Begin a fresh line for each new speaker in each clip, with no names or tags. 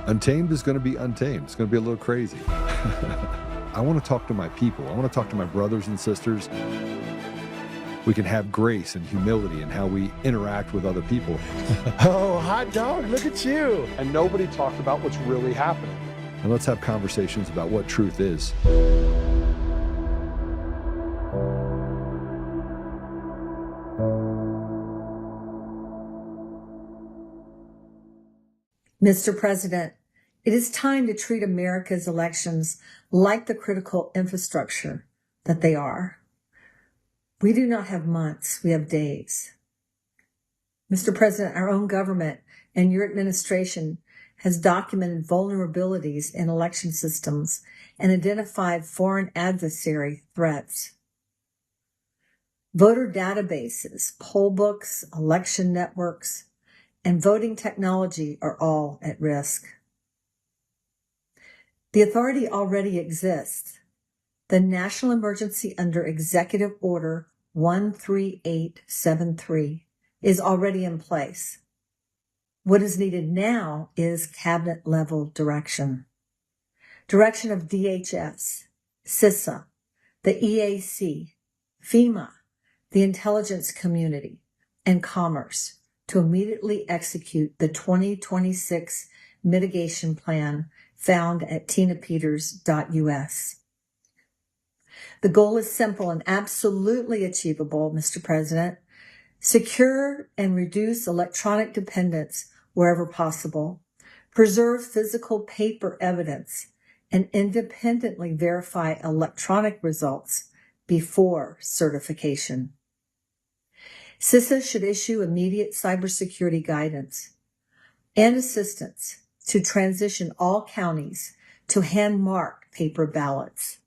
Untamed is going to be untamed. It's going to be a little crazy. I want to talk to my people. I want to talk to my brothers and sisters. We can have grace and humility in how we interact with other people.
Oh, hot dog, look at you.
And nobody talked about what's really happening.
And let's have conversations about what truth is.
Mr. President, it is time to treat America's elections like the critical infrastructure that they are. We do not have months, we have days. Mr. President, our own government and your administration has documented vulnerabilities in election systems and identified foreign adversary threats. Voter databases, poll books, election networks, and voting technology are all at risk. The authority already exists. The national emergency under Executive Order 13873 is already in place. What is needed now is cabinet-level direction. Direction of DHS, CISA, the EAC, FEMA, the intelligence community, and Commerce to immediately execute the 2026 mitigation plan found at tinapeters.us. The goal is simple and absolutely achievable, Mr. President. Secure and reduce electronic dependence wherever possible. Preserve physical paper evidence and independently verify electronic results before certification. CISA should issue immediate cybersecurity guidance and assistance to transition all counties to hand-marked paper ballots.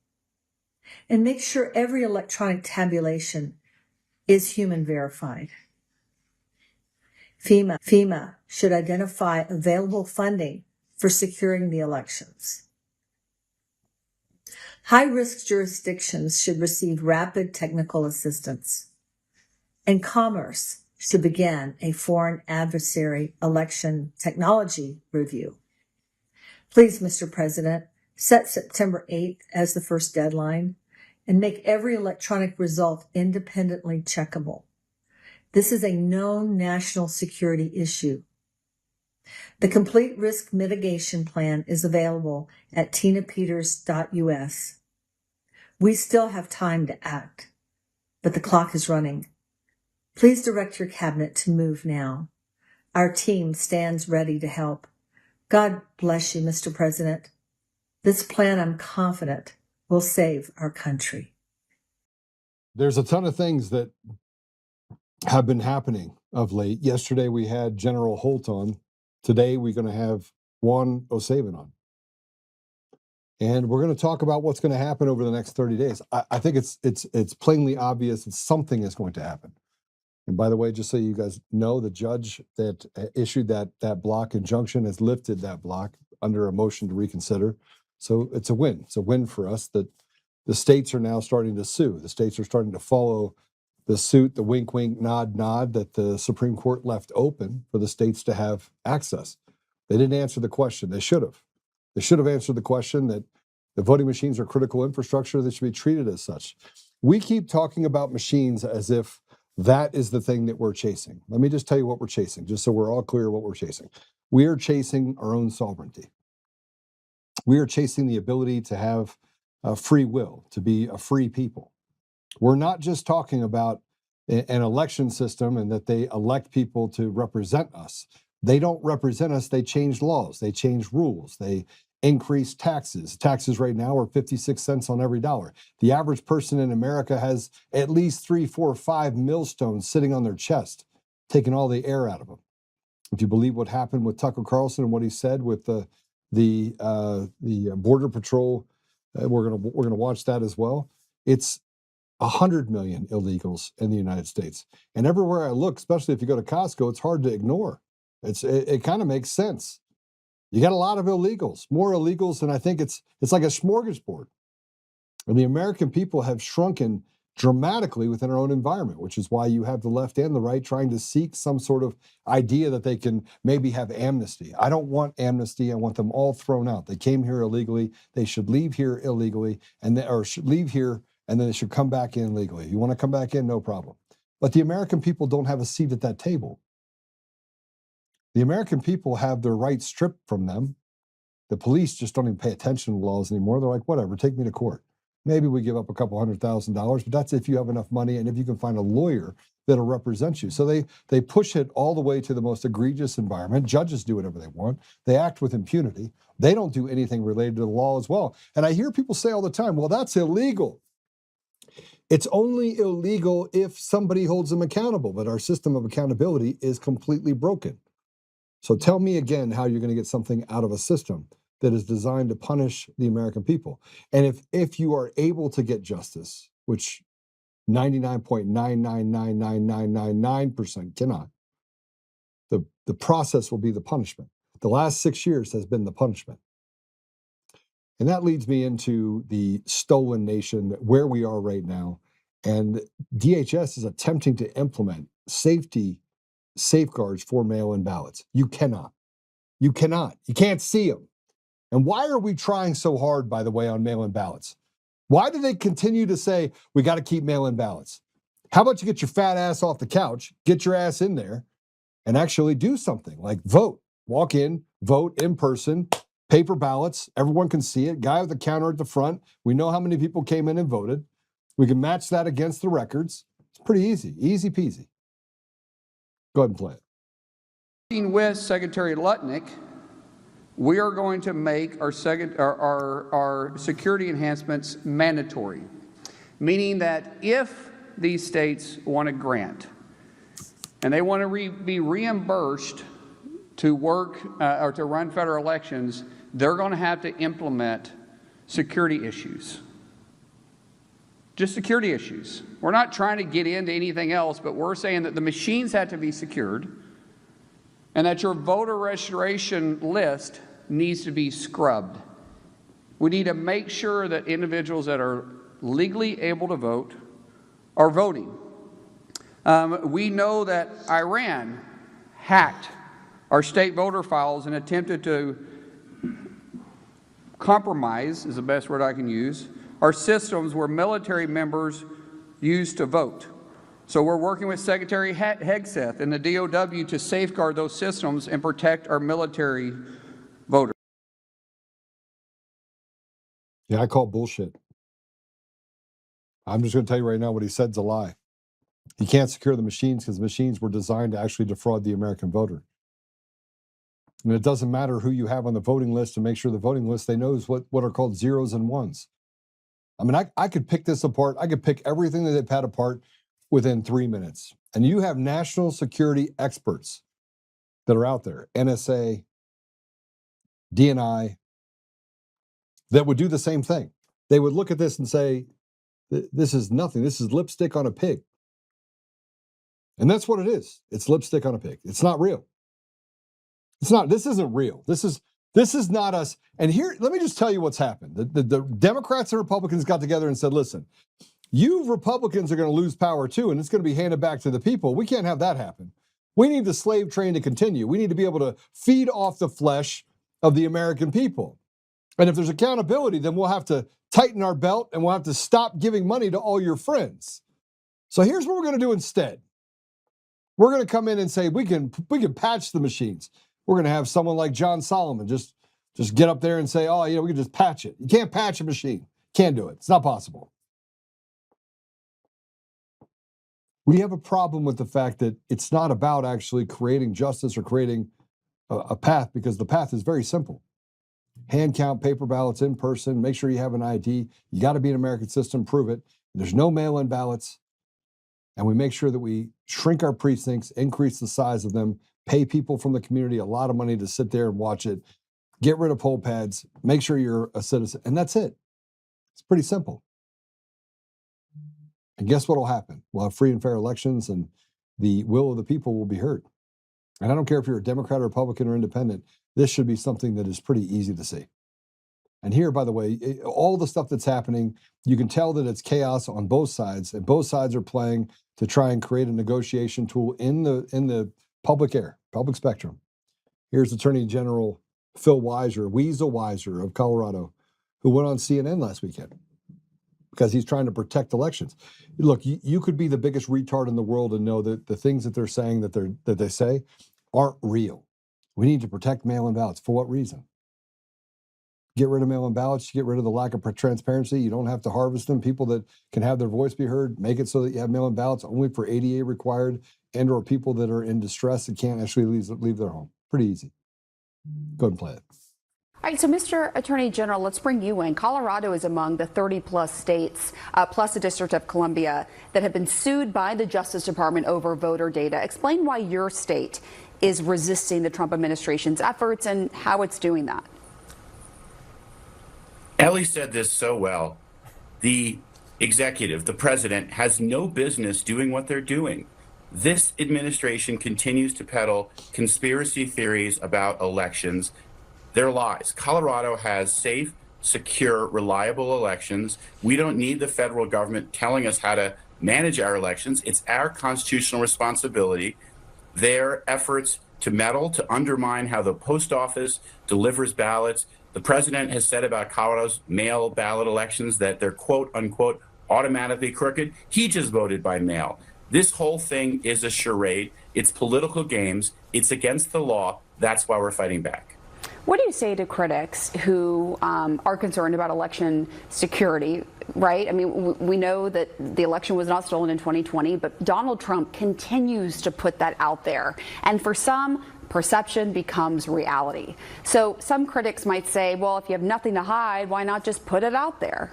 And make sure every electronic tabulation is human verified. FEMA should identify available funding for securing the elections. High-risk jurisdictions should receive rapid technical assistance. And Commerce should begin a foreign adversary election technology review. Please, Mr. President, set September 8th as the first deadline and make every electronic result independently checkable. This is a known national security issue. The complete risk mitigation plan is available at tinapeters.us. We still have time to act, but the clock is running. Please direct your cabinet to move now. Our team stands ready to help. God bless you, Mr. President. This plan, I'm confident, will save our country.
There's a ton of things that have been happening of late. Yesterday we had General Holt on. Today we're going to have Juan O'Savin on. And we're going to talk about what's going to happen over the next 30 days. I think it's plainly obvious that something is going to happen. And by the way, just so you guys know, the judge that issued that block injunction has lifted that block under a motion to reconsider. So it's a win. It's a win for us that the states are now starting to sue. The states are starting to follow the suit, the wink, wink, nod, nod that the Supreme Court left open for the states to have access. They didn't answer the question. They should have. They should have answered the question that the voting machines are critical infrastructure that should be treated as such. We keep talking about machines as if that is the thing that we're chasing. Let me just tell you what we're chasing, just so we're all clear what we're chasing. We are chasing our own sovereignty. We are chasing the ability to have free will, to be a free people. We're not just talking about an election system and that they elect people to represent us. They don't represent us. They change laws. They change rules. They increase taxes. Taxes right now are 56 cents on every dollar. The average person in America has at least 3, 4, 5 millstones sitting on their chest, taking all the air out of them. If you believe what happened with Tucker Carlson and what he said with the Border Patrol, we're gonna watch that as well. It's 100 million illegals in the United States, and everywhere I look, especially if you go to Costco, it's hard to ignore. It kind of makes sense. You got a lot of illegals, more illegals than I think. It's like a smorgasbord. And the American people have shrunken dramatically within our own environment, which is why you have the left and the right trying to seek some sort of idea that they can maybe have amnesty. I don't want amnesty. I want them all thrown out. They came here illegally. They should leave here illegally, or should leave here, and then they should come back in legally. You want to come back in, no problem. But the American people don't have a seat at that table. The American people have their rights stripped from them. The police just don't even pay attention to laws anymore. They're like, whatever, take me to court. Maybe we give up a couple $100,000, but that's if you have enough money and if you can find a lawyer that'll represent you. So they push it all the way to the most egregious environment. Judges do whatever they want. They act with impunity. They don't do anything related to the law as well. And I hear people say all the time, well, that's illegal. It's only illegal if somebody holds them accountable, but our system of accountability is completely broken. So tell me again how you're going to get something out of a system that is designed to punish the American people. And if you are able to get justice, which 99.9999999% cannot, the process will be the punishment. The last 6 years has been the punishment. And that leads me into the stolen nation, where we are right now. And DHS is attempting to implement safety safeguards for mail-in ballots. You cannot. You can't see them. And why are we trying so hard, by the way, on mail-in ballots? Why do they continue to say, we got to keep mail-in ballots? How about you get your fat ass off the couch, get your ass in there, and actually do something like vote. Walk in, vote in person, paper ballots. Everyone can see it. Guy with the counter at the front. We know how many people came in and voted. We can match that against the records. It's pretty easy. Easy peasy. Go ahead and play it.
With Secretary Lutnick, we are going to make our security enhancements mandatory, meaning that if these states want a grant and they want to be reimbursed to work or to run federal elections, they're going to have to implement security issues. Just security issues. We're not trying to get into anything else, but we're saying that the machines have to be secured and that your voter registration list needs to be scrubbed. We need to make sure that individuals that are legally able to vote are voting. We know that Iran hacked our state voter files and attempted to compromise, is the best word I can use, our systems where military members used to vote. So we're working with Secretary Hegseth and the DOW to safeguard those systems and protect our military voters.
Yeah, I call bullshit. I'm just going to tell you right now what he said's a lie. You can't secure the machines because the machines were designed to actually defraud the American voter. And it doesn't matter who you have on the voting list to make sure the voting list, they knows what are called zeros and ones. I mean, I could pick this apart. I could pick everything that they've had apart within 3 minutes. And you have national security experts that are out there, NSA, DNI, that would do the same thing. They would look at this and say, this is nothing. This is lipstick on a pig. And that's what it is. It's lipstick on a pig. It's not real. It's not. This isn't real. This is not us. And here, let me just tell you what's happened. The Democrats and Republicans got together and said, listen, you Republicans are going to lose power too, and it's going to be handed back to the people. We can't have that happen. We need the slave train to continue. We need to be able to feed off the flesh of the American people. And if there's accountability, then we'll have to tighten our belt and we'll have to stop giving money to all your friends. So here's what we're going to do instead. We're going to come in and say, we can patch the machines. We're going to have someone like John Solomon just get up there and say, oh, we can just patch it. You can't patch a machine. Can't do it. It's not possible. We have a problem with the fact that it's not about actually creating justice or creating a path, because the path is very simple. Hand count paper ballots in person, make sure you have an ID. You got to be an American system, prove it. There's no mail-in ballots. And we make sure that we shrink our precincts, increase the size of them, pay people from the community a lot of money to sit there and watch it, get rid of poll pads, make sure you're a citizen, and that's it. It's pretty simple. And guess what will happen? We'll have free and fair elections, and the will of the people will be heard. And I don't care if you're a Democrat, or Republican, or Independent, this should be something that is pretty easy to see. And here, by the way, all the stuff that's happening, you can tell that it's chaos on both sides, and both sides are playing to try and create a negotiation tool in the public air, public spectrum. Here's Attorney General Phil Weiser of Colorado, who went on CNN last weekend because he's trying to protect elections. Look, you could be the biggest retard in the world and know that the things that they're saying that they say aren't real. We need to protect mail-in ballots. For what reason? Get rid of mail-in ballots, you get rid of the lack of transparency. You don't have to harvest them. People that can have their voice be heard, make it so that you have mail-in ballots only for ADA required and or people that are in distress and can't actually leave their home. Pretty easy. Go ahead and play it.
All right, so Mr. Attorney General, let's bring you in. Colorado is among the 30-plus states, plus the District of Columbia, that have been sued by the Justice Department over voter data. Explain why your state is resisting the Trump administration's efforts and how it's doing that.
Ellie said this so well. The executive, the president, has no business doing what they're doing. This administration continues to peddle conspiracy theories about elections. They're lies. Colorado has safe, secure, reliable elections. We don't need the federal government telling us how to manage our elections. It's our constitutional responsibility. Their efforts to meddle, to undermine how the post office delivers ballots. The president has said about Colorado's mail ballot elections that they're quote unquote automatically crooked. He just voted by mail. This whole thing is a charade. It's political games. It's against the law. That's why we're fighting back.
What do you say to critics who are concerned about election security, right? I mean, we know that the election was not stolen in 2020, but Donald Trump continues to put that out there. And for some, perception becomes reality. So some critics might say, well, if you have nothing to hide, why not just put it out there?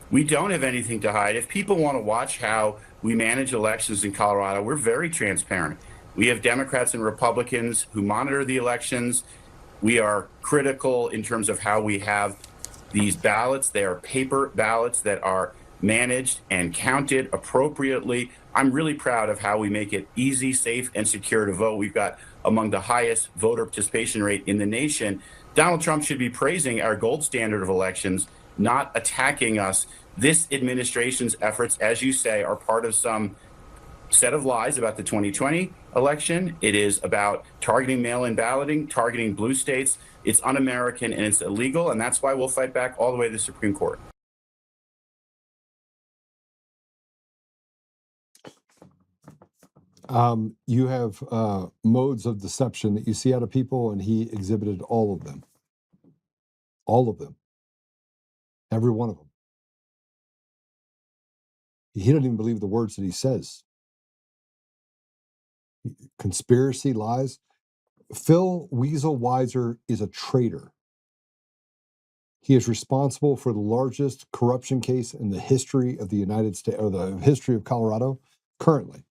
We don't have anything to hide. If people want to watch how we manage elections in Colorado, we're very transparent. We have Democrats and Republicans who monitor the elections. We are critical in terms of how we have these ballots. They are paper ballots that are managed and counted appropriately. I'm really proud of how we make it easy, safe, and secure to vote. We've got among the highest voter participation rate in the nation. Donald Trump should be praising our gold standard of elections, not attacking us. This administration's efforts, as you say, are part of some set of lies about the 2020 election. It is about targeting mail-in balloting, targeting blue states. It's un-American and it's illegal, and that's why we'll fight back all the way to the Supreme Court.
You have modes of deception that you see out of people, and he exhibited all of them. All of them. Every one of them. He doesn't even believe the words that he says. Conspiracy, lies. Phil Weasel Weiser is a traitor. He is responsible for the largest corruption case in the history of the United States, or the history of Colorado, currently.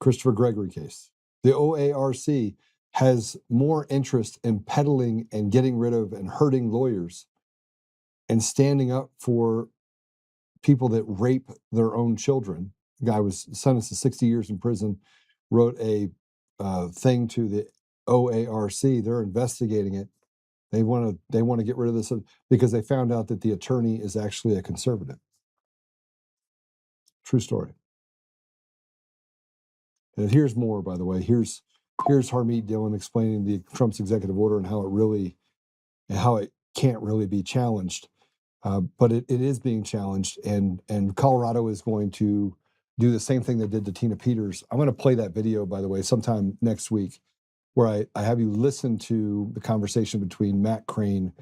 Christopher Gregory case. The OARC has more interest in peddling and getting rid of and hurting lawyers and standing up for people that rape their own children. The guy was sentenced to 60 years in prison, wrote a thing to the OARC. They're investigating it. They want to get rid of this because they found out that the attorney is actually a conservative. True story. And here's more, by the way. Here's Harmeet Dhillon explaining the Trump's executive order and how it can't really be challenged. But it is being challenged, and Colorado is going to do the same thing they did to Tina Peters. I'm going to play that video, by the way, sometime next week, where I have you listen to the conversation between Matt Crane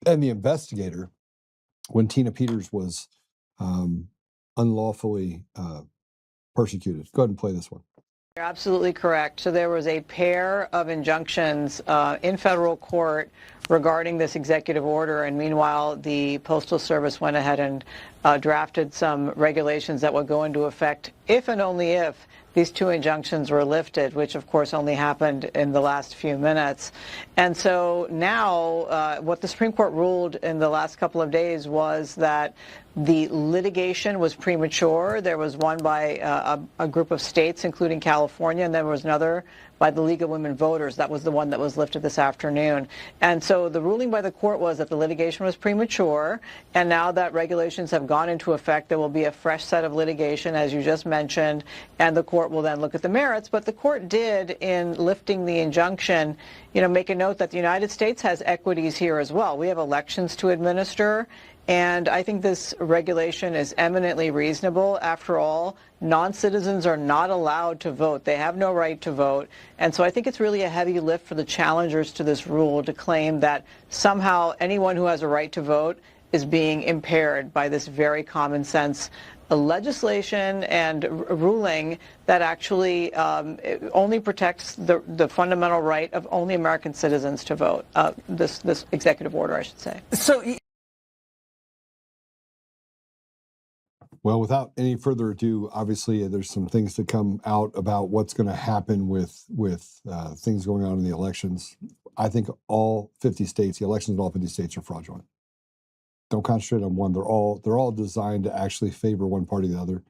and the investigator when Tina Peters was unlawfully persecuted. Go ahead and play this one.
You're absolutely correct. So there was a pair of injunctions in federal court regarding this executive order, and meanwhile, the Postal Service went ahead and drafted some regulations that would go into effect if and only if these two injunctions were lifted, which of course only happened in the last few minutes. And so now what the Supreme Court ruled in the last couple of days was that the litigation was premature. There was one by a group of states, including California, and there was another by the League of Women Voters. That was the one that was lifted this afternoon. And so the ruling by the court was that the litigation was premature, and now that regulations have gone into effect, there will be a fresh set of litigation, as you just mentioned, and the court will then look at the merits. But the court did, in lifting the injunction, make a note that the United States has equities here as well. We have elections to administer, and I think this regulation is eminently reasonable. After all, non-citizens are not allowed to vote. They have no right to vote. And so I think it's really a heavy lift for the challengers to this rule to claim that somehow anyone who has a right to vote is being impaired by this very common sense legislation and ruling that actually only protects the fundamental right of only American citizens to vote. This executive order, I should say.
Well, without any further ado, obviously there's some things to come out about what's going to happen with things going on in the elections. I think all 50 states, the elections in all 50 states are fraudulent. Don't concentrate on one. They're all designed to actually favor one party or the other.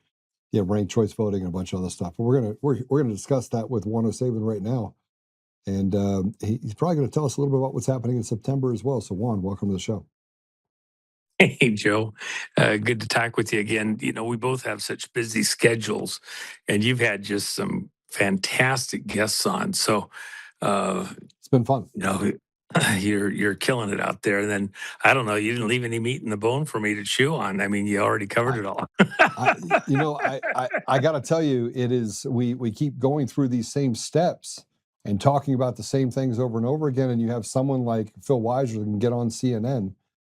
You have ranked choice voting and a bunch of other stuff. But we're gonna discuss that with Juan O'Savin right now, and he's probably going to tell us a little bit about what's happening in September as well. So Juan, welcome to the show.
Hey, Joe. Good to talk with you again. We both have such busy schedules, and you've had just some fantastic guests on. So
it's been fun.
You're killing it out there. And then, I don't know, you didn't leave any meat in the bone for me to chew on. I mean, you already covered it all.
I got to tell you, it is, we keep going through these same steps and talking about the same things over and over again. And you have someone like Phil Weiser that can get on CNN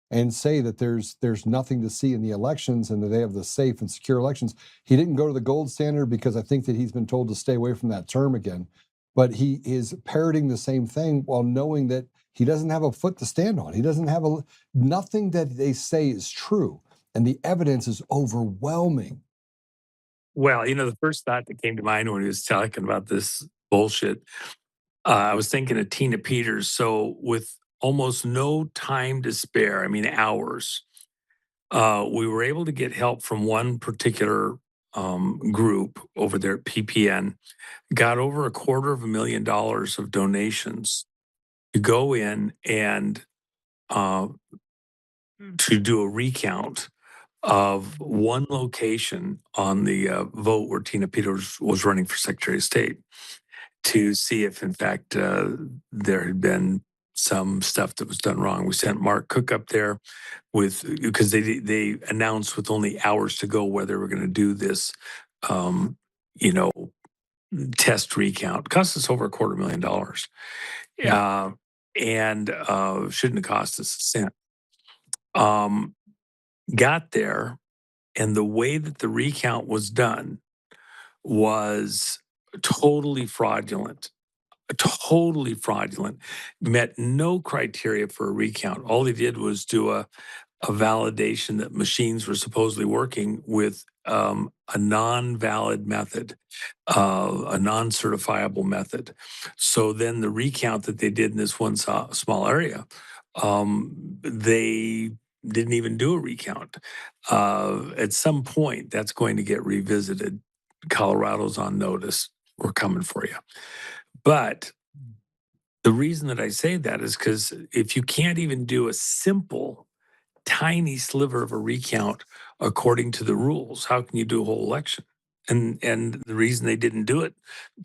and say that there's nothing to see in the elections and that they have the safe and secure elections. He didn't go to the gold standard because I think that he's been told to stay away from that term again. But he is parroting the same thing while knowing that he doesn't have a foot to stand on. He doesn't have nothing that they say is true. And the evidence is overwhelming.
Well, the first thought that came to mind when he was talking about this bullshit, I was thinking of Tina Peters. So with almost no time to spare, I mean hours, we were able to get help from one particular group over there at PPN, got over $250,000 of donations to go in and to do a recount of one location on the vote where Tina Peters was running for Secretary of State, to see if, in fact, there had been some stuff that was done wrong. We sent Mark Cook up there because they announced with only hours to go whether they were going to do this, test recount. It cost us over $250,000.
Yeah.
And shouldn't have cost us a cent. Got there, and the way that the recount was done was totally fraudulent. Met no criteria for a recount. All they did was do a validation that machines were supposedly working with a non-valid method, a non-certifiable method. So then the recount that they did in this one small area, they didn't even do a recount. At some point, that's going to get revisited. Colorado's on notice. We're coming for you. But the reason that I say that is because if you can't even do a simple, tiny sliver of a recount according to the rules, how can you do a whole election? And the reason they didn't do it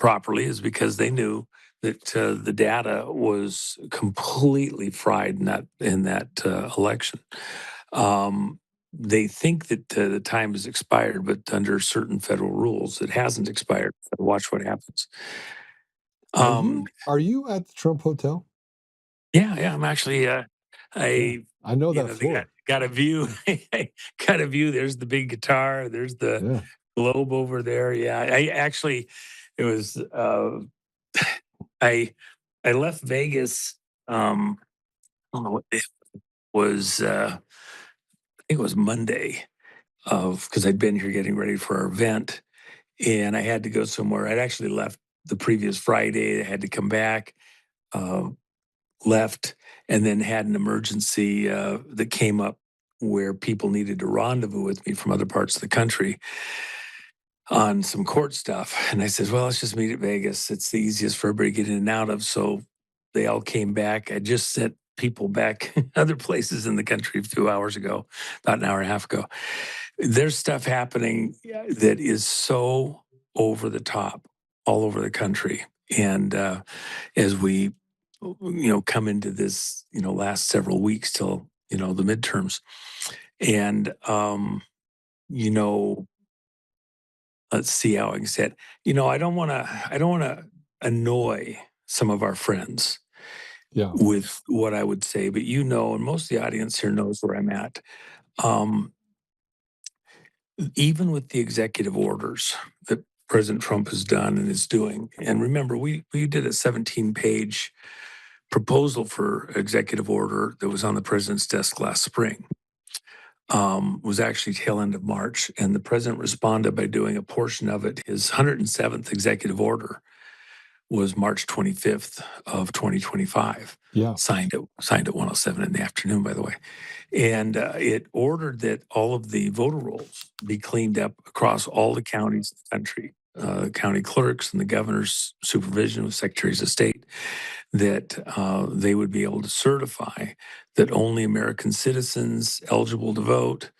properly is because they knew that the data was completely fried in that election. They think that the time has expired, but under certain federal rules, it hasn't expired. Watch what happens.
Are you at the Trump Hotel?
Yeah. I'm actually. I
know that floor.
Got a view. Got a view. There's the big guitar. There's the globe over there. Yeah. I actually, it was. I left Vegas. I don't know what it was. I think it was Monday, because I'd been here getting ready for our event, and I had to go somewhere. I'd actually left the previous Friday. I had to come back, left, and then had an emergency that came up where people needed to rendezvous with me from other parts of the country on some court stuff. And I said, well, let's just meet at Vegas. It's the easiest for everybody to get in and out of. So they all came back. I just sent people back other places in the country a few hours ago, about an hour and a half ago. There's stuff happening that is so over the top all over the country. And as we, come into this, last several weeks till, the midterms. And, let's see how I can say it. I don't want to annoy some of our friends
Yeah.
with what I would say, but and most of the audience here knows where I'm at. Even with the executive orders that President Trump has done and is doing, and remember, we did a 17-page proposal for executive order that was on the president's desk last spring. Was actually tail end of March, and the president responded by doing a portion of it. His 107th executive order was March 25th of 2025.
Yeah.
Signed at 1:07 in the afternoon, by the way. And it ordered that all of the voter rolls be cleaned up across all the counties in the country, county clerks and the governor's supervision with secretaries of state, that they would be able to certify that only American citizens eligible to vote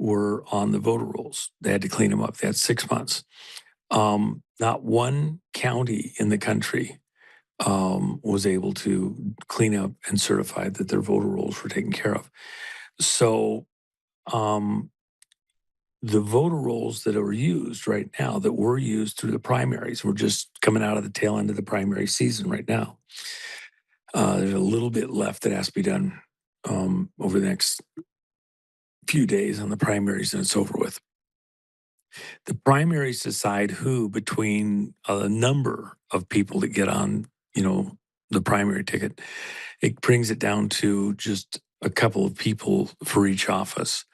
were on the voter rolls. They had to clean them up. They had 6 months. Not one county in the country was able to clean up and certify that their voter rolls were taken care of. So the voter rolls that are used right now, that were used through the primaries, we're just coming out of the tail end of the primary season right now. There's a little bit left that has to be done over the next few days on the primaries, and it's over with. The primaries decide who, between a number of people that get on, the primary ticket. It brings it down to just a couple of people for each office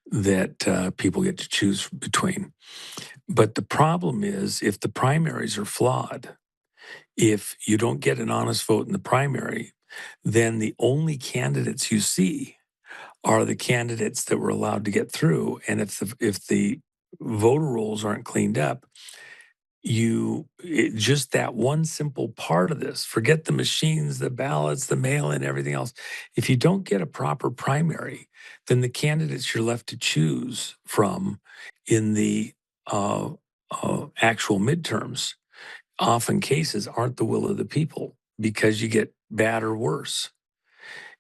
that people get to choose between. But the problem is, if the primaries are flawed, if you don't get an honest vote in the primary, then the only candidates you see are the candidates that were allowed to get through. And if the voter rolls aren't cleaned up, just that one simple part of this, forget the machines, the ballots, the mail-in, everything else. If you don't get a proper primary, then the candidates you're left to choose from in the actual midterms, often cases, aren't the will of the people, because you get bad or worse.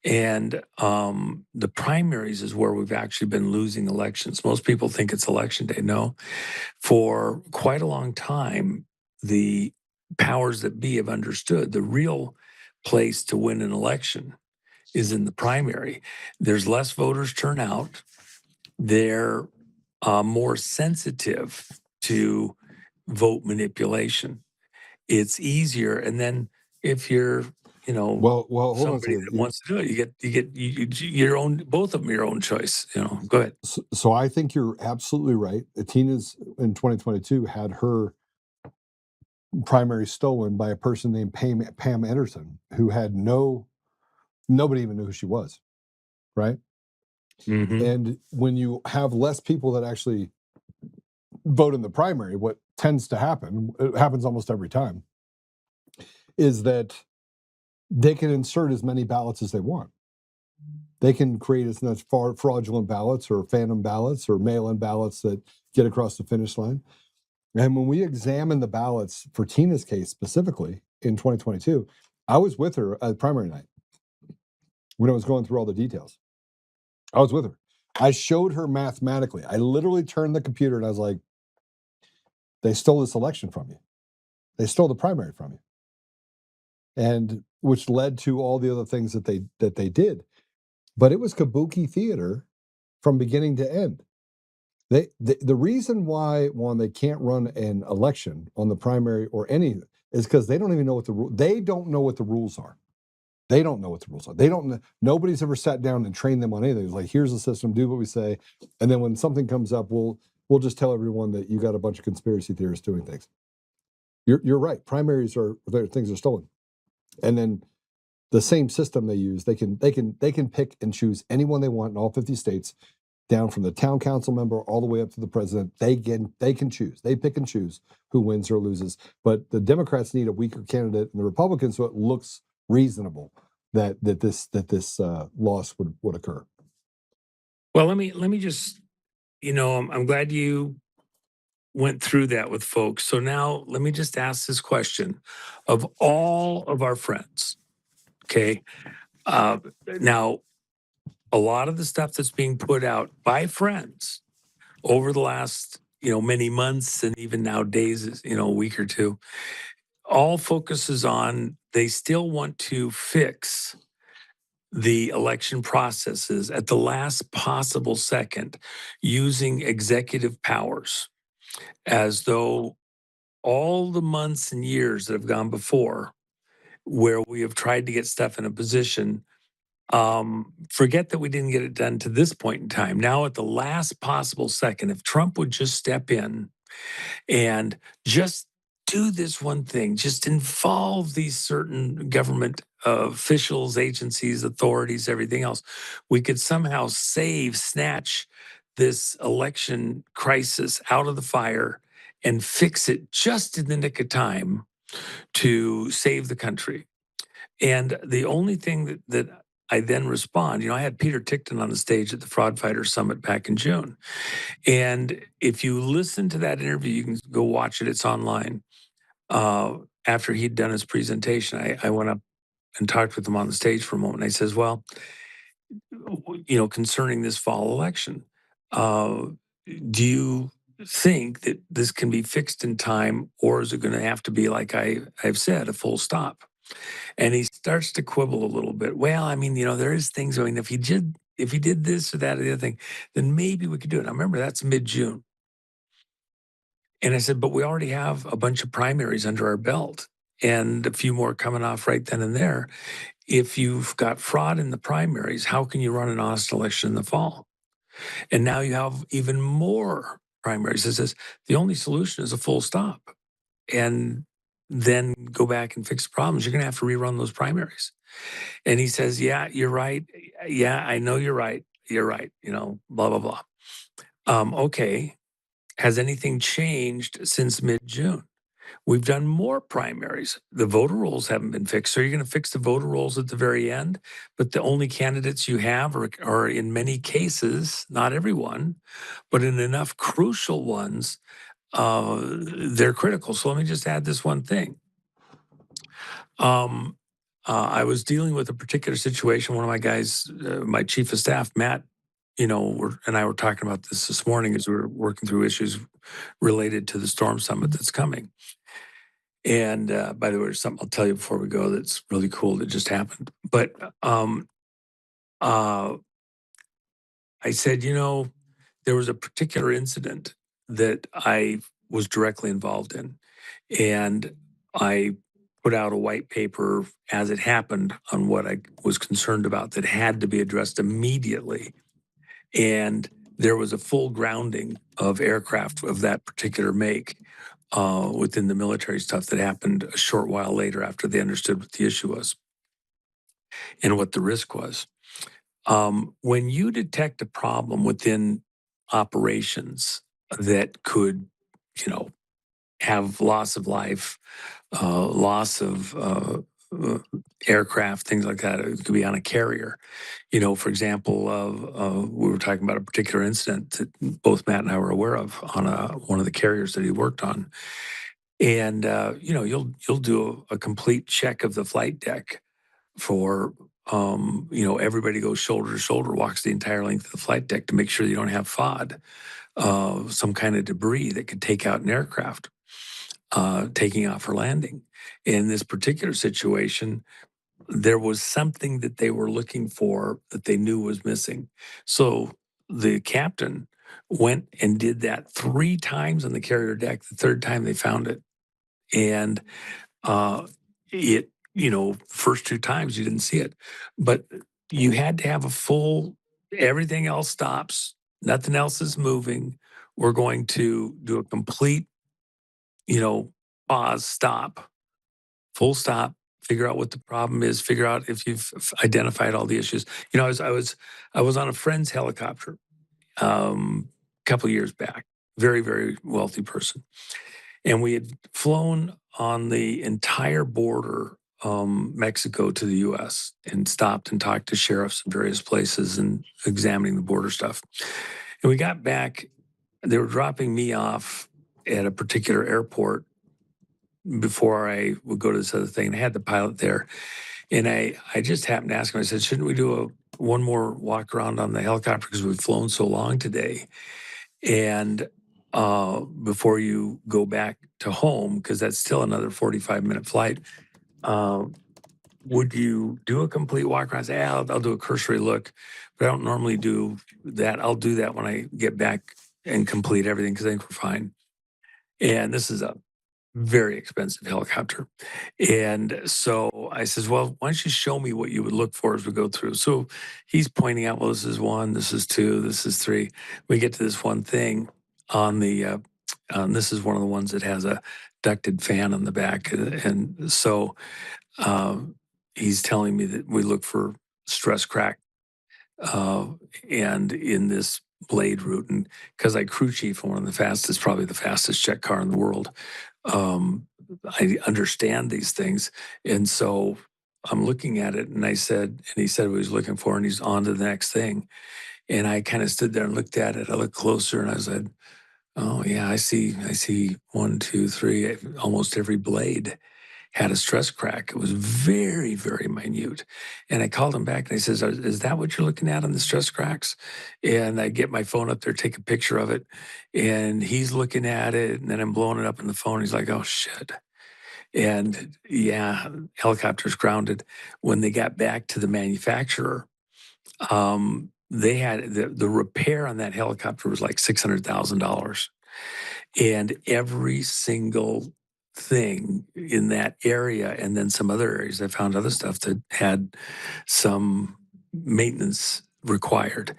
And the primaries is where we've actually been losing elections. Most people think it's election day. No, for quite a long time, the powers that be have understood the real place to win an election is in the primary. There's less voters turn out. They're more sensitive to vote manipulation. It's easier. And then if you're
Well, hold on a
somebody
second.
that wants to do it, you get your own, both of them your own choice. Go ahead.
So I think you're absolutely right. Tina's in 2022 had her primary stolen by a person named Pam Anderson, who had nobody even knew who she was, right?
Mm-hmm.
And when you have less people that actually vote in the primary, what tends to happen, it happens almost every time, is that they can insert as many ballots as they want. They can create as much fraudulent ballots or phantom ballots or mail-in ballots that get across the finish line. And when we examined the ballots for Tina's case specifically in 2022, I was with her at primary night when I was going through all the details. I was with her. I showed her mathematically. I literally turned the computer and I was like, they stole this election from you. They stole the primary from you. And which led to all the other things that they did. But it was kabuki theater from beginning to end. The reason why, one, they can't run an election on the primary or any is because they don't even know what they don't know what the rules are. They don't know what the rules are. They don't know. Nobody's ever sat down and trained them on anything. It's like, here's the system, do what we say, and then when something comes up, we'll just tell everyone that you got a bunch of conspiracy theorists doing things. You're right. Primaries things are stolen, and then the same system they use, they can pick and choose anyone they want in all 50 states down from the town council member all the way up to the president. They can choose. They pick and choose who wins or loses. But the Democrats need a weaker candidate than the Republicans, so it looks reasonable that this loss would occur.
Well, let me just, I'm glad you went through that with folks. So now let me just ask this question of all of our friends. Okay. Now, a lot of the stuff that's being put out by friends over the last, many months and even now days, a week or two, all focuses on they still want to fix the election processes at the last possible second using executive powers, as though all the months and years that have gone before where we have tried to get stuff in a position, forget that we didn't get it done to this point in time. Now at the last possible second, if Trump would just step in and just do this one thing, just involve these certain government officials, agencies, authorities, everything else, we could somehow snatch this election crisis out of the fire and fix it just in the nick of time to save the country. And the only thing that I then respond, I had Peter Tickton on the stage at the Fraud Fighter Summit back in June. And if you listen to that interview, you can go watch it. It's online. After he'd done his presentation, I went up and talked with him on the stage for a moment. And I says, well, concerning this fall election, do you think that this can be fixed in time, or is it going to have to be, like I've said, a full stop? And he starts to quibble a little bit. Well, I mean, there is things. I mean, if he did this or that or the other thing, then maybe we could do it. Now, remember, that's mid-June. And I said, but we already have a bunch of primaries under our belt and a few more coming off right then and there. If you've got fraud in the primaries, how can you run an honest election in the fall? And now you have even more primaries. It says the only solution is a full stop. And then go back and fix the problems. You're going to have to rerun those primaries. And he says, yeah, you're right. Yeah, I know you're right. You're right. Blah, blah, blah. Okay. Has anything changed since mid-June? We've done more primaries. The voter rolls haven't been fixed. So you're going to fix the voter rolls at the very end, but the only candidates you have are in many cases, not everyone, but in enough crucial ones, they're critical. So let me just add this one thing. I was dealing with a particular situation. One of my guys, my chief of staff, Matt, and I were talking about this morning as we were working through issues related to the Storm Summit that's coming. And by the way, there's something I'll tell you before we go that's really cool that just happened. But I said, there was a particular incident that I was directly involved in. And I put out a white paper as it happened on what I was concerned about that had to be addressed immediately. And there was a full grounding of aircraft of that particular make within the military stuff that happened a short while later after they understood what the issue was and what the risk was. When you detect a problem within operations that could, have loss of life, loss of aircraft, things like that. It could be on a carrier. For example, we were talking about a particular incident that both Matt and I were aware of on one of the carriers that he worked on. And, you'll do a complete check of the flight deck for, everybody goes shoulder to shoulder, walks the entire length of the flight deck to make sure you don't have FOD, some kind of debris that could take out an aircraft. Taking off or landing. In this particular situation, there was something that they were looking for that they knew was missing. So the captain went and did that 3 times on the carrier deck. The third time they found it. And it, first 2 times you didn't see it. But you had to have a full, everything else stops. Nothing else is moving. We're going to do a complete pause, stop, full stop, figure out what the problem is, figure out if you've identified all the issues. I was on a friend's helicopter couple of years back. Very, very wealthy person. And we had flown on the entire border, Mexico to the U.S., and stopped and talked to sheriffs in various places and examining the border stuff. And we got back, they were dropping me off at a particular airport before I would go to this other thing. And I had the pilot there. And I just happened to ask him, I said, shouldn't we do one more walk around on the helicopter because we've flown so long today? And before you go back to home, because that's still another 45-minute flight, would you do a complete walk around? I say, I'll do a cursory look, but I don't normally do that. I'll do that when I get back and complete everything because I think we're fine. And this is a very expensive helicopter. And so I says, well, why don't you show me what you would look for as we go through? So he's pointing out, well, this is 1, this is 2, this is 3. We get to this one thing on the, this is one of the ones that has a ducted fan on the back. And so he's telling me that we look for stress crack and in this blade route. And because I crew chief on one of the fastest, probably the fastest jet car in the world, I understand these things. And so I'm looking at it and he said what he was looking for, and he's on to the next thing. And I kind of stood there and looked at it. I looked closer and I said, oh yeah, I see 1, 2, 3, almost every blade had a stress crack. It was very, very minute. And I called him back and he says, is that what you're looking at on the stress cracks? And I get my phone up there, take a picture of it. And he's looking at it, and then I'm blowing it up on the phone. He's like, oh shit. And yeah, helicopter's grounded. When they got back to the manufacturer, they had the repair on that helicopter was like $600,000. And every single thing in that area, and then some other areas, I found other stuff that had some maintenance required.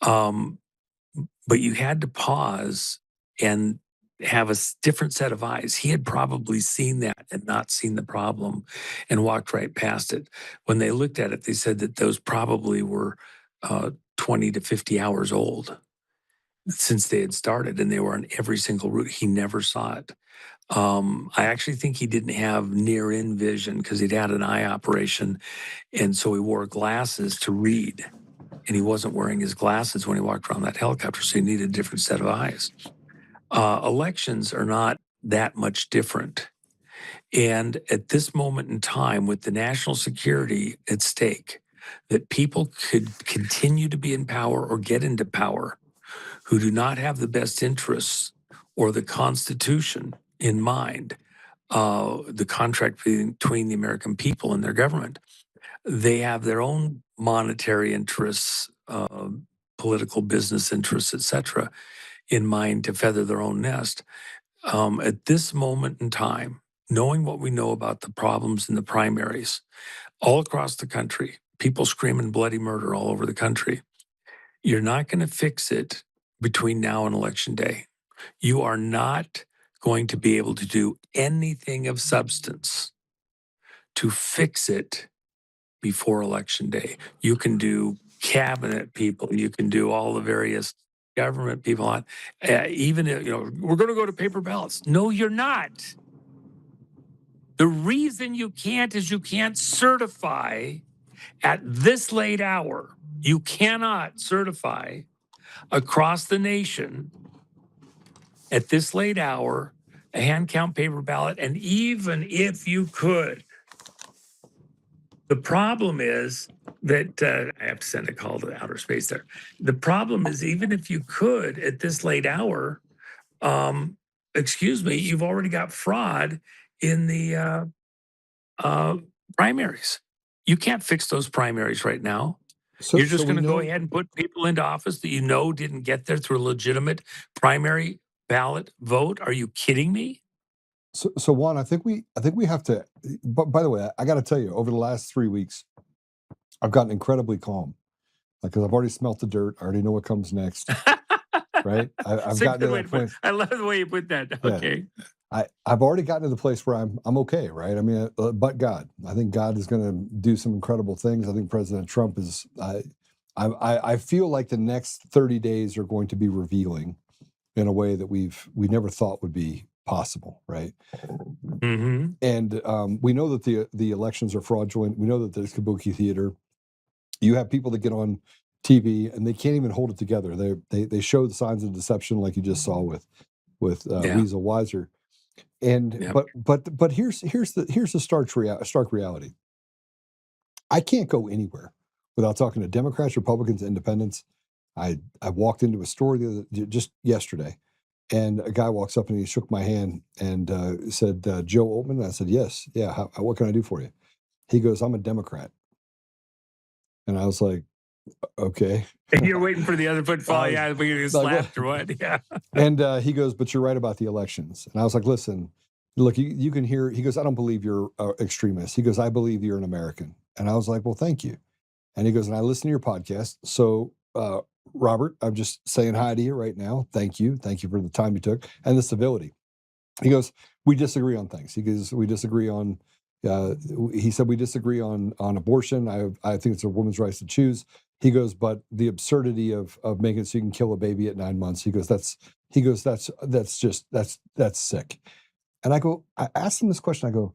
But you had to pause and have a different set of eyes. He had probably seen that and not seen the problem and walked right past it. When they looked at it, they said that those probably were 20 to 50 hours old since they had started, and they were on every single route. He never saw it. I actually think he didn't have near-in vision because he'd had an eye operation, and so he wore glasses to read, and he wasn't wearing his glasses when he walked around that helicopter, so he needed a different set of eyes. Elections are not that much different. And at this moment in time, with the national security at stake, that people could continue to be in power or get into power who do not have the best interests or the Constitution in mind, the contract between the American people and their government. They have their own monetary interests, political business interests, et cetera, in mind to feather their own nest. At this moment in time, knowing what we know about the problems in the primaries all across the country, people screaming bloody murder all over the country, you're not going to fix it between now and Election Day. You are not going to be able to do anything of substance to fix it before Election Day. You can do cabinet people, you can do all the various government people on, even, we're going to go to paper ballots. No, you're not. The reason you can't is you can't certify at this late hour. You cannot certify across the nation at this late hour a hand count paper ballot. And even if you could, the problem is that I have to send a call to outer space there. The problem is, even if you could at this late hour, you've already got fraud in the primaries. You can't fix those primaries right now. You're just going to go ahead and put people into office that you know didn't get there through a legitimate primary ballot vote. Are you kidding me?
So Juan, I think we have to. But by the way, I got to tell you, over the last 3 weeks, I've gotten incredibly calm, because I've already smelt the dirt. I already know what comes next. Right? I've gotten to that point.
I love the way you put that. Okay.
I've already gotten to the place where I'm okay, right? I mean, but God, I think God is going to do some incredible things. I think President Trump is. I feel like the next 30 days are going to be revealing in a way that we never thought would be possible, right?
Mm-hmm.
And we know that the elections are fraudulent. We know that there's kabuki theater. You have people that get on TV and they can't even hold it together. They show the signs of deception, like you just saw with Weiser. And but here's the stark reality. I can't go anywhere without talking to Democrats, Republicans, Independents. I walked into a store just yesterday, and a guy walks up and he shook my hand and said, "Joe Oltmann?" And I said, "Yes, yeah. What can I do for you?" He goes, "I'm a Democrat," and I was like, "Okay."
You're waiting for the other foot fall. Yeah, we're gonna get slapped or what? Yeah.
And he goes, "But you're right about the elections." And I was like, "Listen, look, you can hear." He goes, "I don't believe you're extremist." He goes, "I believe you're an American." And I was like, "Well, thank you." And he goes, "And I listen to your podcast. So, Robert, I'm just saying hi to you right now. Thank you. Thank you for the time you took and the civility." He goes, "We disagree on things." He goes, "We disagree on," he said, "we disagree on abortion. I think it's a woman's right to choose." He goes, "But the absurdity of making it so you can kill a baby at 9 months." He goes, that's sick. And I asked him this question. I go,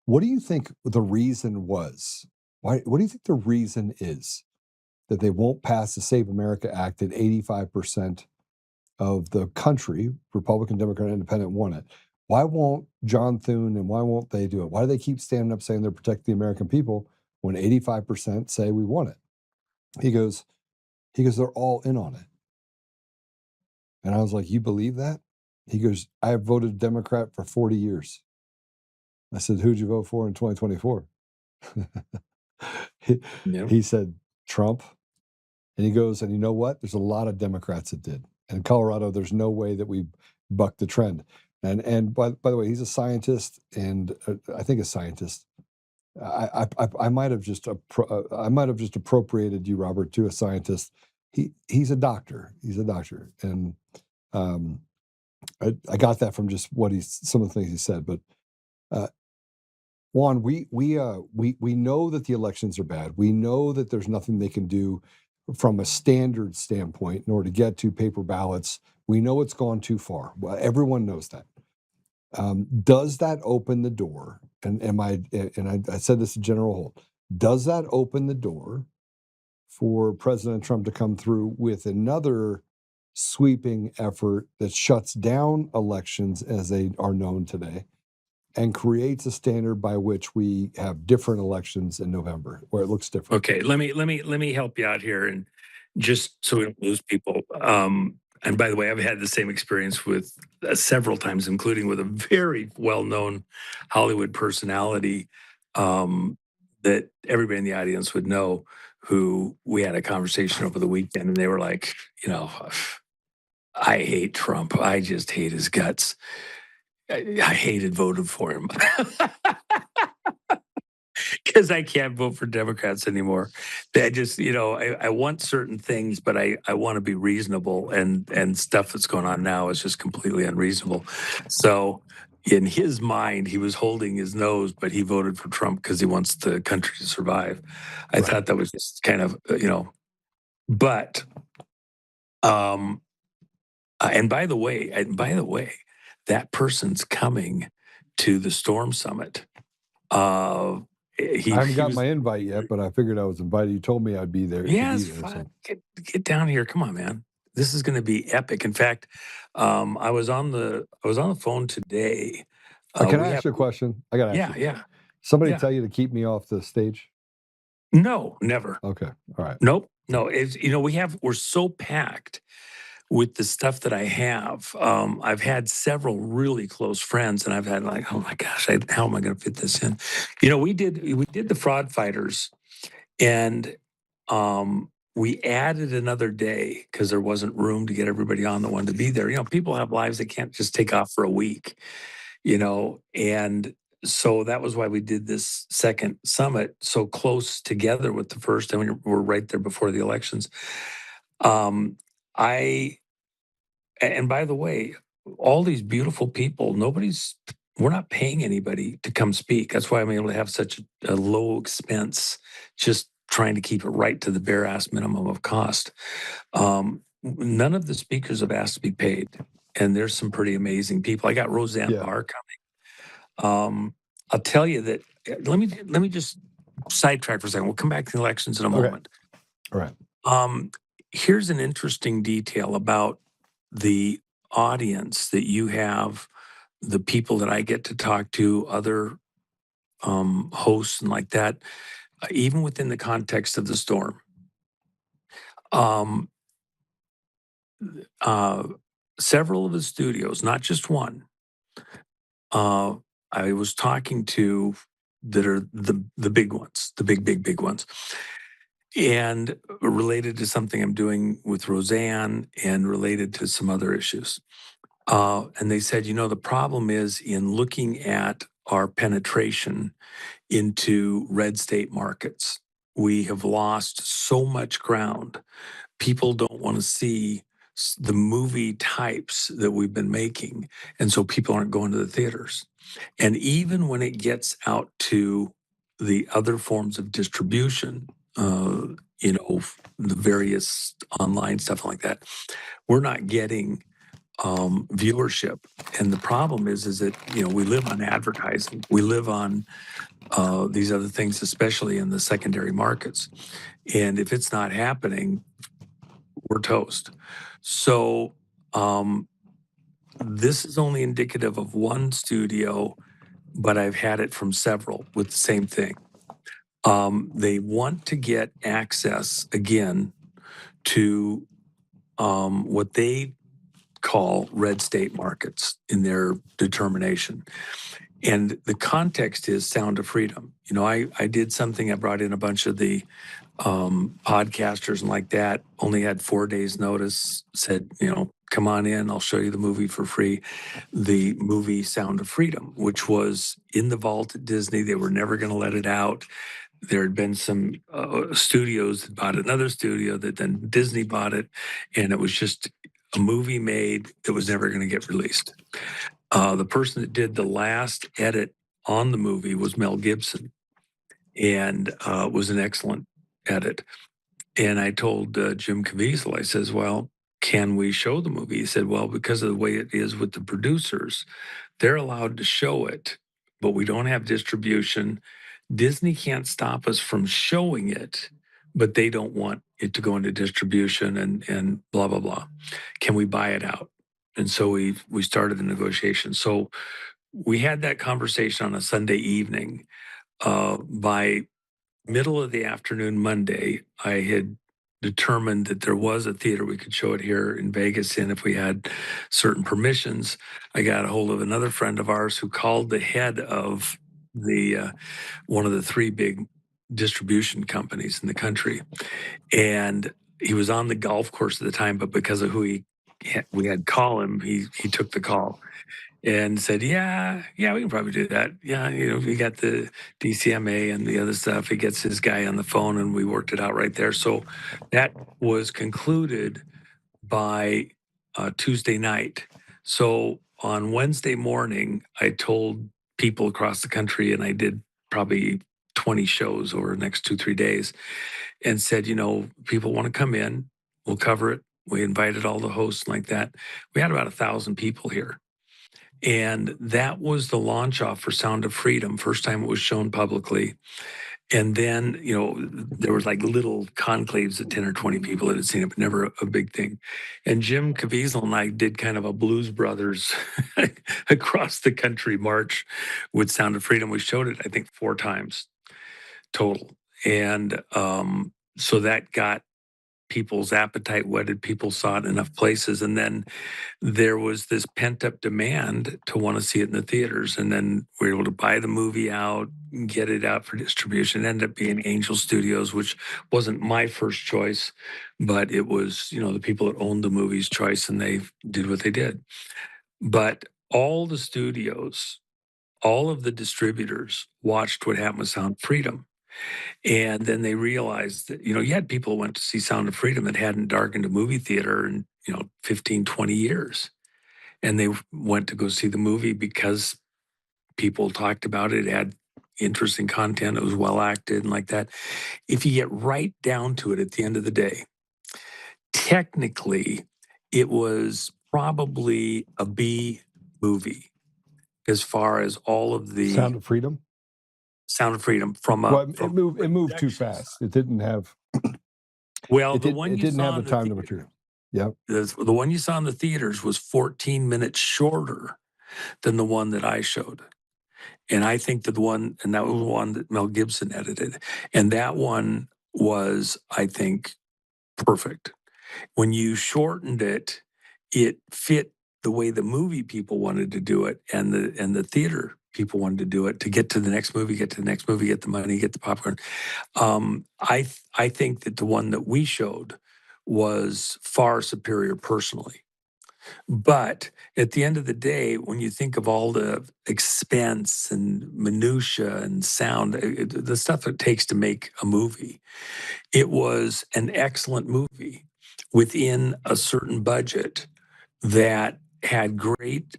"What do you think the reason was? What do you think the reason is that they won't pass the Save America Act that 85% of the country, Republican, Democrat, Independent, want it? Why won't John Thune and why won't they do it? Why do they keep standing up saying they're protecting the American people when 85% say we want it?" He goes, "They're all in on it." And I was like, "You believe that?" He goes, "I have voted Democrat for 40 years. I said, "Who'd you vote for in 2024? He said, "Trump." And he goes, "And you know what? There's a lot of Democrats that did. And in Colorado, there's no way that we bucked the trend." And by the way, he's a scientist, and I think a scientist. I might have just appropriated you, Robert, to a scientist. He's a doctor. He's a doctor, and I got that from just some of the things he said. But Juan, we know that the elections are bad. We know that there's nothing they can do from a standard standpoint in order to get to paper ballots. We know it's gone too far. Well, everyone knows that. Does that open the door? And I said this to General Holt. Does that open the door for President Trump to come through with another sweeping effort that shuts down elections as they are known today and creates a standard by which we have different elections in November where it looks different?
Okay, let me help you out here, and just so we don't lose people. And by the way, I've had the same experience with several times, including with a very well-known Hollywood personality that everybody in the audience would know, who we had a conversation over the weekend, and they were like, "I hate Trump. I just hate his guts. I hated voting for him." Because I can't vote for Democrats anymore. They just, I want certain things, but I want to be reasonable, and stuff that's going on now is just completely unreasonable. So in his mind, he was holding his nose, but he voted for Trump because he wants the country to survive. I thought that was just kind of, but, and by the way, that person's coming to the Storm Summit.
I haven't got my invite yet, but I figured I was invited. You told me I'd be there.
Yeah, it's fun. Get down here. Come on, man. This is going to be epic. In fact, I was on the phone today.
Can I ask you a question? I got to ask you.
Yeah.
Somebody tell you to keep me off the stage?
No, never.
Okay. All right.
Nope. No, it's, we're so packed with the stuff that I have. I've had several really close friends, and I've had like, oh my gosh, how am I going to fit this in? We did the Fraud Fighters, and we added another day because there wasn't room to get everybody on that wanted to be there. People have lives; they can't just take off for a week, and so that was why we did this second summit so close together with the first, and we're right there before the elections. And by the way, all these beautiful people, we're not paying anybody to come speak. That's why I'm able to have such a low expense, just trying to keep it right to the bare ass minimum of cost. None of the speakers have asked to be paid, and there's some pretty amazing people. I got Roseanne
Yeah.
Barr coming. I'll tell you that. Let me just sidetrack for a second. We'll come back to the elections in a
Okay.
moment.
All right.
Here's an interesting detail about the audience that you have, the people that I get to talk to, other hosts and like that, even within the context of the storm. Several of the studios, not just one, I was talking to that are the big ones, the big ones, and related to something I'm doing with Roseanne and related to some other issues. And they said, the problem is in looking at our penetration into red state markets, we have lost so much ground. People don't want to see the movie types that we've been making. And so people aren't going to the theaters. And even when it gets out to the other forms of distribution, the various online stuff like that, we're not getting viewership. And the problem is that, we live on advertising. We live on these other things, especially in the secondary markets. And if it's not happening, we're toast. So this is only indicative of one studio, but I've had it from several with the same thing. They want to get access again to what they call red state markets in their determination. And the context is Sound of Freedom. I did something, I brought in a bunch of the podcasters and like that, only had 4 days notice, said, come on in, I'll show you the movie for free. The movie Sound of Freedom, which was in the vault at Disney. They were never going to let it out. There had been some studios that bought another studio that then Disney bought it. And it was just a movie made that was never going to get released. The person that did the last edit on the movie was Mel Gibson, and it was an excellent edit. And I told Jim Caviezel, I says, well, can we show the movie? He said, well, because of the way it is with the producers, they're allowed to show it, but we don't have distribution. Disney can't stop us from showing it, but they don't want it to go into distribution and blah, blah, blah. Can we buy it out? And so we started the negotiation. So we had that conversation on a Sunday evening. By middle of the afternoon Monday, I had determined that there was a theater we could show it here in Vegas in if we had certain permissions. I got a hold of another friend of ours who called the head of the one of the three big distribution companies in the country, and he was on the golf course at the time, but because of who we had call him, he took the call and said, yeah, we can probably do that. Yeah, we got the DCMA and the other stuff. He gets his guy on the phone, and we worked it out right there. So that was concluded by Tuesday night. So on Wednesday morning, I told people across the country, and I did probably 20 shows over the next 2-3 days, and said, people want to come in, we'll cover it. We invited all the hosts like that. We had about 1,000 people here. And that was the launch off for Sound of Freedom, first time it was shown publicly. And then, there was like little conclaves of 10 or 20 people that had seen it, but never a big thing. And Jim Caviezel and I did kind of a Blues Brothers across the country march with Sound of Freedom. We showed it, I think, 4 times total. And so that got people's appetite whetted. People saw it in enough places. And then there was this pent up demand to want to see it in the theaters. And then we were able to buy the movie out, get it out for distribution. It ended up being Angel Studios, which wasn't my first choice, but it was, the people that owned the movie's choice, and they did what they did. But all the studios, all of the distributors watched what happened with Sound of Freedom. And then they realized that, you had people who went to see Sound of Freedom that hadn't darkened a movie theater in, 15, 20 years. And they went to go see the movie because people talked about it. It had interesting content. It was well acted and like that. If you get right down to it at the end of the day, technically, it was probably a B movie as far as all of the
Sound of Freedom.
Sound of Freedom from a.
Well, it moved too fast. It didn't have.
Well,
It didn't have the time to mature. Yeah.
The one you saw in the theaters was 14 minutes shorter than the one that I showed. And I think that that was the one that Mel Gibson edited. And that one was, I think, perfect. When you shortened it, it fit the way the movie people wanted to do it and the theater people wanted to do it, to get to the next movie, get to the next movie, get the money, get the popcorn. I think that the one that we showed was far superior personally. But at the end of the day, when you think of all the expense and minutia and sound, the stuff it takes to make a movie, it was an excellent movie within a certain budget that had great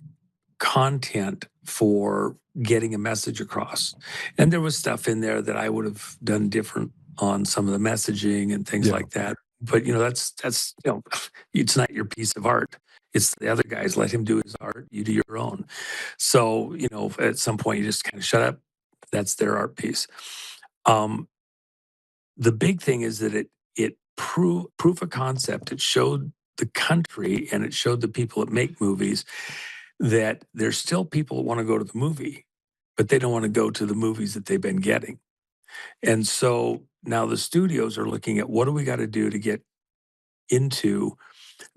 content for getting a message across. And there was stuff in there that I would have done different on some of the messaging and things like that. But that's it's not your piece of art. It's the other guys. Let him do his art. You do your own. So at some point you just kind of shut up. That's their art piece. The big thing is that it proof of concept. It showed the country and it showed the people that make movies that there's still people that want to go to the movie, but they don't want to go to the movies that they've been getting. And so now the studios are looking at, what do we got to do to get into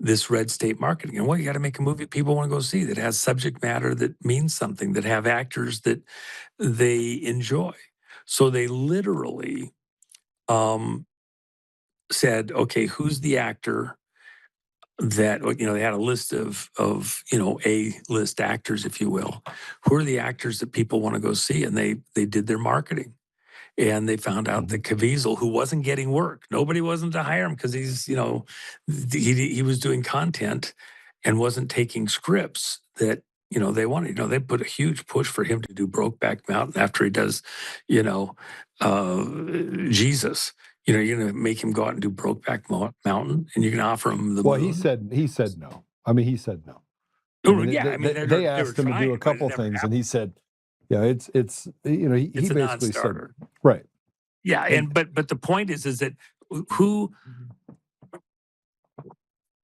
this red state marketing? And you got to make a movie people want to go see, that has subject matter that means something, that have actors that they enjoy. So they literally said, okay, who's the actor that, they had a list of A-list actors, if you will. Who are the actors that people want to go see? And they did their marketing. And they found out that Caviezel, who wasn't getting work, nobody wasn't to hire him because he's, he was doing content and wasn't taking scripts that, they wanted. They put a huge push for him to do Brokeback Mountain after he does, Jesus. You're going to make him go out and do Brokeback Mountain, and you're going to offer him the moon.
He said no. I mean, he said no. They asked him to do a couple things, and he said, "Yeah, it's he basically said right."
Yeah, but the point is that who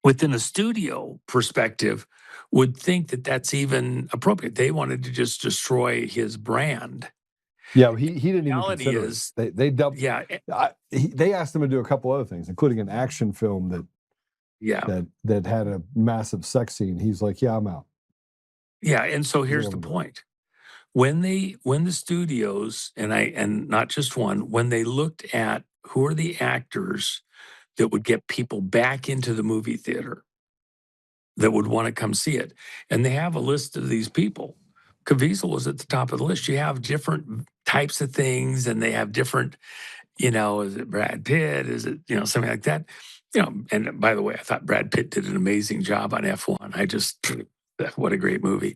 within a studio perspective would think that that's even appropriate? They wanted to just destroy his brand.
Yeah, he didn't even consider it. They dubbed.
Yeah,
they asked him to do a couple other things, including an action film that had a massive sex scene. He's like, "Yeah, I'm out."
Yeah, and so here's the point: when the studios and not just one, when they looked at who are the actors that would get people back into the movie theater that would want to come see it, and they have a list of these people. Caviezel was at the top of the list. You have different types of things, and they have different, is it Brad Pitt? Is it, something like that? And by the way, I thought Brad Pitt did an amazing job on F1. What a great movie.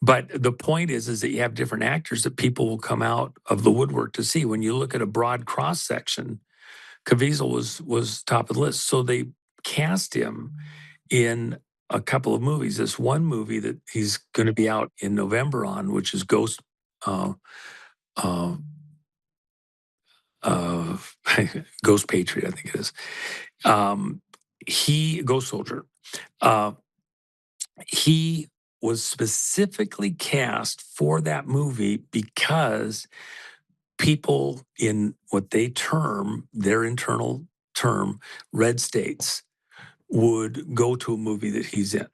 But the point is that you have different actors that people will come out of the woodwork to see. When you look at a broad cross section, Caviezel was top of the list. So they cast him in a couple of movies. This one movie that he's going to be out in November on, which is Ghost Patriot, I think it is. Ghost Soldier. He was specifically cast for that movie because people in what they term, their internal term, red states, would go to a movie that he's in.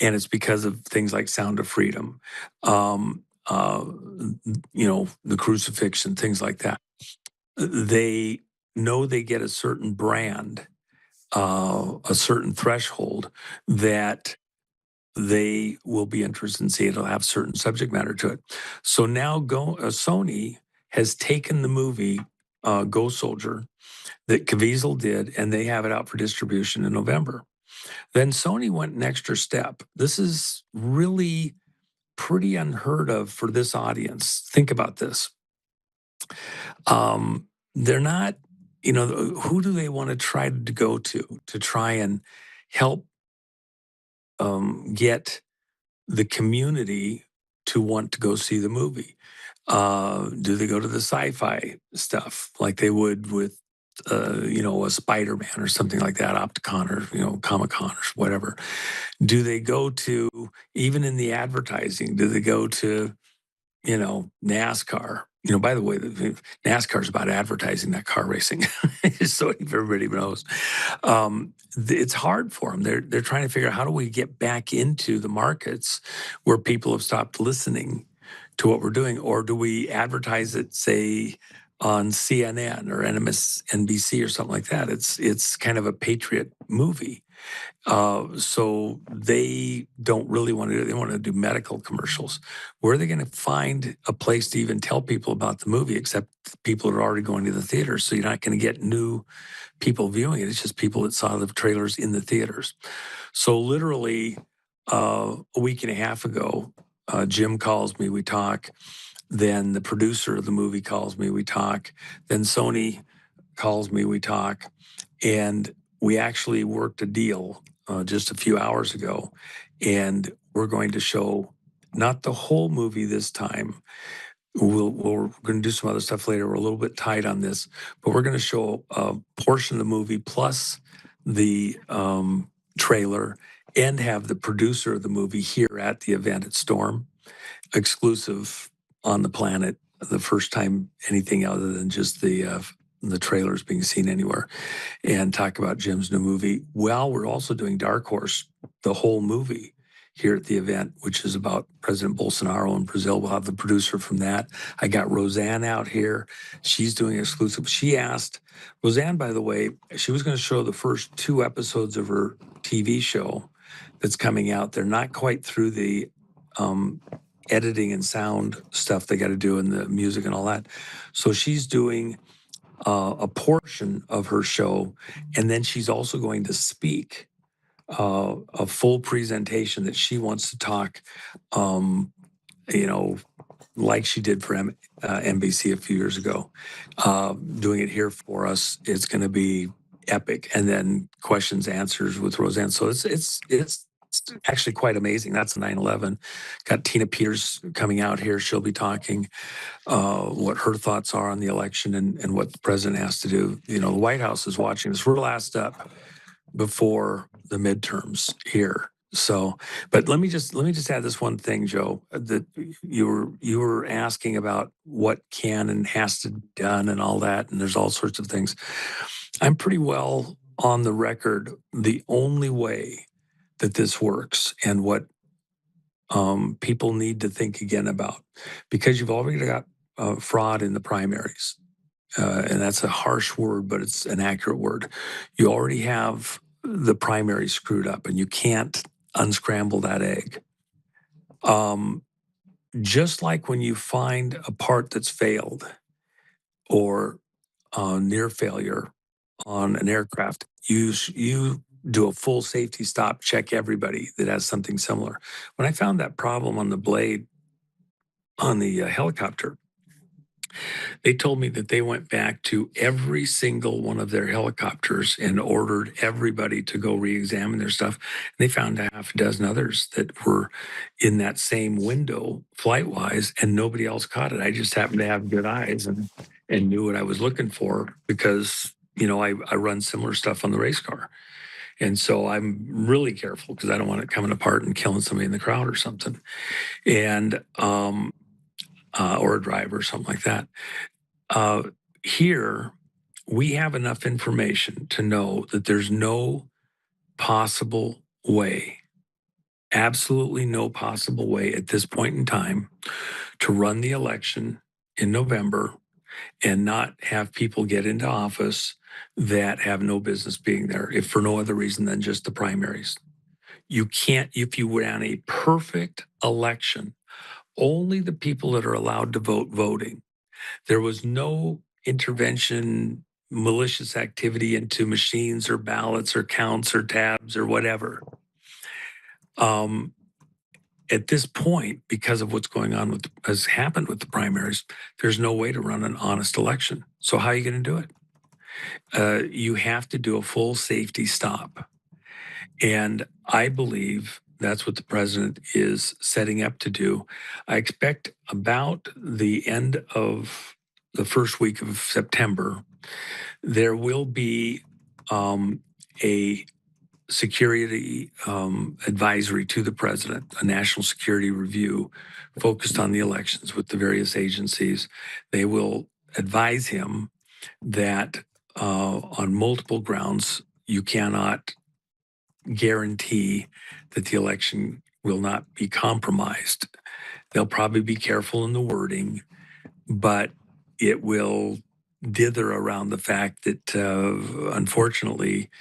And it's because of things like Sound of Freedom, the crucifixion, things like that. They know they get a certain brand, a certain threshold that they will be interested in seeing. It'll have certain subject matter to it. So now Sony has taken the movie Ghost Soldier that Caviezel did, and they have it out for distribution in November. Then Sony went an extra step. This is really pretty unheard of for this audience. Think about this. They're not, who do they want to try to go to try and help get the community to want to go see the movie? Do they go to the sci-fi stuff like they would with, a Spider-Man or something like that, Opticon or, Comic-Con or whatever? Do they go to, even in the advertising, do they go to, NASCAR? By the way, NASCAR is about advertising, not car racing, so everybody knows. It's hard for them. They're trying to figure out, how do we get back into the markets where people have stopped listening to what we're doing, or do we advertise it, say, on CNN or NBC or something like that? It's kind of a patriot movie. So they don't really want to do it. They want to do medical commercials. Where are they going to find a place to even tell people about the movie, except people are already going to the theaters? So you're not going to get new people viewing it. It's just people that saw the trailers in the theaters. So literally a week and a half ago, Jim calls me, we talk. Then the producer of the movie calls me, we talk. Then Sony calls me, we talk. And we actually worked a deal just a few hours ago. And we're going to show not the whole movie this time. We're going to do some other stuff later. We're a little bit tight on this, but we're going to show a portion of the movie plus the trailer, and have the producer of the movie here at the event at Storm, exclusive on the planet, the first time anything other than just the trailers being seen anywhere, and talk about Jim's new movie. Well, we're also doing Dark Horse, the whole movie, here at the event, which is about President Bolsonaro in Brazil. We'll have the producer from that. I got Roseanne out here. She's doing exclusive. She asked, Roseanne, by the way, she was going to show the first 2 episodes of her TV show that's coming out. They're not quite through the editing and sound stuff they got to do, and the music and all that. So she's doing a portion of her show, and then she's also going to speak a full presentation that she wants to talk, like she did for NBC a few years ago. Doing it here for us, it's going to be epic. And then questions, answers with Roseanne. So it's actually quite amazing. That's 9/11. Got Tina Peters coming out here. She'll be talking what her thoughts are on the election and what the president has to do. The White House is watching this. We're last up before the midterms here. So, but let me just add this one thing, Joe, that you were asking about what can and has to be done and all that, and there's all sorts of things. I'm pretty well on the record. The only way that this works, and what people need to think again about, because you've already got fraud in the primaries, and that's a harsh word, but it's an accurate word. You already have the primary screwed up, and you can't unscramble that egg. Just like when you find a part that's failed or near failure on an aircraft, you do a full safety stop, check everybody that has something similar. When I found that problem on the blade on the helicopter, they told me that they went back to every single one of their helicopters and ordered everybody to go re-examine their stuff. And they found a half a dozen others that were in that same window flight-wise, and nobody else caught it. I just happened to have good eyes and knew what I was looking for, because, I run similar stuff on the race car. And so I'm really careful, because I don't want it coming apart and killing somebody in the crowd or something. And or a driver or something like that. Here, we have enough information to know that there's no possible way, absolutely no possible way at this point in time, to run the election in November and not have people get into office that have no business being there, if for no other reason than just the primaries. You can't, if you ran a perfect election, only the people that are allowed to vote voting. There was no intervention, malicious activity into machines or ballots or counts or tabs or whatever. at this point, because of what's going on with has happened with the primaries, there's no way to run an honest election. So how are you going to do it? You have to do a full safety stop. And I believe that's what the president is setting up to do. I expect about the end of the first week of September, there will be a security advisory to the president, a national security review focused on the elections with the various agencies. They will advise him that on multiple grounds, you cannot guarantee that the election will not be compromised. They'll probably be careful in the wording, but it will dither around the fact that unfortunately,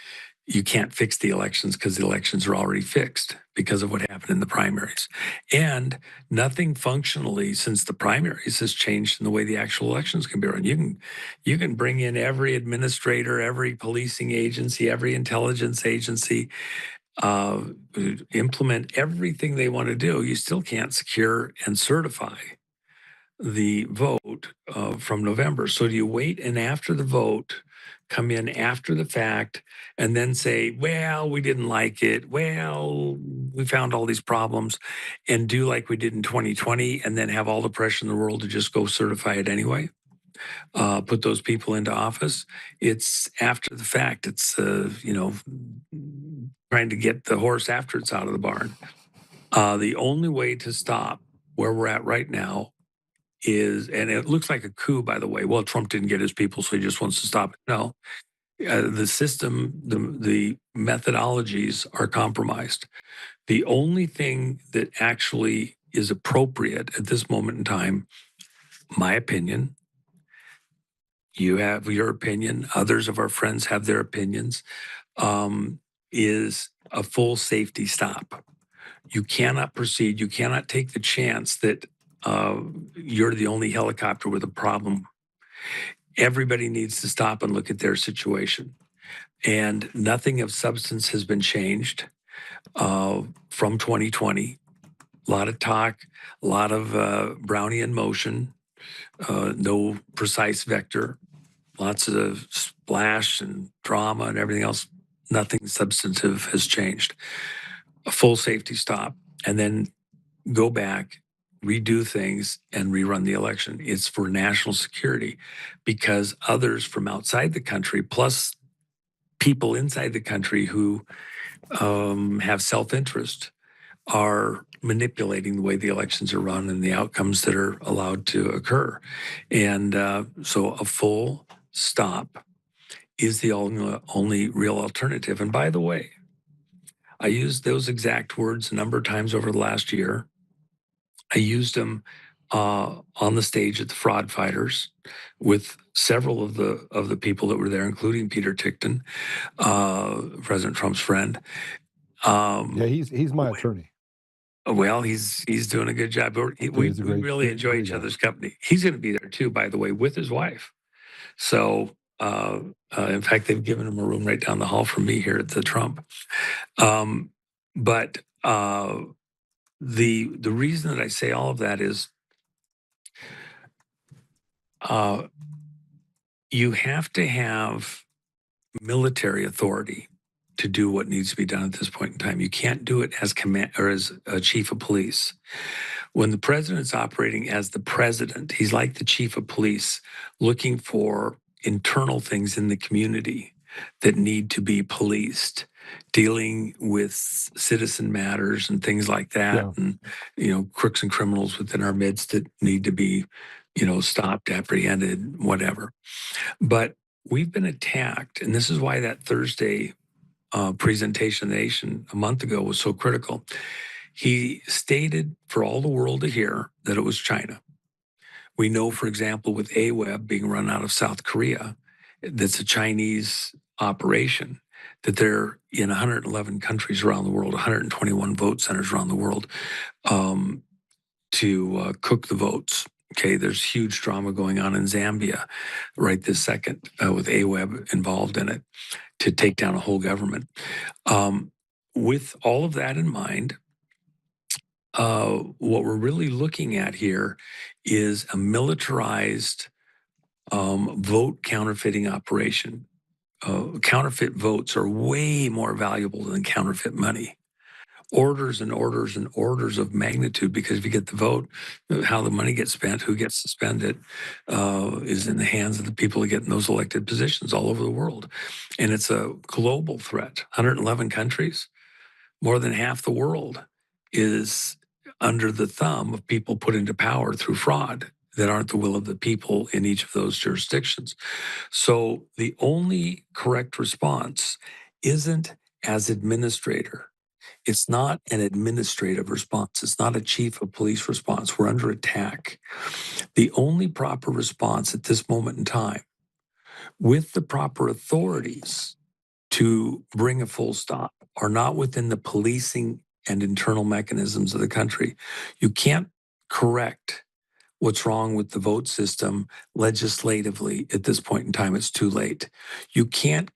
you can't fix the elections because the elections are already fixed because of what happened in the primaries. And nothing functionally since the primaries has changed in the way the actual elections can be run. You can bring in every administrator, every policing agency, every intelligence agency, implement everything they want to do. You still can't secure and certify the vote from November. So do you wait and after the vote, come in after the fact, and then say, well, we didn't like it. Well, we found all these problems, and do like we did in 2020, and then have all the pressure in the world to just go certify it anyway? Put those people into office. It's after the fact. It's, trying to get the horse after it's out of the barn. The only way to stop where we're at right now is, and it looks like a coup, by the way. Well, Trump didn't get his people, so he just wants to stop it. No, the system, the methodologies are compromised. The only thing that actually is appropriate at this moment in time, my opinion, you have your opinion, others of our friends have their opinions, is a full safety stop. You cannot proceed. You cannot take the chance that you're the only helicopter with a problem. Everybody needs to stop and look at their situation. And nothing of substance has been changed from 2020. A lot of talk, a lot of Brownian motion, no precise vector, lots of splash and drama and everything else. Nothing substantive has changed. A full safety stop, and then go back, redo things, and rerun the election. It's for national security because others from outside the country, plus people inside the country who have self-interest, are manipulating the way the elections are run and the outcomes that are allowed to occur. And so a full stop is the only real alternative. And by the way, I used those exact words a number of times over the last year. I used them on the stage at the Fraud Fighters with several of the people that were there, including Peter Tickton, President Trump's friend.
Yeah, he's my attorney.
Well, he's doing a good job. We really enjoy each other's company. He's going to be there too, by the way, with his wife. So, in fact, they've given him a room right down the hall from me here at the Trump. But the reason that I say all of that is you have to have military authority to do what needs to be done at this point in time. You can't do it as command or as a chief of police. When the president's operating as the president, he's like the chief of police, looking for internal things in the community that need to be policed, dealing with citizen matters and things like that, and crooks and criminals within our midst that need to be, stopped, apprehended, whatever. But we've been attacked, and this is why that Thursday presentation of the nation a month ago was so critical. He stated for all the world to hear that it was China. We know, for example, with AWEB being run out of South Korea, that's a Chinese operation, that they're in 111 countries around the world, 121 vote centers around the world to cook the votes. Okay, there's huge drama going on in Zambia right this second with AWEB involved in it to take down a whole government. With all of that in mind, what we're really looking at here is a militarized vote counterfeiting operation. Counterfeit votes are way more valuable than counterfeit money. Orders and orders and orders of magnitude, because if you get the vote, how the money gets spent, who gets to spend it, is in the hands of the people who get in those elected positions all over the world. And it's a global threat. 111 countries, more than half the world is under the thumb of people put into power through fraud that aren't the will of the people in each of those jurisdictions. So the only correct response isn't as administrator. It's not an administrative response. It's not a chief of police response. We're under attack. The only proper response at this moment in time, with the proper authorities to bring a full stop, are not within the policing and internal mechanisms of the country. You can't correct what's wrong with the vote system legislatively at this point in time. It's too late. You can't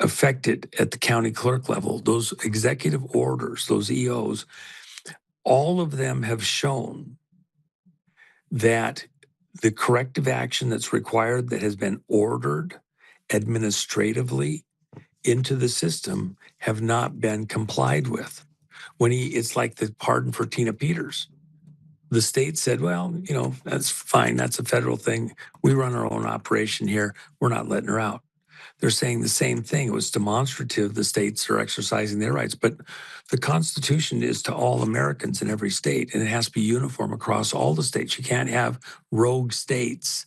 affect it at the county clerk level. Those executive orders, those EOs, all of them have shown that the corrective action that's required, that has been ordered administratively into the system, have not been complied with. It's like the pardon for Tina Peters. The state said, well, that's fine. That's a federal thing. We run our own operation here. We're not letting her out. They're saying the same thing. It was demonstrative. The states are exercising their rights, but the Constitution is to all Americans in every state, and it has to be uniform across all the states. You can't have rogue states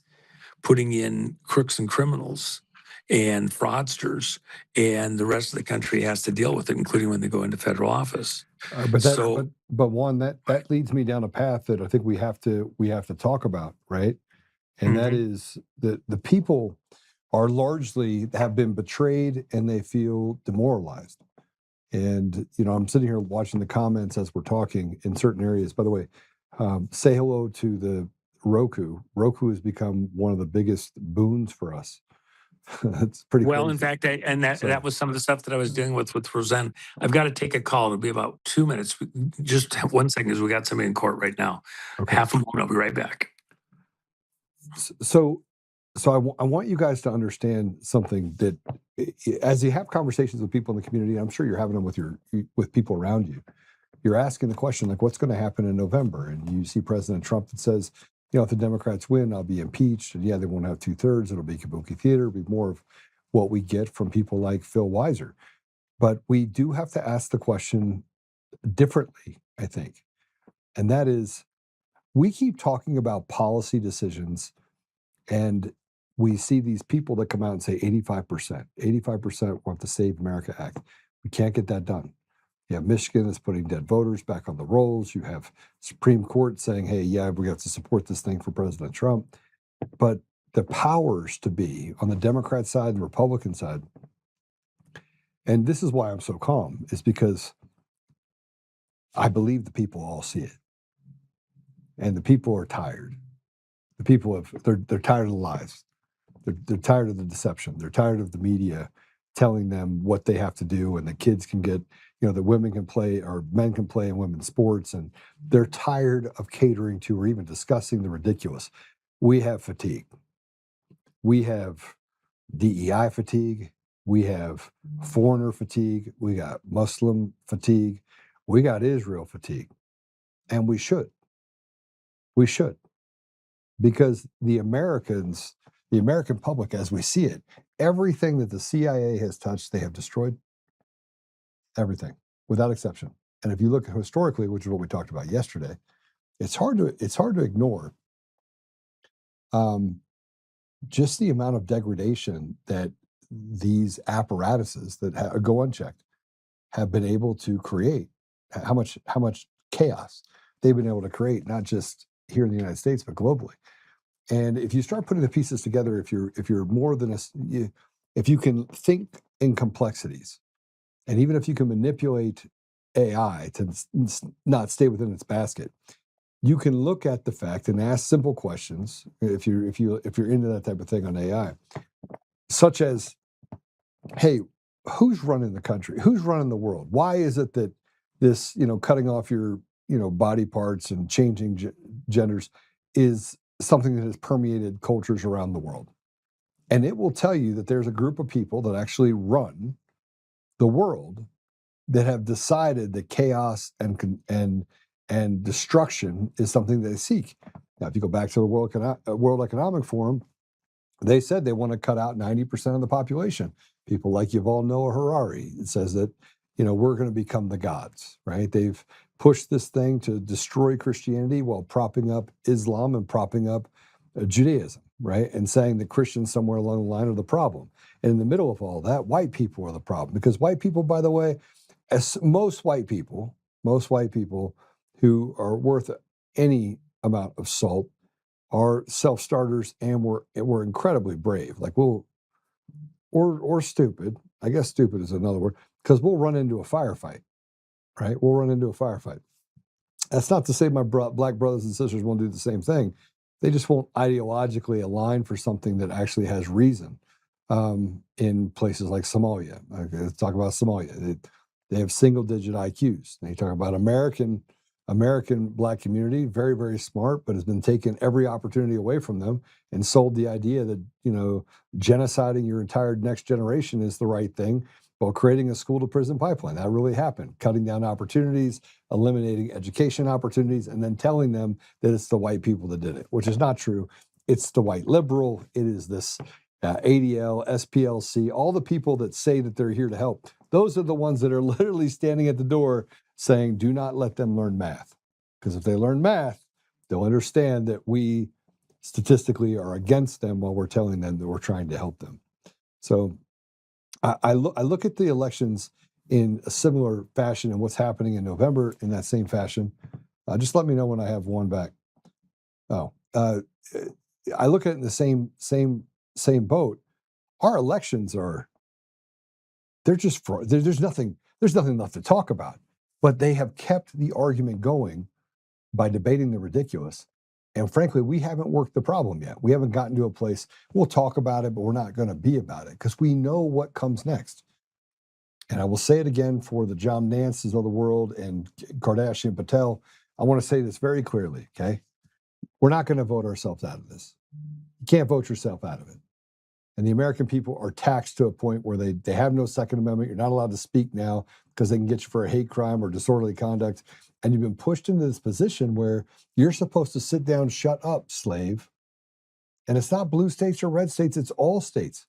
putting in crooks and criminals and fraudsters, and the rest of the country has to deal with it, including when they go into federal office.
But Juan, that leads me down a path that I think we have to talk about, right? And that is the people are largely have been betrayed and they feel demoralized. And I'm sitting here watching the comments as we're talking in certain areas. By the way, say hello to the Roku. Roku has become one of the biggest boons for us. It's pretty
well.
crazy.
In fact, that was some of the stuff that I was dealing with Roseanne. I've got to take a call. It'll be about 2 minutes. Just 1 second, because we got somebody in court right now.
Okay.
Half a moment. I'll be right back.
So I want you guys to understand something, that as you have conversations with people in the community, I'm sure you're having them with people around you. You're asking the question, like, what's going to happen in November? And you see President Trump that says, if the Democrats win, I'll be impeached. And yeah, they won't have 2/3. It'll be kabuki theater. It'll be more of what we get from people like Phil Weiser. But we do have to ask the question differently, I think. And that is, we keep talking about policy decisions, and we see these people that come out and say 85% want the Save America Act. We can't get that done. You have Michigan that's putting dead voters back on the rolls. You have Supreme Court saying, hey, yeah, we have to support this thing for President Trump. But the powers to be on the Democrat side and Republican side, and this is why I'm so calm, is because I believe the people all see it. And the people are tired. The people they're tired of the lies. They're tired of the deception. They're tired of the media telling them what they have to do, and the kids can get, that women can play or men can play in women's sports, and they're tired of catering to or even discussing the ridiculous. We have fatigue. We have DEI fatigue. We have foreigner fatigue. We got Muslim fatigue. We got Israel fatigue. And we should. We should. Because the American public, as we see it, everything that the CIA has touched, they have destroyed. Everything, without exception. And if you look historically, which is what we talked about yesterday, it's hard to ignore just the amount of degradation that these apparatuses that go unchecked have been able to create. How much chaos they've been able to create, not just here in the United States, but globally. And if you start putting the pieces together, if you're more than if you can think in complexities, and even if you can manipulate AI to not stay within its basket, you can look at the fact and ask simple questions. If you're into that type of thing on AI, such as, hey, who's running the country? Who's running the world? Why is it that this, cutting off your body parts and changing genders is something that has permeated cultures around the world. And it will tell you that there's a group of people that actually run the world that have decided that chaos and destruction is something they seek. Now, if you go back to the World Economic Forum, they said they want to cut out 90% of the population. People like Yuval Noah Harari, it says that, we're going to become the gods, right? They've pushed this thing to destroy Christianity while propping up Islam and propping up Judaism, right? And saying that Christians somewhere along the line are the problem. And in the middle of all that, white people are the problem. Because white people, by the way, as most white people who are worth any amount of salt are self-starters, and we're incredibly brave. Like or stupid. I guess stupid is another word, because we'll run into a firefight, right? We'll run into a firefight. That's not to say my black brothers and sisters won't do the same thing. They just won't ideologically align for something that actually has reason. In places like Somalia, let's talk about Somalia. They have single-digit IQs. And you talk about American black community, very, very smart, but has been taken every opportunity away from them and sold the idea that, genociding your entire next generation is the right thing while creating a school-to-prison pipeline. That really happened, cutting down opportunities, eliminating education opportunities, and then telling them that it's the white people that did it, which is not true. It's the white liberal. It is this ADL, SPLC, all the people that say that they're here to help. Those are the ones that are literally standing at the door saying, do not let them learn math. Because if they learn math, they'll understand that we statistically are against them while we're telling them that we're trying to help them. So I look at the elections in a similar fashion and what's happening in November in that same fashion. Just let me know when I have one back. I look at it in the same boat. Our elections they're just fraud. There's nothing left to talk about. But they have kept the argument going by debating the ridiculous. And frankly, we haven't worked the problem yet. We haven't gotten to a place, we'll talk about it, but we're not going to be about it because we know what comes next. And I will say it again for the John Nances of the world and Kardashian Patel. I want to say this very clearly, okay? We're not going to vote ourselves out of this. You can't vote yourself out of it. And the American people are taxed to a point where they have no Second Amendment. You're not allowed to speak now because they can get you for a hate crime or disorderly conduct. And you've been pushed into this position where you're supposed to sit down, shut up, slave. And it's not blue states or red states. It's all states.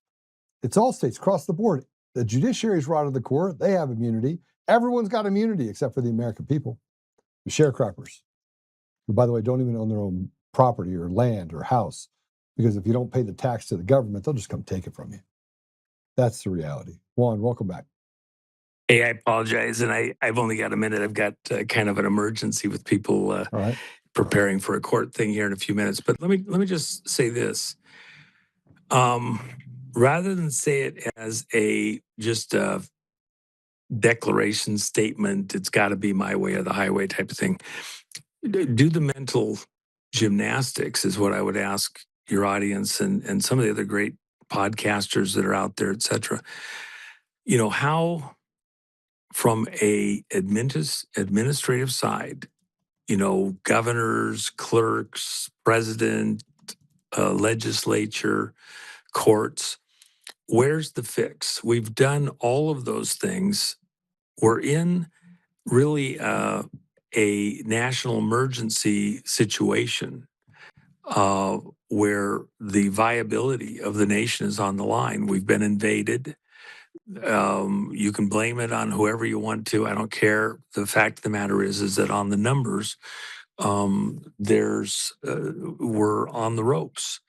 It's all states across the board. The judiciary's rotted the core. They have immunity. Everyone's got immunity except for the American people. The sharecroppers, who, by the way, don't even own their own property or land or house. Because if you don't pay the tax to the government, they'll just come take it from you. That's the reality. Juan, welcome back.
Hey, I apologize, and I've only got a minute. I've got kind of an emergency with people
All right.
preparing for a court thing here in a few minutes. But let me just say this: rather than say it as just a declaration statement, it's got to be my way or the highway type of thing. Do the mental gymnastics is what I would ask your audience and some of the other great podcasters that are out there, et cetera. How from a administrative side, governors, clerks, president, legislature, courts, where's the fix? We've done all of those things. We're in really a national emergency situation where the viability of the nation is on the line. We've been invaded. You can blame it on whoever you want to. I don't care. The fact of the matter is that on the numbers, we're on the ropes.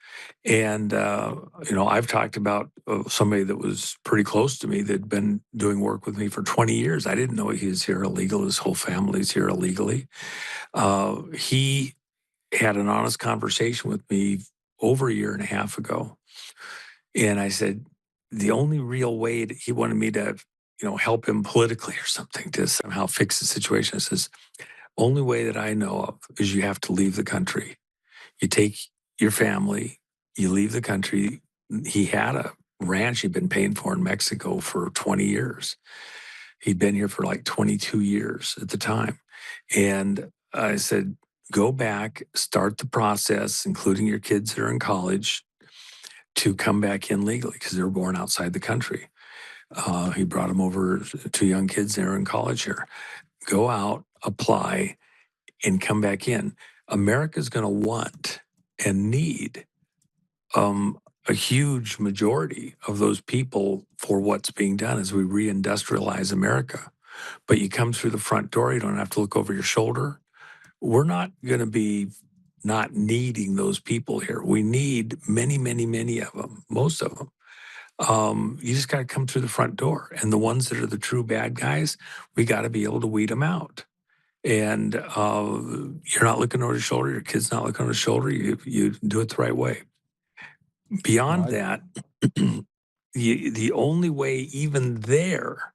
And, I've talked about somebody that was pretty close to me that'd been doing work with me for 20 years. I didn't know he was here illegal. His whole family's here illegally. He had an honest conversation with me over a year and a half ago. And I said, the only real way he wanted me to, help him politically or something to somehow fix the situation. I says, only way that I know of is you have to leave the country. You take your family, you leave the country. He had a ranch he'd been paying for in Mexico for 20 years. He'd been here for like 22 years at the time. And I said, go back, start the process, including your kids that are in college, to come back in legally because they were born outside the country. He brought them over, 2 young kids that are in college here. Go out, apply, and come back in. America's going to want and need a huge majority of those people for what's being done as we reindustrialize America. But you come through the front door, you don't have to look over your shoulder. We're not going to be not needing those people here. We need many, many, many of them, most of them. You just got to come through the front door. And the ones that are the true bad guys, we got to be able to weed them out. And you're not looking over your shoulder. Your kid's not looking over his shoulder. You do it the right way. Beyond that, the only way even there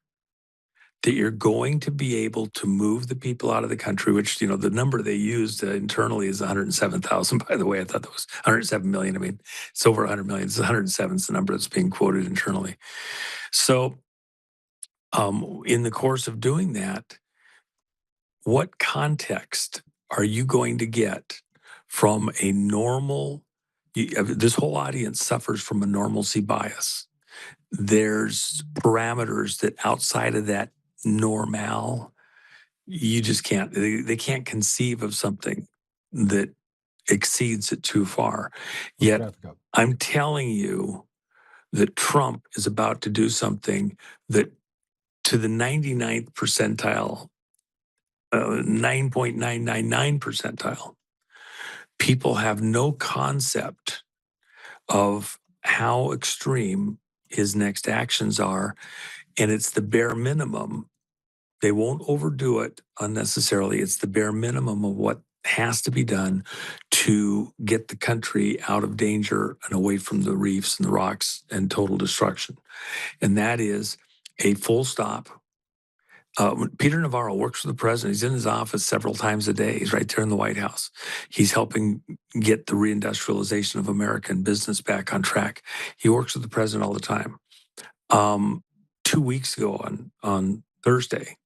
that you're going to be able to move the people out of the country, which, the number they used internally is 107,000, by the way. I thought that was 107 million. I mean, it's over 100 million. It's 107 is the number that's being quoted internally. So in the course of doing that, what context are you going to get from a normal, this whole audience suffers from a normalcy bias. There's parameters that outside of that normal, you just can't, they can't conceive of something that exceeds it too far. Yet I'm telling you that Trump is about to do something that to the 99th percentile, 9.999 percentile, people have no concept of how extreme his next actions are. And it's the bare minimum. They won't overdo it unnecessarily. It's the bare minimum of what has to be done to get the country out of danger and away from the reefs and the rocks and total destruction. And that is a full stop. Peter Navarro works for the president. He's in his office several times a day. He's right there in the White House. He's helping get the reindustrialization of American business back on track. He works with the president all the time. 2 weeks ago on Thursday,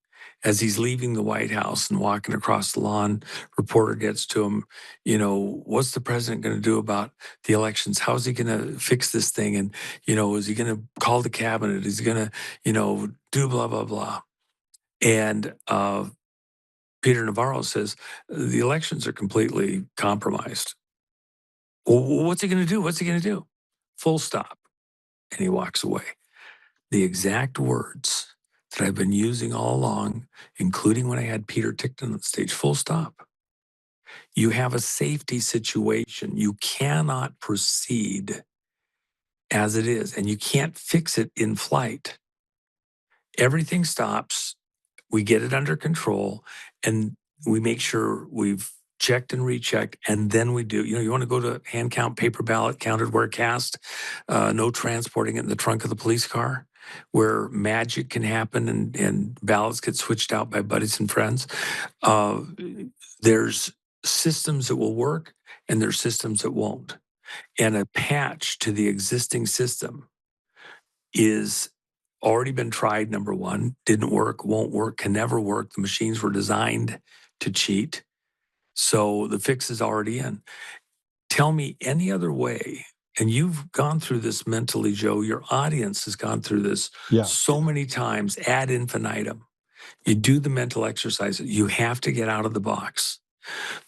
as he's leaving the White House and walking across the lawn, reporter gets to him, what's the president going to do about the elections? How is he going to fix this thing? And, is he going to call the cabinet? Is he going to, do blah, blah, blah? And Peter Navarro says, the elections are completely compromised. Well, what's he going to do? What's he going to do? Full stop. And he walks away. The exact words that I've been using all along, including when I had Peter Tickton on stage, full stop. You have a safety situation. You cannot proceed as it is, and you can't fix it in flight. Everything stops. We get it under control, and we make sure we've checked and rechecked, and then we do. You want to go to hand count, paper ballot, counted where cast, no transporting it in the trunk of the police car, where magic can happen and ballots get switched out by buddies and friends. There's systems that will work, and there's systems that won't. And a patch to the existing system is already been tried, number one, didn't work, won't work, can never work. The machines were designed to cheat. So the fix is already in. Tell me any other way, and you've gone through this mentally, Joe, your audience has gone through this so many times ad infinitum. You do the mental exercise. You have to get out of the box.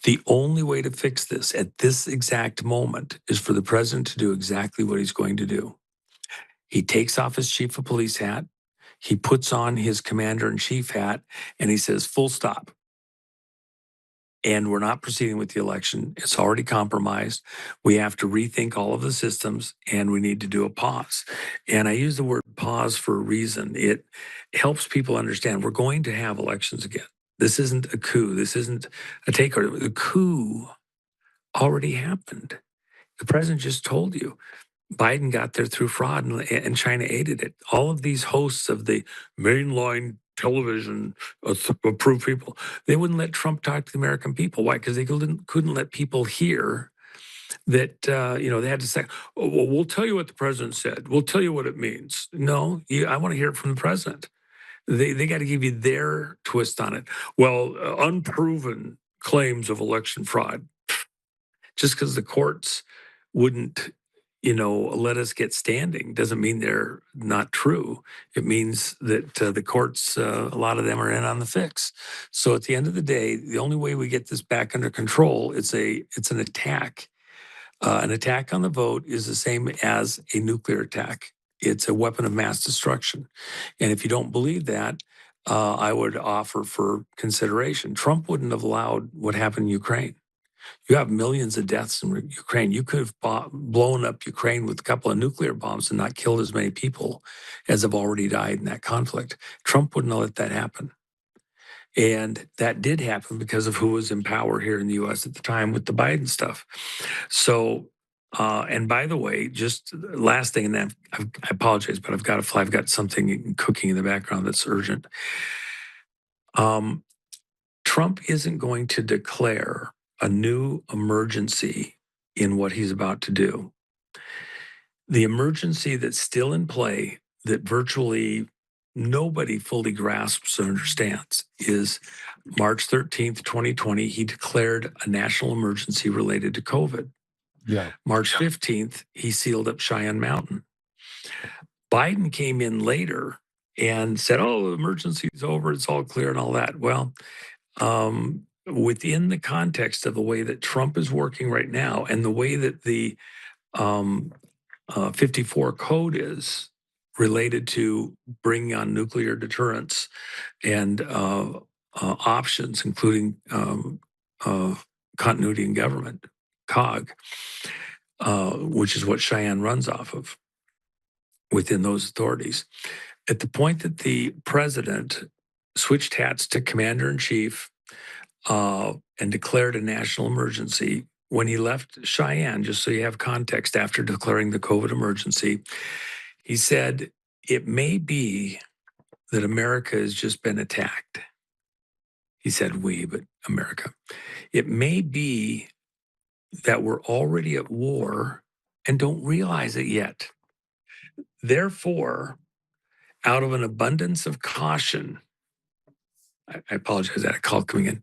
The only way to fix this at this exact moment is for the president to do exactly what he's going to do. He takes off his chief of police hat, he puts on his commander-in-chief hat, and he says, full stop. And we're not proceeding with the election. It's already compromised. We have to rethink all of the systems, and we need to do a pause. And I use the word pause for a reason. It helps people understand we're going to have elections again. This isn't a coup. This isn't a takeover. The coup already happened. The president just told you. Biden got there through fraud, and China aided it. All of these hosts of the mainline television approved people, they wouldn't let Trump talk to the American people. Why? Because they couldn't let people hear that, they had to say, oh, well, we'll tell you what the president said. We'll tell you what it means. No, I want to hear it from the president. They got to give you their twist on it. Well, unproven claims of election fraud. Just because the courts wouldn't, let us get standing doesn't mean they're not true. It means that the courts, a lot of them are in on the fix. So at the end of the day, the only way we get this back under control, it's an attack. An attack on the vote is the same as a nuclear attack. It's a weapon of mass destruction. And if you don't believe that, I would offer for consideration. Trump wouldn't have allowed what happened in Ukraine. You have millions of deaths in Ukraine. You could have blown up Ukraine with a couple of nuclear bombs and not killed as many people as have already died in that conflict. Trump wouldn't have let that happen. And that did happen because of who was in power here in the U.S. at the time with the Biden stuff. So, and by the way, just last thing, and then I apologize, but I've got to fly. I've got something cooking in the background that's urgent. Trump isn't going to declare a new emergency in what he's about to do. The emergency that's still in play, that virtually nobody fully grasps or understands, is March 13th, 2020, he declared a national emergency related to COVID.
Yeah.
March 15th, he sealed up Cheyenne Mountain. Biden came in later and said, oh, the emergency is over, it's all clear and all that. Well, within the context of the way that Trump is working right now and the way that the 54 code is related to bringing on nuclear deterrence and options, including continuity in government, COG, which is what Cheyenne runs off of within those authorities. At the point that the president switched hats to commander-in-chief and declared a national emergency, when he left Cheyenne, just so you have context, after declaring the COVID emergency, he said, it may be that America has just been attacked. He said we, but America. It may be that we're already at war and don't realize it yet. Therefore, out of an abundance of caution, I apologize, I had a call coming in.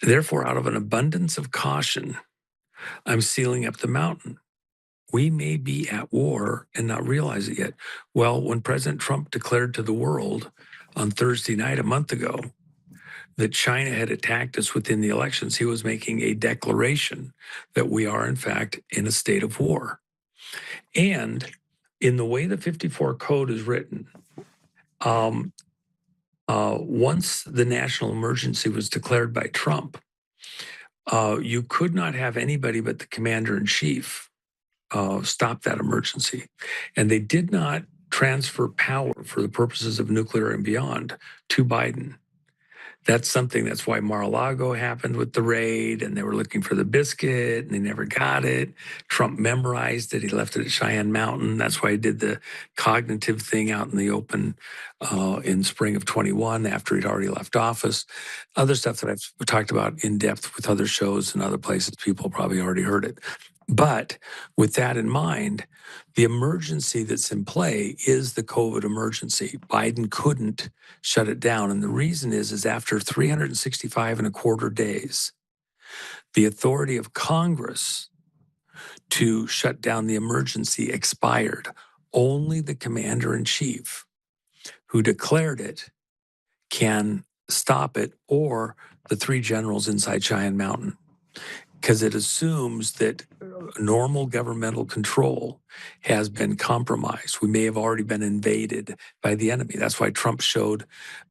Therefore, out of an abundance of caution, I'm sealing up the mountain. We may be at war and not realize it yet. Well, when President Trump declared to the world on Thursday night a month ago that China had attacked us within the elections, he was making a declaration that we are, in fact, in a state of war. And in the way the 54 code is written, once the national emergency was declared by Trump, you could not have anybody but the commander-in-chief stop that emergency. And they did not transfer power for the purposes of nuclear and beyond to Biden. That's why Mar-a-Lago happened with the raid, and they were looking for the biscuit, and they never got it. Trump memorized it. He left it at Cheyenne Mountain. That's why he did the cognitive thing out in the open in spring of 21 after he'd already left office. Other stuff that I've talked about in depth with other shows and other places, people probably already heard it. But with that in mind, the emergency that's in play is the COVID emergency. Biden couldn't shut it down. And the reason is after 365 and a quarter days, the authority of Congress to shut down the emergency expired. Only the commander-in-chief who declared it can stop it, or the three generals inside Cheyenne Mountain, because it assumes that normal governmental control has been compromised. We may have already been invaded by the enemy. That's why Trump showed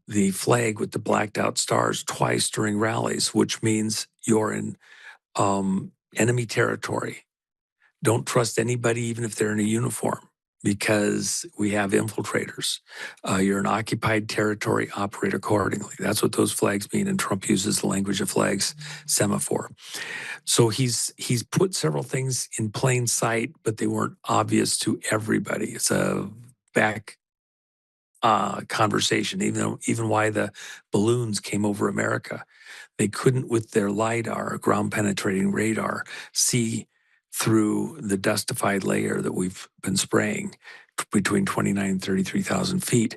the flag with the blacked out stars twice during rallies, which means you're in enemy territory. Don't trust anybody, even if they're in a uniform, because we have infiltrators. You're an occupied territory, operate accordingly. That's what those flags mean, and Trump uses the language of flags, semaphore. So he's put several things in plain sight, but they weren't obvious to everybody. It's a back conversation, even why the balloons came over America. They couldn't, with their LIDAR, ground-penetrating radar, see through the dustified layer that we've been spraying between 29 and 33,000 feet.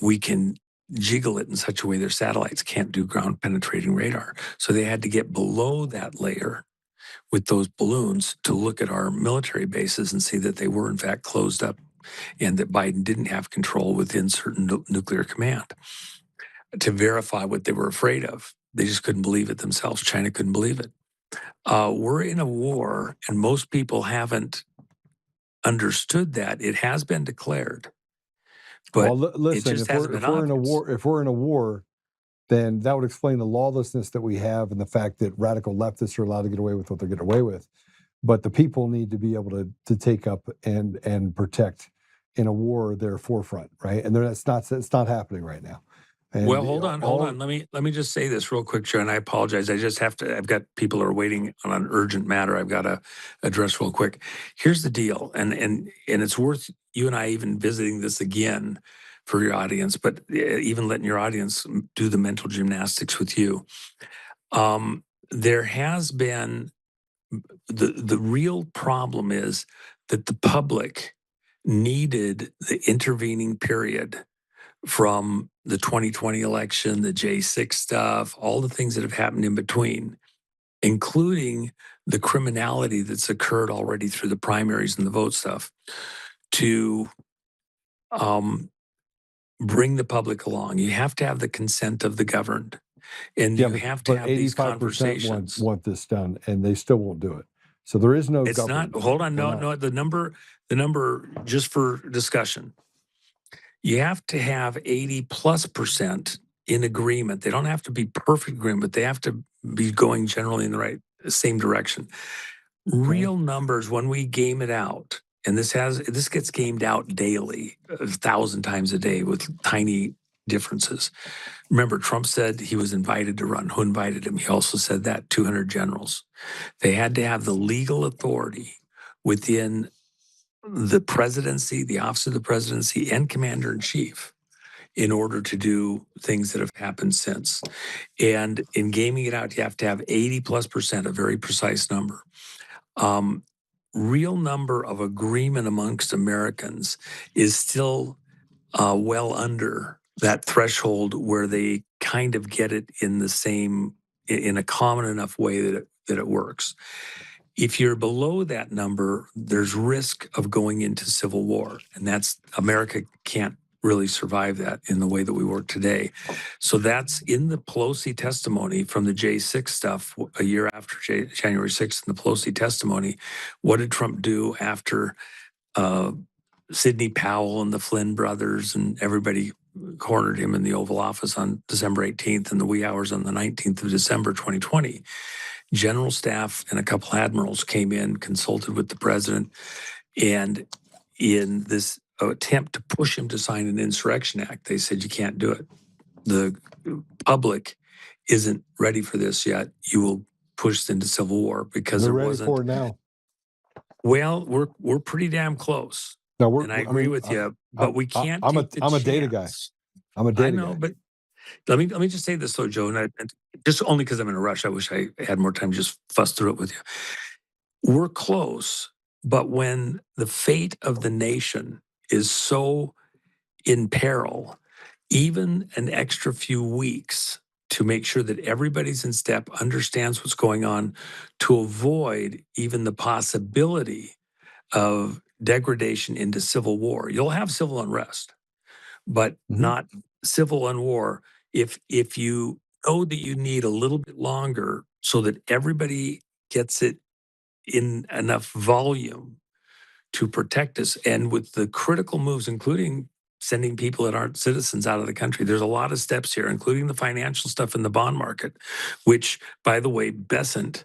We can jiggle it in such a way their satellites can't do ground penetrating radar. So they had to get below that layer with those balloons to look at our military bases and see that they were in fact closed up and that Biden didn't have control within certain nuclear command to verify what they were afraid of. They just couldn't believe it themselves. China couldn't believe it. We're in a war, and most people haven't understood that. It has been declared, but
Well,
it
listen,
just
if
hasn't
we're
been
if we're in a
obvious.
war, if we're in a war, then that would explain the lawlessness that we have and the fact that radical leftists are allowed to get away with what they're getting away with. But the people need to be able to take up and protect in a war their forefront, right? And it's not happening right now. And
Well, hold on. Let me just say this real quick, Joe, and I apologize. I just have to. I've got people who are waiting on an urgent matter. I've got to address real quick. Here's the deal, and it's worth you and I even visiting this again for your audience, but even letting your audience do the mental gymnastics with you. There has been the real problem is that the public needed the intervening period from the 2020 election, the J6 stuff, all the things that have happened in between, including the criminality that's occurred already through the primaries and the vote stuff, to bring the public along. You have to have the consent of the governed, and you have to
but
have these
85%
conversations.
want this done, and they still won't do it. So there is no
It's
government.
not. Hold on.
We're
No.
not.
The number just for discussion. You have to have 80+% in agreement. They don't have to be perfect agreement, but they have to be going generally in the same direction. Real numbers, when we game it out, and this gets gamed out daily, 1,000 times a day with tiny differences. Remember, Trump said he was invited to run. Who invited him? He also said that 200 generals. They had to have the legal authority within the presidency, the office of the presidency, and commander in chief in order to do things that have happened since. And in gaming it out, you have to have 80+%, a very precise number. Real number of agreement amongst Americans is still well under that threshold where they kind of get it in a common enough way that it works. If you're below that number, there's risk of going into civil war. And America can't really survive that in the way that we work today. So that's in the Pelosi testimony from the J6 stuff a year after January 6th in the Pelosi testimony. What did Trump do after Sidney Powell and the Flynn brothers and everybody cornered him in the Oval Office on December 18th and the wee hours on the 19th of December 2020? General staff and a couple admirals came in, consulted with the president, and in this attempt to push him to sign an insurrection act, they said, you can't do it. The public isn't ready for this yet. You will push us into civil war because
They're
there
ready
wasn't.
for it now.
Well, we're pretty damn close.
No,
and I agree with you, but we can't
I'm
take the
a data guy. I'm a data guy.
I know, but let me just say this though, Joe, and just only because I'm in a rush. I wish I had more time to just fuss through it with you. We're close, but when the fate of the nation is so in peril, even an extra few weeks to make sure that everybody's in step, understands what's going on, to avoid even the possibility of degradation into civil war. You'll have civil unrest, but not civil war. If you know that you need a little bit longer so that everybody gets it in enough volume to protect us, and with the critical moves, including sending people that aren't citizens out of the country, there's a lot of steps here, including the financial stuff in the bond market, which, by the way, Besant,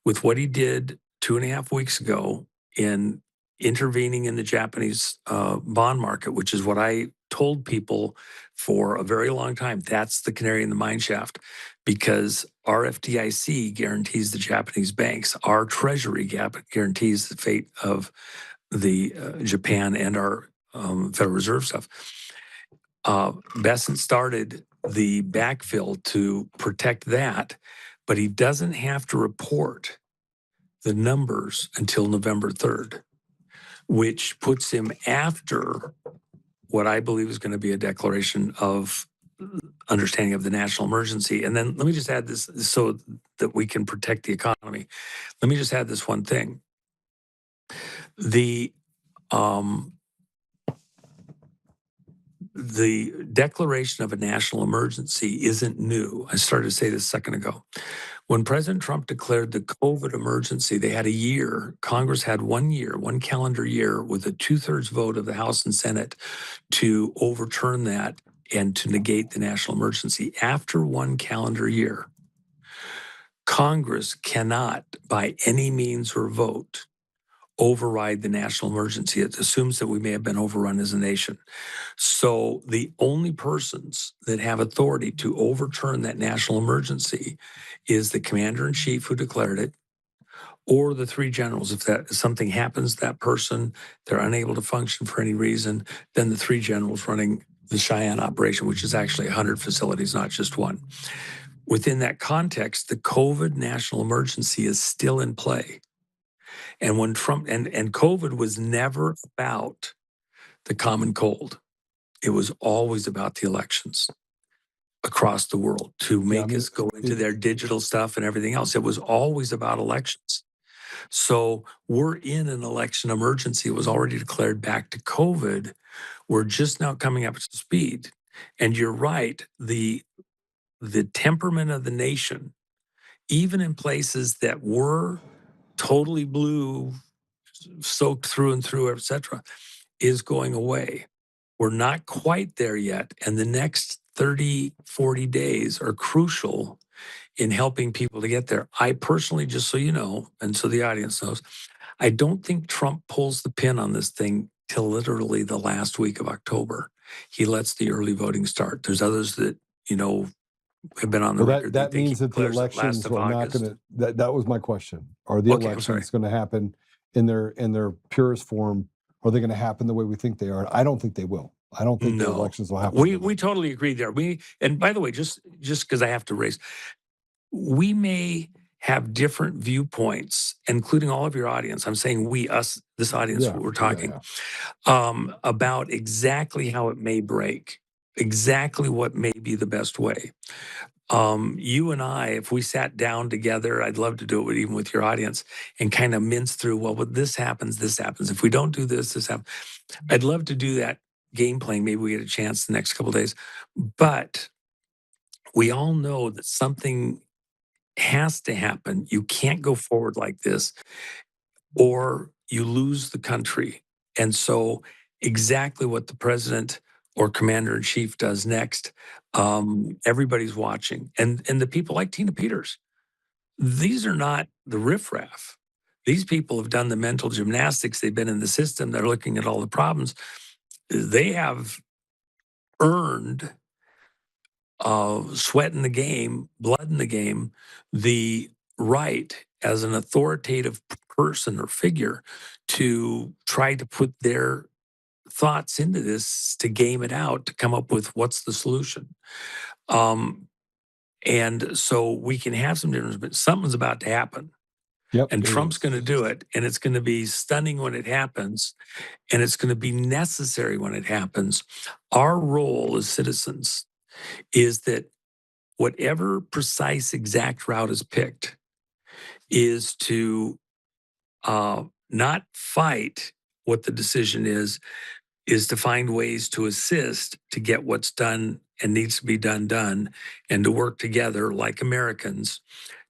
with what he did 2.5 weeks ago in intervening in the Japanese bond market, which is what I told people for a very long time. That's the canary in the mine shaft, because our FDIC guarantees the Japanese banks. Our Treasury guarantees the fate of the Japan and our Federal Reserve stuff. Besant started the backfill to protect that, but he doesn't have to report the numbers until November 3rd, which puts him after what I believe is going to be a declaration of understanding of the national emergency. And then let me just add this so that we can protect the economy. Let me just add this one thing. The declaration of a national emergency isn't new. I started to say this a second ago. When President Trump declared the COVID emergency, they had a year. Congress had 1 year, 1 calendar year, with a 2/3 vote of the House and Senate to overturn that and to negate the national emergency. After 1 calendar year, Congress cannot, by any means or vote, override the national emergency. It assumes that we may have been overrun as a nation. So the only persons that have authority to overturn that national emergency is the commander in chief who declared it, or the 3 generals. If something happens to that person, they're unable to function for any reason, then the 3 generals running the Cheyenne operation, which is actually 100 facilities, not just one. Within that context, the COVID national emergency is still in play. And when Trump and COVID was never about the common cold. It was always about the elections across the world to make us go into their digital stuff and everything else. It was always about elections. So we're in an election emergency. It was already declared back to COVID. We're just now coming up to speed. And you're right, the temperament of the nation, even in places that were totally blue, soaked through and through, et cetera, is going away. We're not quite there yet. And the next 30, 40 days are crucial in helping people to get there. I personally, just so you know, and so the audience knows, I don't think Trump pulls the pin on this thing till literally the last week of October. He lets the early voting start. There's others that, have been on the record.
That means that the elections are not going to, that was my question. Are the elections going to happen in their purest form? Are they going to happen the way we think they are? I don't think they will. I don't think the elections will happen.
We totally agree there. And by the way, just because I have to raise, we may have different viewpoints, including all of your audience. I'm saying we, us, this audience, we're talking about exactly how it may break, exactly what may be the best way. You and I, if we sat down together, I'd love to do it even with your audience and kind of mince through, well, when this happens, this happens. If we don't do this, this happens. I'd love to do that game playing. Maybe we get a chance the next couple of days. But we all know that something has to happen. You can't go forward like this or you lose the country. And so exactly what the president or commander-in-chief does next, everybody's watching. And the people like Tina Peters, these are not the riffraff. These people have done the mental gymnastics. They've been in the system. They're looking at all the problems. They have earned sweat in the game, blood in the game, the right as an authoritative person or figure to try to put their thoughts into this, to game it out, to come up with what's the solution. And so we can have some difference, but something's about to happen.
Yep,
and Trump's going to do it. And it's going to be stunning when it happens. And it's going to be necessary when it happens. Our role as citizens is that whatever precise exact route is picked is to not fight what the decision is to find ways to assist to get what's done and needs to be done, and to work together like Americans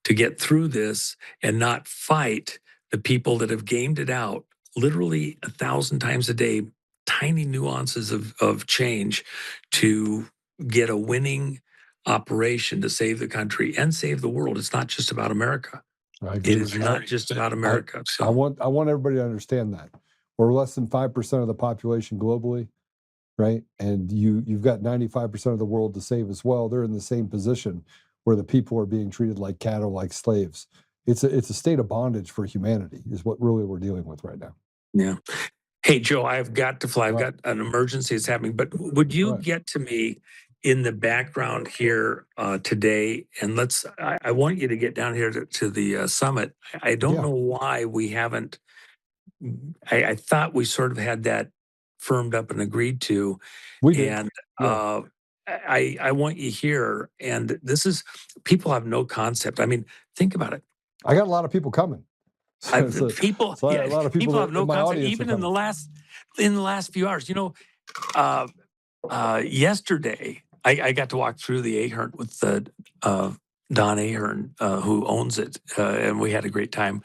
to get through this and not fight the people that have gamed it out literally 1,000 times a day, tiny nuances of change to get a winning operation to save the country and save the world. It's not just about America. It is not just about America.
I want everybody to understand that. We're less than 5% of the population globally, right? And you've got 95% of the world to save as well. They're in the same position where the people are being treated like cattle, like slaves. It's a state of bondage for humanity is what really we're dealing with right now.
Yeah. Hey, Joe, I've got to fly. I've got an emergency that's happening, but would you get to me in the background here today? And I want you to get down here to the summit. I don't know why we haven't. I thought we sort of had that firmed up and agreed to.
We did.
And I want you here. And this is, people have no concept. I mean, think about it.
I got a lot of people coming.
People
a lot of people
have no
in my
concept.
audience
Even
are
in the last few hours, yesterday I got to walk through the Ahern with Don Ahern, who owns it, and we had a great time.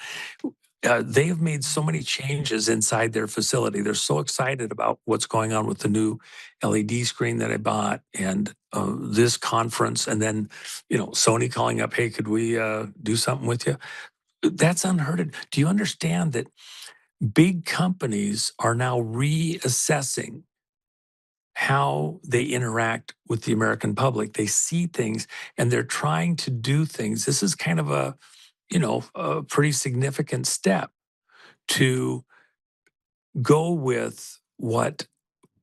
They have made so many changes inside their facility. They're so excited about what's going on with the new LED screen that I bought and this conference. And then, Sony calling up, hey, could we do something with you? That's unheard of. Do you understand that big companies are now reassessing how they interact with the American public? They see things and they're trying to do things. This is kind of a pretty significant step to go with what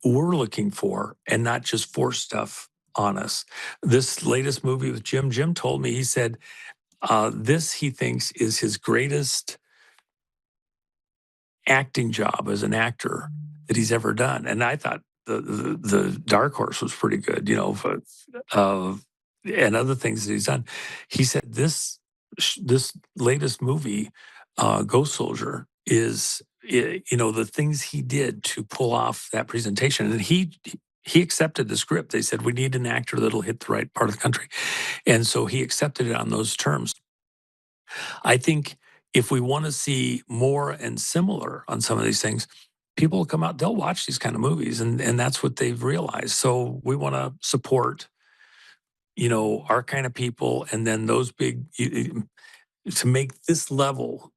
we're looking for and not just force stuff on us. This latest movie with Jim told me, he said, this he thinks is his greatest acting job as an actor that he's ever done. And I thought the Dark Horse was pretty good, and other things that he's done. He said this latest movie, Ghost Soldier, is the things he did to pull off that presentation. And he accepted the script. They said, we need an actor that'll hit the right part of the country. And so he accepted it on those terms. I think if we want to see more and similar on some of these things, people will come out, they'll watch these kind of movies, and that's what they've realized. So we want to support, our kind of people, and then those big, to make this level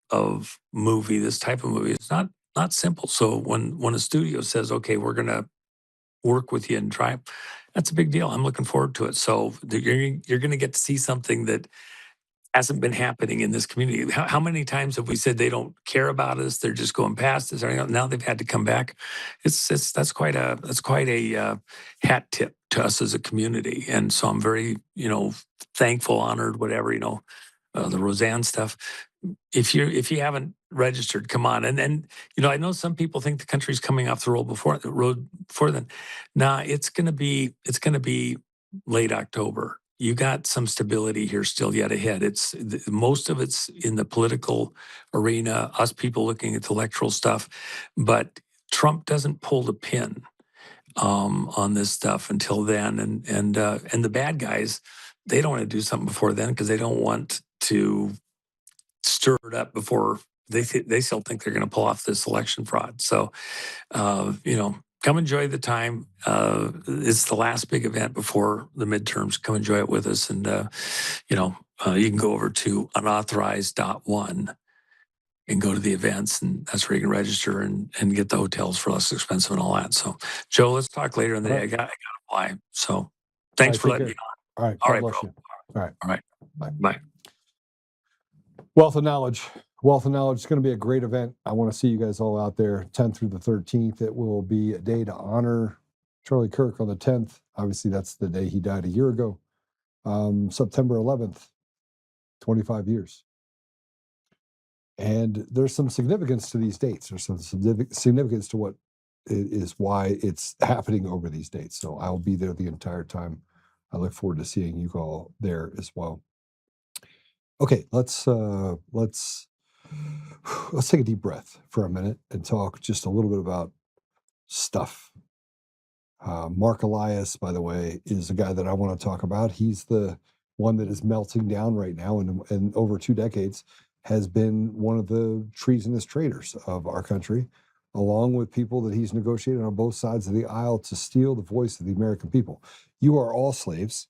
of movie, this type of movie, it's not simple. So when a studio says, okay, we're going to work with you and try, that's a big deal. I'm looking forward to it. So you're going to get to see something that hasn't been happening in this community. How many times have we said they don't care about us? They're just going past us. Now they've had to come back. That's quite a hat tip to us as a community. And so I'm very, thankful, honored, whatever, the Roseanne stuff. If you haven't registered, come on. And I know some people think the country's coming off the road before then. Nah, it's gonna be late October. You got some stability here still yet ahead. Most of it's in the political arena, us people looking at the electoral stuff, but Trump doesn't pull the pin on this stuff until then. And the bad guys, they don't want to do something before then because they don't want to stir it up before they still think they're going to pull off this election fraud. So, come enjoy the time. It's the last big event before the midterms. Come enjoy it with us. And, you can go over to unauthorized.one and go to the events, and that's where you can register and get the hotels for less expensive and all that. So, Joe, let's talk later in the day. I got to fly. So thanks for letting me on.
All right.
All right,
bless
bro.
you. All right.
Bye.
Wealth of Knowledge. Wealth of Knowledge is going to be a great event. I want to see you guys all out there, 10th through the 13th. It will be a day to honor Charlie Kirk on the 10th. Obviously, that's the day he died a year ago. September 11th, 25 years. And there's some significance to these dates. There's some significance to what is why it's happening over these dates. So I'll be there the entire time. I look forward to seeing you all there as well. Okay, let's take a deep breath for a minute and talk just a little bit about stuff. Mark Elias, by the way, is a guy that I want to talk about. He's the one that is melting down right now, and over 2 decades has been one of the treasonous traitors of our country, along with people that he's negotiated on both sides of the aisle to steal the voice of the American people. You are all slaves.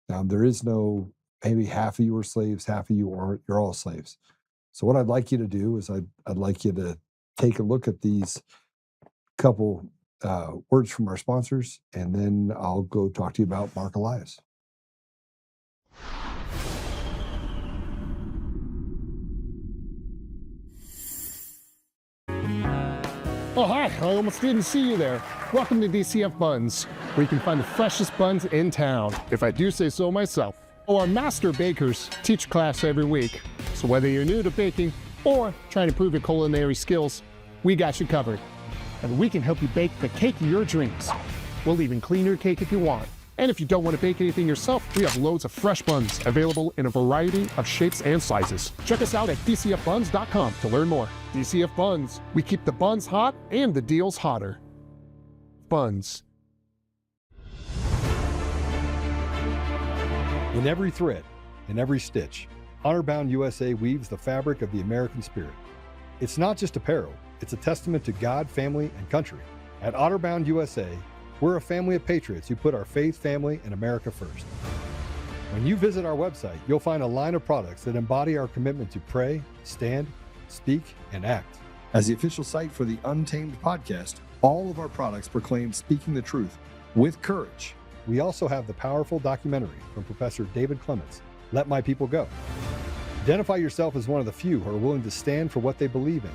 There is no, maybe half of you are slaves, half of you aren't. You're all slaves. So what I'd like you to do is I'd like you to take a look at these couple words from our sponsors, and then I'll go talk to you about Mark Elias.
Oh, hi. I almost didn't see you there. Welcome to DCF Buns, where you can find the freshest buns in town, if I do say so myself. Oh, our master bakers teach class every week. So whether you're new to baking or trying to improve your culinary skills, we got you covered. And we can help you bake the cake of your dreams. We'll even clean your cake if you want. And if you don't want to bake anything yourself, we have loads of fresh buns available in a variety of shapes and sizes. Check us out at dcfbuns.com to learn more. DCF Buns, we keep the buns hot and the deals hotter. Buns.
In every thread, in every stitch, Honor-Bound USA weaves the fabric of the American spirit. It's not just apparel, it's a testament to God, family, and country. At Honor-Bound USA, we're a family of patriots who put our faith, family, and America first. When you visit our website, you'll find a line of products that embody our commitment to pray, stand, speak, and act. As the official site for the Untamed podcast, all of our products proclaim speaking the truth with courage. We also have the powerful documentary from Professor David Clements, Let My People Go. Identify yourself as one of the few who are willing to stand for what they believe in.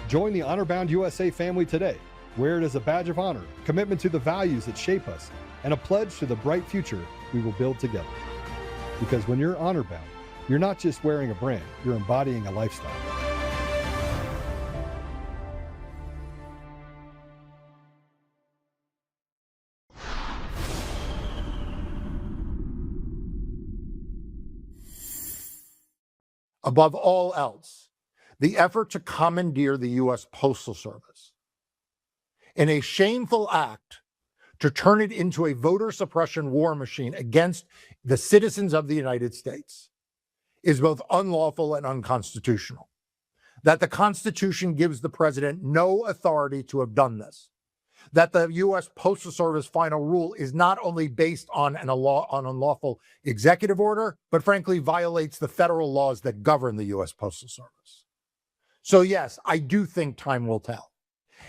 Join the Honor-Bound USA family today. Wear it as a badge of honor, commitment to the values that shape us, and a pledge to the bright future we will build together. Because when you're honor-bound, you're not just wearing a brand, you're embodying a lifestyle.
Above all else, the effort to commandeer the U.S. Postal Service in a shameful act to turn it into a voter suppression war machine against the citizens of the United States is both unlawful and unconstitutional. That the Constitution gives the president no authority to have done this. That the U.S. Postal Service final rule is not only based on an unlawful executive order, but frankly violates the federal laws that govern the U.S. Postal Service. So yes, I do think time will tell.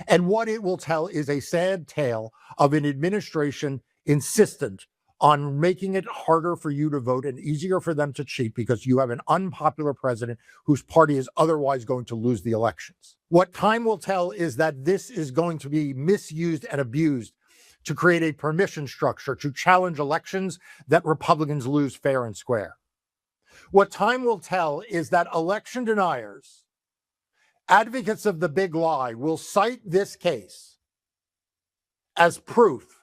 And what it will tell is a sad tale of an administration insistent on making it harder for you to vote and easier for them to cheat because you have an unpopular president whose party is otherwise going to lose the elections. What time will tell is that this is going to be misused and abused to create a permission structure to challenge elections that Republicans lose fair and square. What time will tell is that election deniers, advocates of the big lie, will cite this case as proof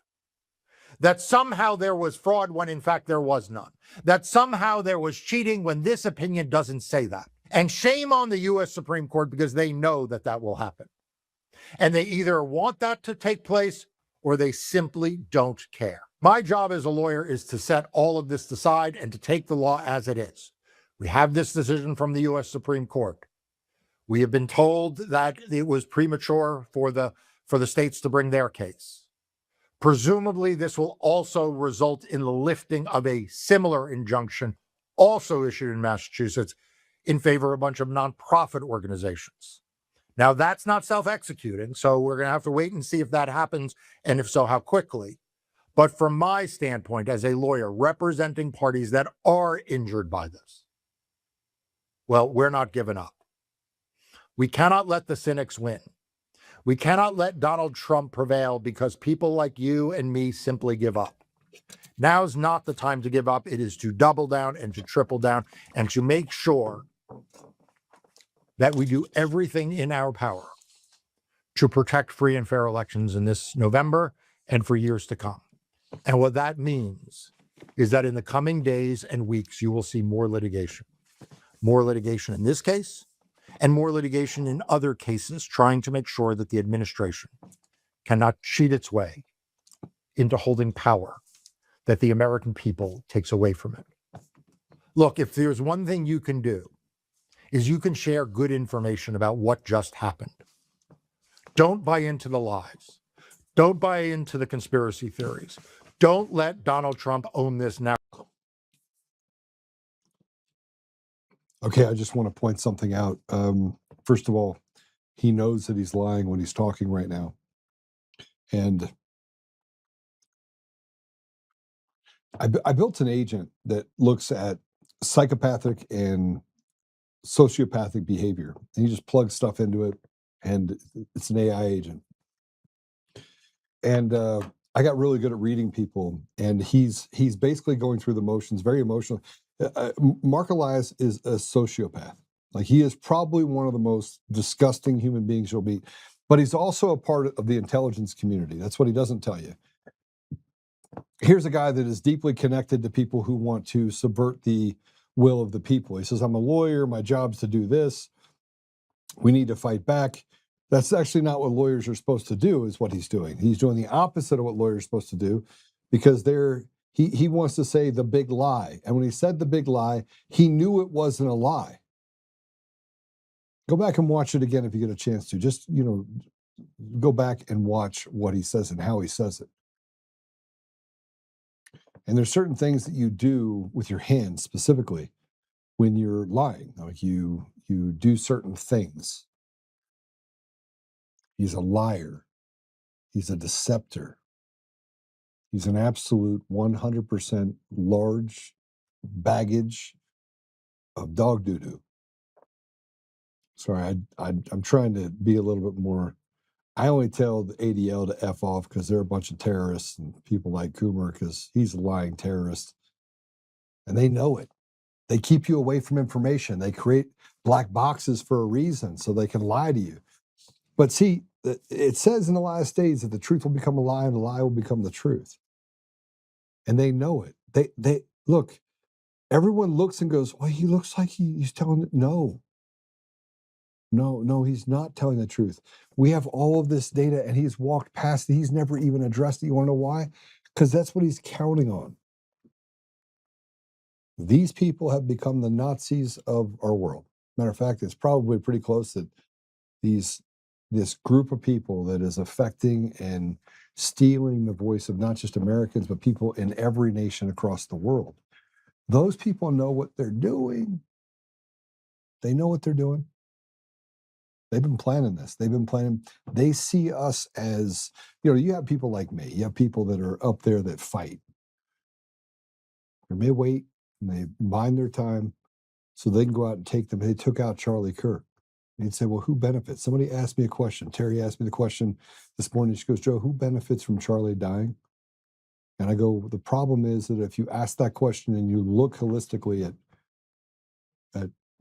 that somehow there was fraud when in fact there was none, that somehow there was cheating when this opinion doesn't say that. And shame on the U.S. Supreme Court because they know that that will happen. And they either want that to take place or they simply don't care. My job as a lawyer is to set all of this aside and to take the law as it is. We have this decision from the U.S. Supreme Court. We have been told that it was premature for the states to bring their case. Presumably, this will also result in the lifting of a similar injunction also issued in Massachusetts in favor of a bunch of nonprofit organizations. Now, that's not self-executing, so we're going to have to wait and see if that happens, and if so, how quickly. But from my standpoint as a lawyer representing parties that are injured by this, well, we're not giving up. We cannot let the cynics win. We cannot let Donald Trump prevail because people like you and me simply give up. Now's not the time to give up. It is to double down and to triple down and to make sure that we do everything in our power to protect free and fair elections in this November and for years to come. And what that means is that in the coming days and weeks, you will see more litigation in this case, and more litigation in other cases, trying to make sure that the administration cannot cheat its way into holding power that the American people takes away from it. Look, if there's one thing you can do, is you can share good information about what just happened. Don't buy into the lies. Don't buy into the conspiracy theories. Don't let Donald Trump own this narrative.
Okay, I just want to point something out. First of all, he knows that he's lying when he's talking right now. And I built an agent that looks at psychopathic and sociopathic behavior. And you just plug stuff into it, and it's an AI agent. And I got really good at reading people, and he's basically going through the motions, very emotional. Mark Elias is a sociopath. Like, he is probably one of the most disgusting human beings you'll meet, but he's also a part of the intelligence community. That's what he doesn't tell you. Here's a guy that is deeply connected to people who want to subvert the will of the people. He says, I'm a lawyer. My job's to do this. We need to fight back. That's actually not what lawyers are supposed to do, is what he's doing. He's doing the opposite of what lawyers are supposed to do, because he wants to say the big lie. And when he said the big lie, he knew it wasn't a lie. Go back and watch it again if you get a chance to. Just, go back and watch what he says and how he says it. And there's certain things that you do with your hands specifically when you're lying. Like you do certain things. He's a liar. He's a deceptor. He's an absolute 100% large baggage of dog doo-doo. Sorry, I'm trying to be a little bit more. I only tell the ADL to F off because they're a bunch of terrorists and people like Coomer, because he's a lying terrorist. And they know it. They keep you away from information. They create black boxes for a reason so they can lie to you. But see, it says in the last days that the truth will become a lie and the lie will become the truth. And they know it. They look, everyone looks and goes, well, he looks like he's telling it. No, he's not telling the truth. We have all of this data and he's walked past it. He's never even addressed it. You want to know why? Because that's what he's counting on. These people have become the Nazis of our world. Matter of fact, it's probably pretty close that this group of people that is affecting and stealing the voice of not just Americans, but people in every nation across the world. Those people know what they're doing. They know what they're doing. They've been planning this. They see us as, you have people like me. You have people that are up there that fight. They may wait and they bide their time so they can go out and take them. They took out Charlie Kirk. And you'd say, well, who benefits? Somebody asked me a question. Terry asked me the question this morning. She goes, Joe, who benefits from Charlie dying? And I go, the problem is that if you ask that question and you look holistically at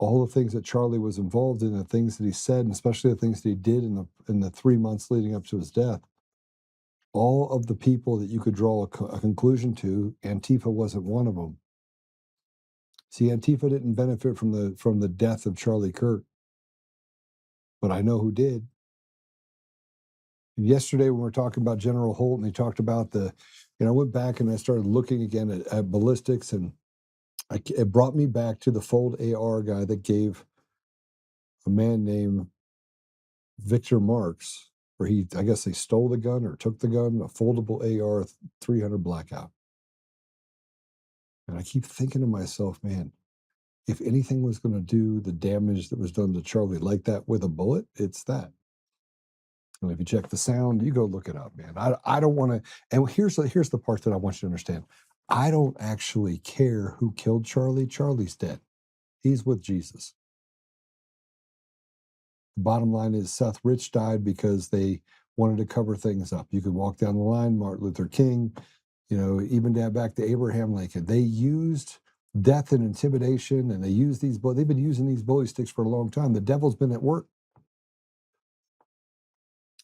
all the things that Charlie was involved in, the things that he said, and especially the things that he did in the 3 months leading up to his death, all of the people that you could draw a conclusion to, Antifa wasn't one of them. See, Antifa didn't benefit from the death of Charlie Kirk, but I know who did. And yesterday, when we were talking about General Holt, and he talked about I went back and I started looking again at ballistics, and it brought me back to the Fold AR guy that gave a man named Victor Marks, where I guess they stole the gun or took the gun, a foldable AR 300 Blackout. And I keep thinking to myself, man, if anything was going to do the damage that was done to Charlie like that with a bullet, it's that. And if you check the sound, you go look it up, man. I don't want to. And here's the part that I want you to understand. I don't actually care who killed Charlie. Charlie's dead. He's with Jesus. The bottom line is Seth Rich died because they wanted to cover things up. You could walk down the line, Martin Luther King, even back to Abraham Lincoln. They used death and intimidation, and they've been using these bully sticks for a long time. The devil's been at work.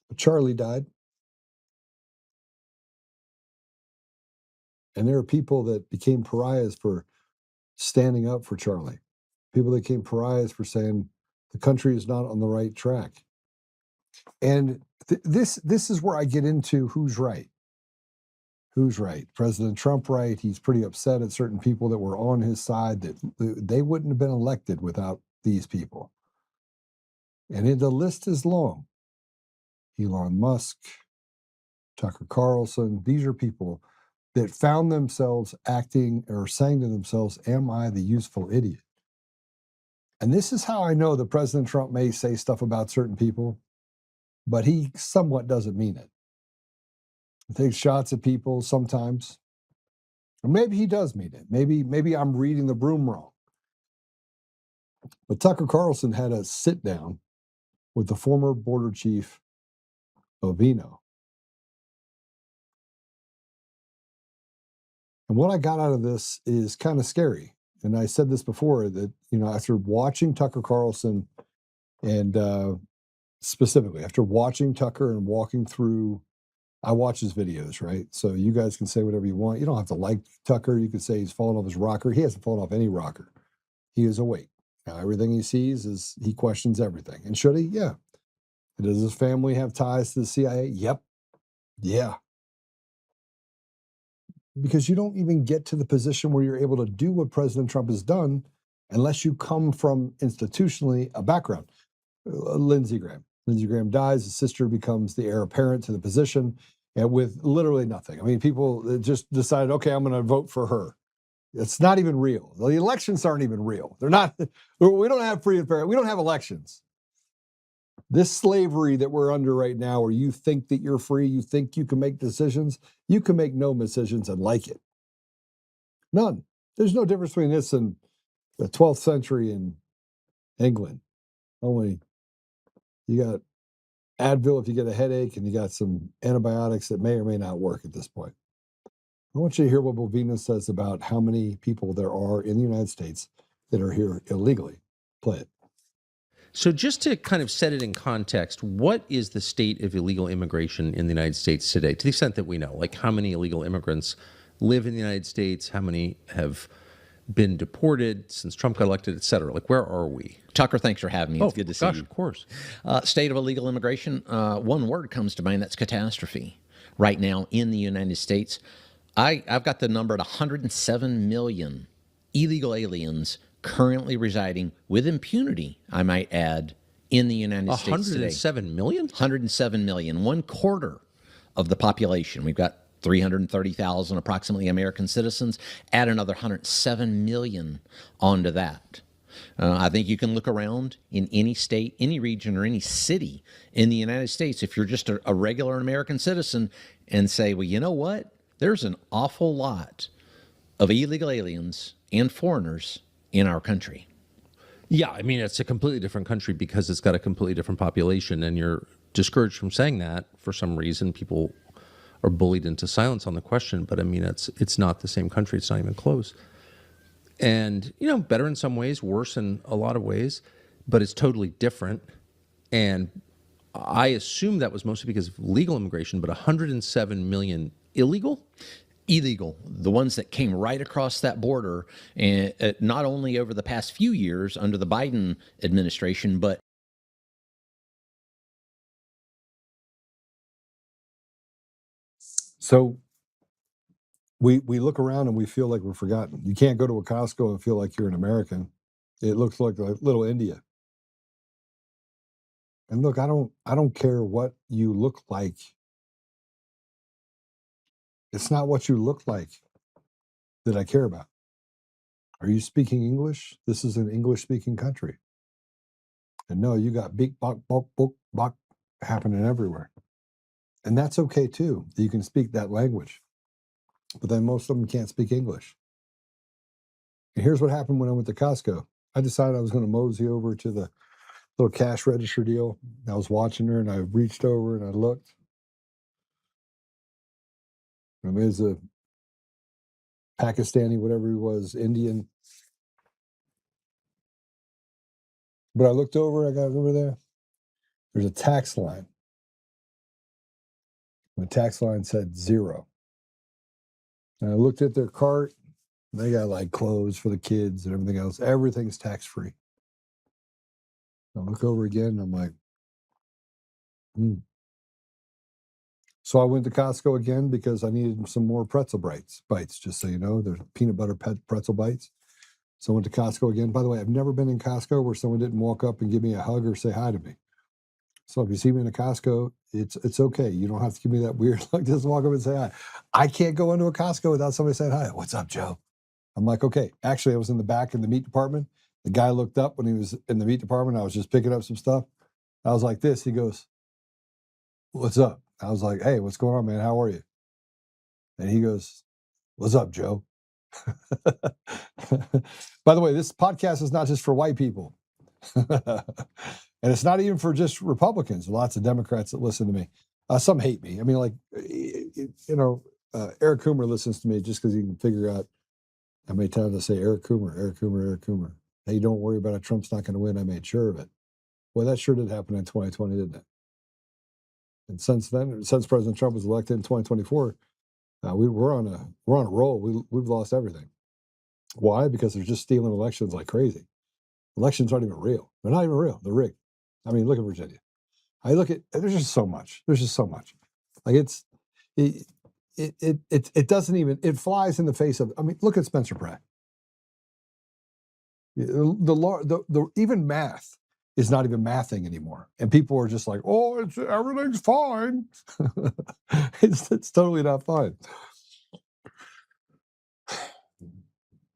But Charlie died. And there are people that became pariahs for standing up for Charlie. People that became pariahs for saying the country is not on the right track. And this is where I get into who's right. Who's right? President Trump right? He's pretty upset at certain people that were on his side, that they wouldn't have been elected without these people. And the list is long. Elon Musk, Tucker Carlson, these are people that found themselves acting or saying to themselves, am I the useful idiot? And this is how I know that President Trump may say stuff about certain people, but he somewhat doesn't mean it. He takes shots at people sometimes. Or maybe he does mean it. Maybe I'm reading the room wrong. But Tucker Carlson had a sit down with the former border chief Ovino. And what I got out of this is kind of scary. And I said this before, that, after watching Tucker Carlson, and specifically after watching Tucker and walking through I watch his videos, right? So you guys can say whatever you want. You don't have to like Tucker. You could say he's fallen off his rocker. He hasn't fallen off any rocker. He is awake. Now, everything he sees is he questions everything. And should he? Yeah. Does his family have ties to the CIA? Yep. Yeah. Because you don't even get to the position where you're able to do what President Trump has done unless you come from institutionally a background. Lindsey Graham. Lindsey Graham dies. His sister becomes the heir apparent to the position, and with literally nothing. I mean, people just decided, okay, I'm going to vote for her. It's not even real. The elections aren't even real. They're not. We don't have free and fair. We don't have elections. This slavery that we're under right now, where you think that you're free, you think you can make decisions, you can make no decisions and like it. None. There's no difference between this and the 12th century in England. Only you got Advil if you get a headache, and you got some antibiotics that may or may not work at this point. I want you to hear what Bovina says about how many people there are in the United States that are here illegally. Play it.
So just to kind of set it in context, what is the state of illegal immigration in the United States today, to the extent that we know? Like, how many illegal immigrants live in the United States? How many have been deported since Trump got elected, et cetera? Like, where are we?
Tucker, thanks for having me. It's good to see you.
Of course.
State of illegal immigration, one word comes to mind, that's catastrophe. Right now in the United States, I've got the number at 107 million illegal aliens currently residing with impunity, I might add, in the United States today.
107 million?
107 million, 1/4 of the population. We've got 330,000 approximately American citizens. Add another 107 million onto that. I think you can look around in any state, any region, or any city in the United States, if you're just a regular American citizen, and say, well, you know what? There's an awful lot of illegal aliens and foreigners in our country.
Yeah, I mean, it's a completely different country because it's got a completely different population, and you're discouraged from saying that for some reason. People are bullied into silence on the question, but I mean, it's not the same country. It's not even close. And, you know, better in some ways, worse in a lot of ways, but it's totally different. And I assume that was mostly because of legal immigration, but 107 million illegal?
Illegal, the ones that came right across that border, and not only over the past few years under the Biden administration, but
So we look around and we feel like we're forgotten. You can't go to a Costco and feel like you're an American. It looks like little India. And look, I don't care what you look like. It's not what you look like that I care about. Are you speaking English? This is an English-speaking country. And no, you got beak, bok, bok, bok, bok happening everywhere. And that's okay too. You can speak that language. But then most of them can't speak English. And here's what happened when I went to Costco. I decided I was going to mosey over to the little cash register deal. I was watching her, and I reached over and I looked. And there's a Pakistani, whatever he was, Indian. But I looked over, I got over there. There's a tax line. The tax line said 0. And I looked at their cart. They got like clothes for the kids and everything else. Everything's tax-free. I look over again, and I'm like, So I went to Costco again because I needed some more pretzel bites, just so you know. There's peanut butter pretzel bites. So I went to Costco again. By the way, I've never been in Costco where someone didn't walk up and give me a hug or say hi to me. So if you see me in a Costco, it's okay. You don't have to give me that weird look. Just walk up and say hi. I can't go into a Costco without somebody saying hi. What's up, Joe? I'm like, okay. Actually, I was in the back in the meat department. The guy looked up when he was in the meat department. I was just picking up some stuff. I was like this. He goes, what's up? I was like, hey, what's going on, man? How are you? And he goes, what's up, Joe? By the way, this podcast is not just for white people. And it's not even for just Republicans. Lots of Democrats that listen to me. Some hate me. I mean, like, Eric Coomer listens to me just because he can figure out how many times I say Eric Coomer, Eric Coomer, Eric Coomer. Hey, don't worry about it. Trump's not going to win. I made sure of it. Well, that sure did happen in 2020, didn't it? And since then, since President Trump was elected in 2024, we're on a roll. We've lost everything. Why? Because they're just stealing elections like crazy. Elections aren't even real. They're not even real. They're rigged. I mean, look at Virginia. I look at there's just so much. There's just so much. Like it doesn't even, it flies in the face of. I mean, look at Spencer Pratt. The even math is not even mathing anymore, and people are just like, oh, everything's fine. It's totally not fine.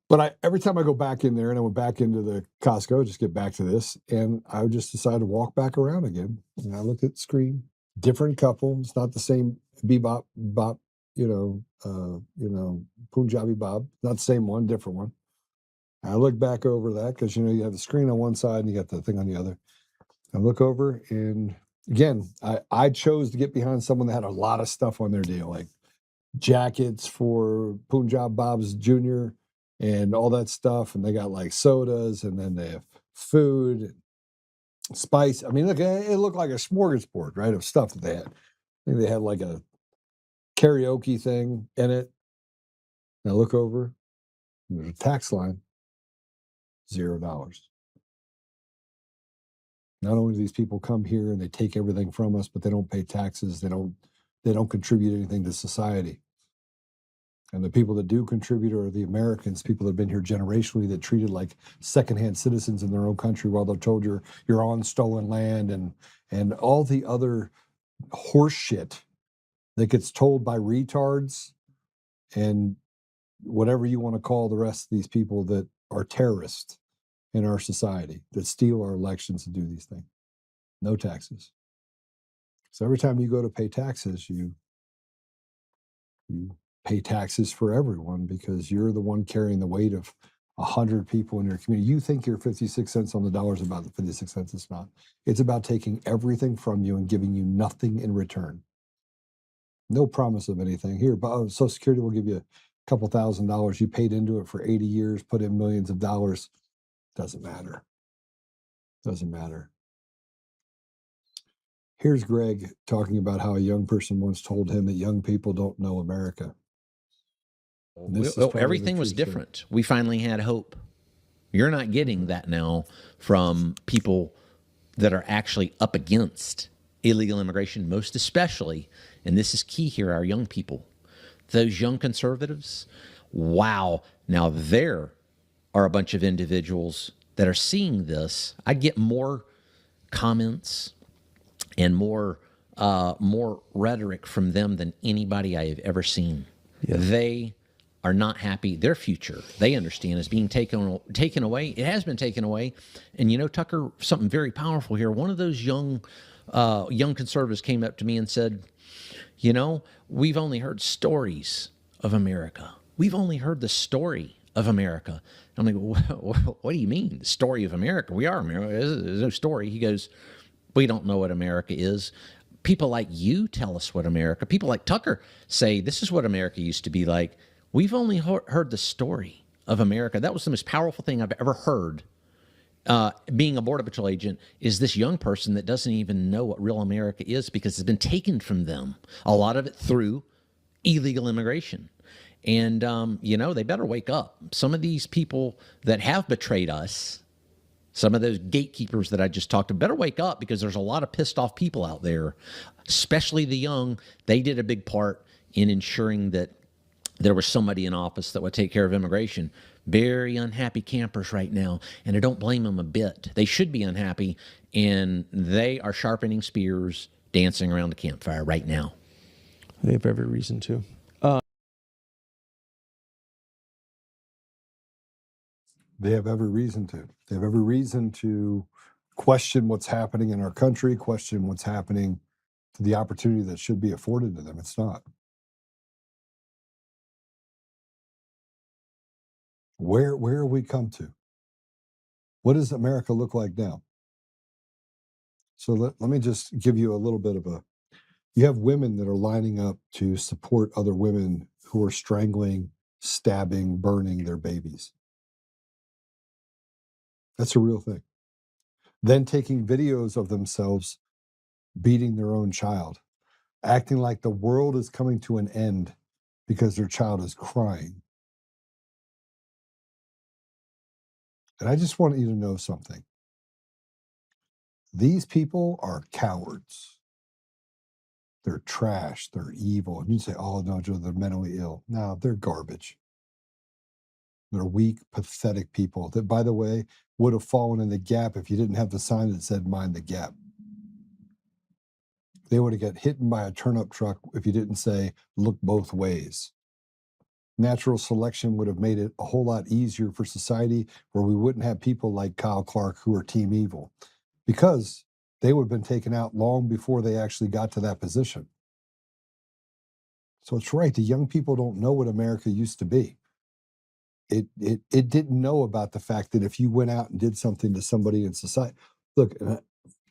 But every time I go back in there, and I went back into the Costco, just get back to this, and I would just decide to walk back around again. And I look at the screen, different couple. It's not the same bebop, bop, Punjabi Bob. Not the same one, different one. I look back over that because you have the screen on one side and you got the thing on the other. I look over, and again, I chose to get behind someone that had a lot of stuff on their deal, like jackets for Punjab Bob's Jr. and all that stuff, and they got like sodas, and then they have food, spice. I mean, look, it looked like a smorgasbord, right, of stuff that they had. I think they had like a karaoke thing in it. And I look over, and there's a tax line, $0. Not only do these people come here and they take everything from us, but they don't pay taxes. They don't contribute anything to society. And the people that do contribute are the Americans, people that have been here generationally, that treated like secondhand citizens in their own country while they're told you're on stolen land, and all the other horse shit that gets told by retards and whatever you want to call the rest of these people that are terrorists in our society, that steal our elections and do these things. No taxes. So every time you go to pay taxes, you pay taxes for everyone, because you're the one carrying the weight of 100 people in your community. You think you're 56 cents on the dollar is about the 56 cents. It's not. It's about taking everything from you and giving you nothing in return. No promise of anything. Here, Social Security will give you a couple $1,000. You paid into it for 80 years, put in millions of dollars. Doesn't matter. Doesn't matter. Here's Greg talking about how a young person once told him that young people don't know America.
Well, everything was different. We finally had hope. You're not getting that now from people that are actually up against illegal immigration, most especially, and this is key here, our young people. Those young conservatives, wow. Now there are a bunch of individuals that are seeing this. I get more comments and more rhetoric from them than anybody I have ever seen. Yeah. They are not happy. Their future, they understand, is being taken away. It has been taken away. And Tucker, something very powerful here. One of those young conservatives came up to me and said, we've only heard stories of America. We've only heard the story of America. I'm like, what do you mean, the story of America? We are America. There's no story. He goes, we don't know what America is. People like you tell us what America, people like Tucker say, this is what America used to be like. We've only heard the story of America. That was the most powerful thing I've ever heard. Being a Border Patrol agent, is this young person that doesn't even know what real America is, because it's been taken from them. A lot of it through illegal immigration. And, they better wake up. Some of these people that have betrayed us, some of those gatekeepers that I just talked about, better wake up, because there's a lot of pissed off people out there, especially the young. They did a big part in ensuring that there was somebody in office that would take care of immigration. Very unhappy campers right now, and I don't blame them a bit. They should be unhappy, and they are sharpening spears, dancing around the campfire right now.
They have every reason to.
They have every reason to. They have every reason to question what's happening in our country, question what's happening to the opportunity that should be afforded to them. It's not. Where have we come to? What does America look like now? So let me just give you a little bit of you have women that are lining up to support other women who are strangling, stabbing, burning their babies. That's a real thing. Then taking videos of themselves beating their own child. acting like the world is coming to an end because their child is crying. And I just want you to know something. These people are cowards. They're trash. They're evil. And you say, oh, no, Joe, they're mentally ill. No, they're garbage. They're weak, pathetic people that, by the way, would have fallen in the gap if you didn't have the sign that said mind the gap. They would have got hit by a turnip truck if you didn't say look both ways. Natural selection would have made it a whole lot easier for society where we wouldn't have people like Kyle Clark who are team evil, because they would have been taken out long before they actually got to that position. So it's right. The young people don't know what America used to be. It didn't know about the fact that if you went out and did something to somebody in society. Look,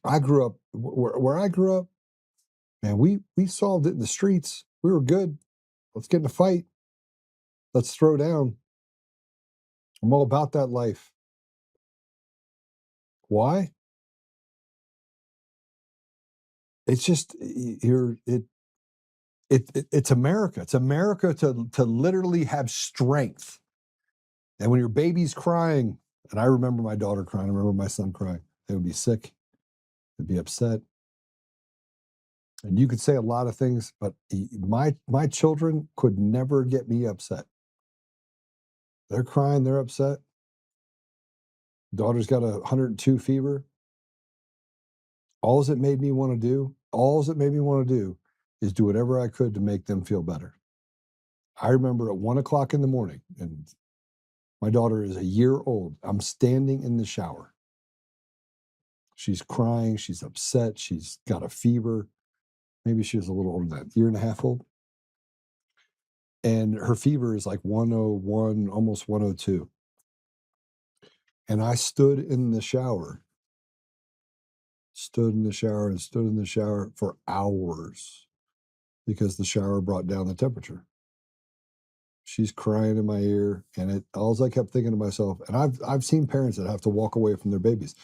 I grew up where I grew up, man, we solved it in the streets. We were good. Let's get in a fight. Let's throw down. I'm all about that life. Why? It's just it's America. It's America to literally have strength. And when your baby's crying, and I remember my daughter crying, I remember my son crying, they would be sick, they'd be upset. And you could say a lot of things, but my children could never get me upset. They're crying, they're upset. Daughter's got 102 fever. All it made me want to do is do whatever I could to make them feel better. I remember at 1 o'clock in the morning, and my daughter is a year old. I'm standing in the shower. She's crying, she's upset, she's got a fever. Maybe she was a little older than that, year and a half old. And her fever is like 101, almost 102. And I stood in the shower for hours because the shower brought down the temperature. She's crying in my ear, and all I kept thinking to myself, and I've seen parents that have to walk away from their babies.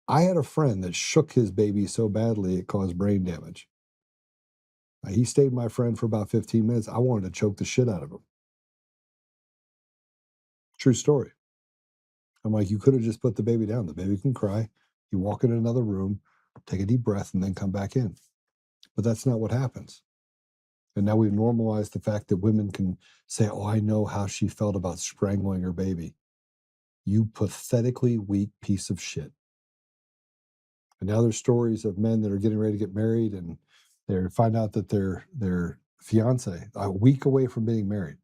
I had a friend that shook his baby so badly it caused brain damage. He stayed my friend for about 15 minutes. I wanted to choke the shit out of him. True story. I'm like, you could have just put the baby down. The baby can cry. You walk in another room, take a deep breath, and then come back in. But that's not what happens. And now we've normalized the fact that women can say, oh, I know how she felt about strangling her baby. You pathetically weak piece of shit. And now there's stories of men that are getting ready to get married, and they find out that their fiance, a week away from being married,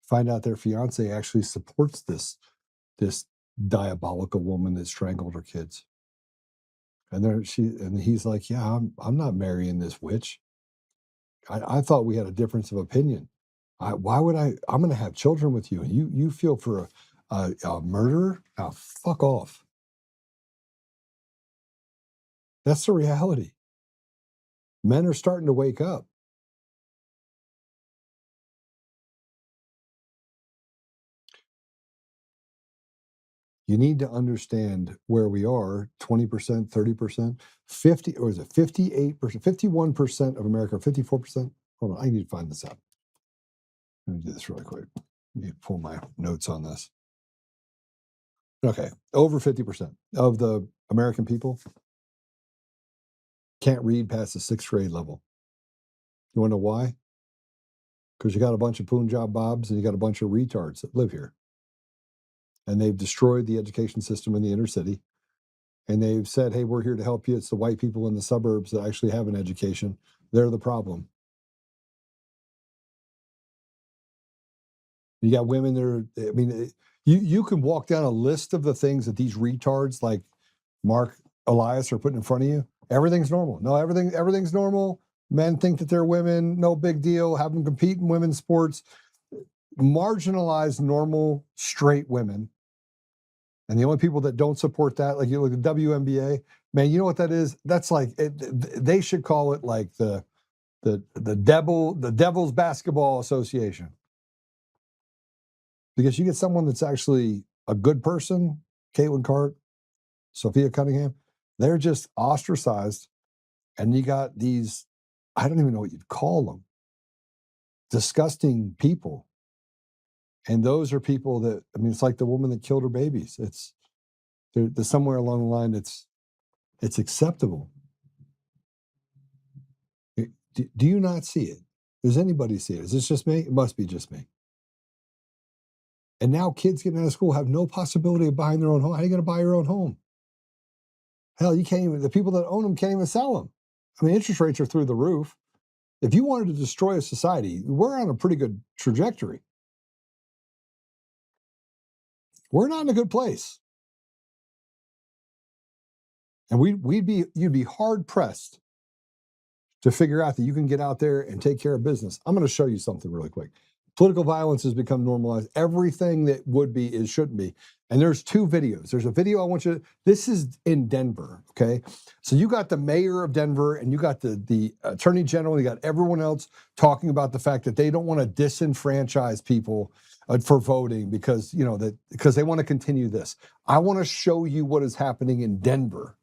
find out their fiance actually supports this diabolical woman that strangled her kids. And he's like, yeah, I'm not marrying this witch. I thought we had a difference of opinion. Why would I'm going to have children with you, and you feel for a murderer? Now, fuck off. That's the reality. Men are starting to wake up. You need to understand where we are, 20%, 30%, 50, or is it 58%, 51% of America, 54%? Hold on, I need to find this out. Let me do this really quick. I need to pull my notes on this. Okay, over 50% of the American people can't read past the 6th grade level. You want to know why? Because you got a bunch of Punjab Bobs and you got a bunch of retards that live here. And they've destroyed the education system in the inner city. And they've said, hey, we're here to help you. It's the white people in the suburbs that actually have an education. They're the problem. You got women that are, I mean, you can walk down a list of the things that these retards like Mark Elias are putting in front of you. Everything's normal. No, everything's normal. Men think that they're women. No big deal. Have them compete in women's sports. Marginalized, normal, straight women. And the only people that don't support that, like you look at the WNBA, man, you know what that is? That's like they should call it like the Devil's Basketball Association, because you get someone that's actually a good person, Caitlin Clark, Sophia Cunningham, they're just ostracized, and you got these I don't even know what you'd call them, disgusting people. And those are people that, I mean, it's like the woman that killed her babies. It's there's somewhere along the line it's acceptable. Do you not see it? Does anybody see it? Is this just me? It must be just me. And now kids getting out of school have no possibility of buying their own home. How are you going to buy your own home? Hell, you can't even, the people that own them can't even sell them. I mean, interest rates are through the roof. If you wanted to destroy a society, we're on a pretty good trajectory. We're not in a good place. And you'd be hard pressed to figure out that you can get out there and take care of business. I'm going to show you something really quick. Political violence has become normalized. Everything that would be is shouldn't be. And there's two videos. There's a video I want you to, this is in Denver, okay? So you got the mayor of Denver and you got the attorney general, you got everyone else talking about the fact that they don't want to disenfranchise people for voting because, you know, because they want to continue this. I want to show you what is happening in Denver,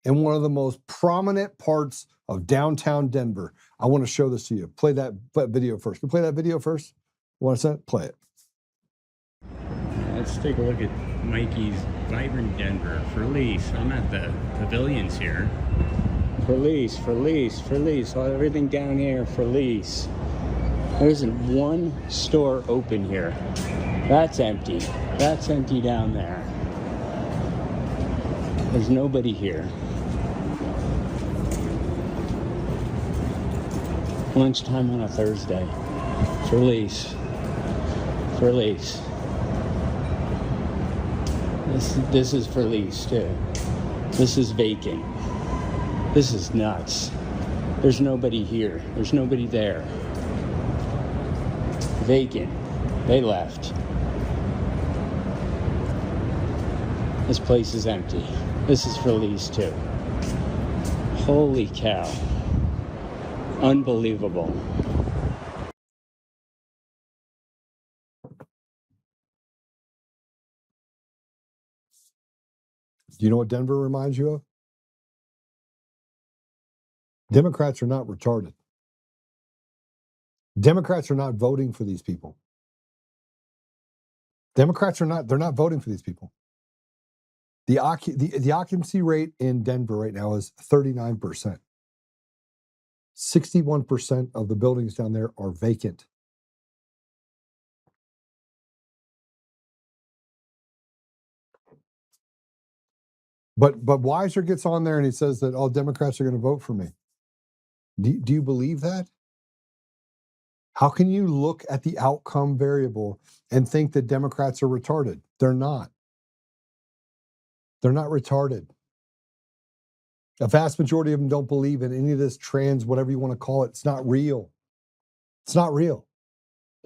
in one of the most prominent parts of downtown Denver. I want to show this to you. Play that video first. Can you play that video first? Want to play it?
Let's take a look at Mikey's Vibrant Denver for lease. I'm at the pavilions here. For lease, for lease, for lease. All everything down here for lease. There isn't one store open here. That's empty. That's empty down there. There's nobody here. Lunchtime on a Thursday. For lease. For lease. This is for lease too. This is vacant. This is nuts. There's nobody here. There's nobody there. Vacant. They left. This place is empty. This is for lease too. Holy cow. Unbelievable.
Do you know what Denver reminds you of? Democrats are not retarded. Democrats are not voting for these people. Democrats are not, they're not voting for these people. The occupancy rate in Denver right now is 39%. 61% of the buildings down there are vacant. But Weiser gets on there and he says that all Democrats are going to vote for me. Do you believe that? How can you look at the outcome variable and think that Democrats are retarded? They're not. They're not retarded. A vast majority of them don't believe in any of this trans, whatever you want to call it. It's not real. It's not real.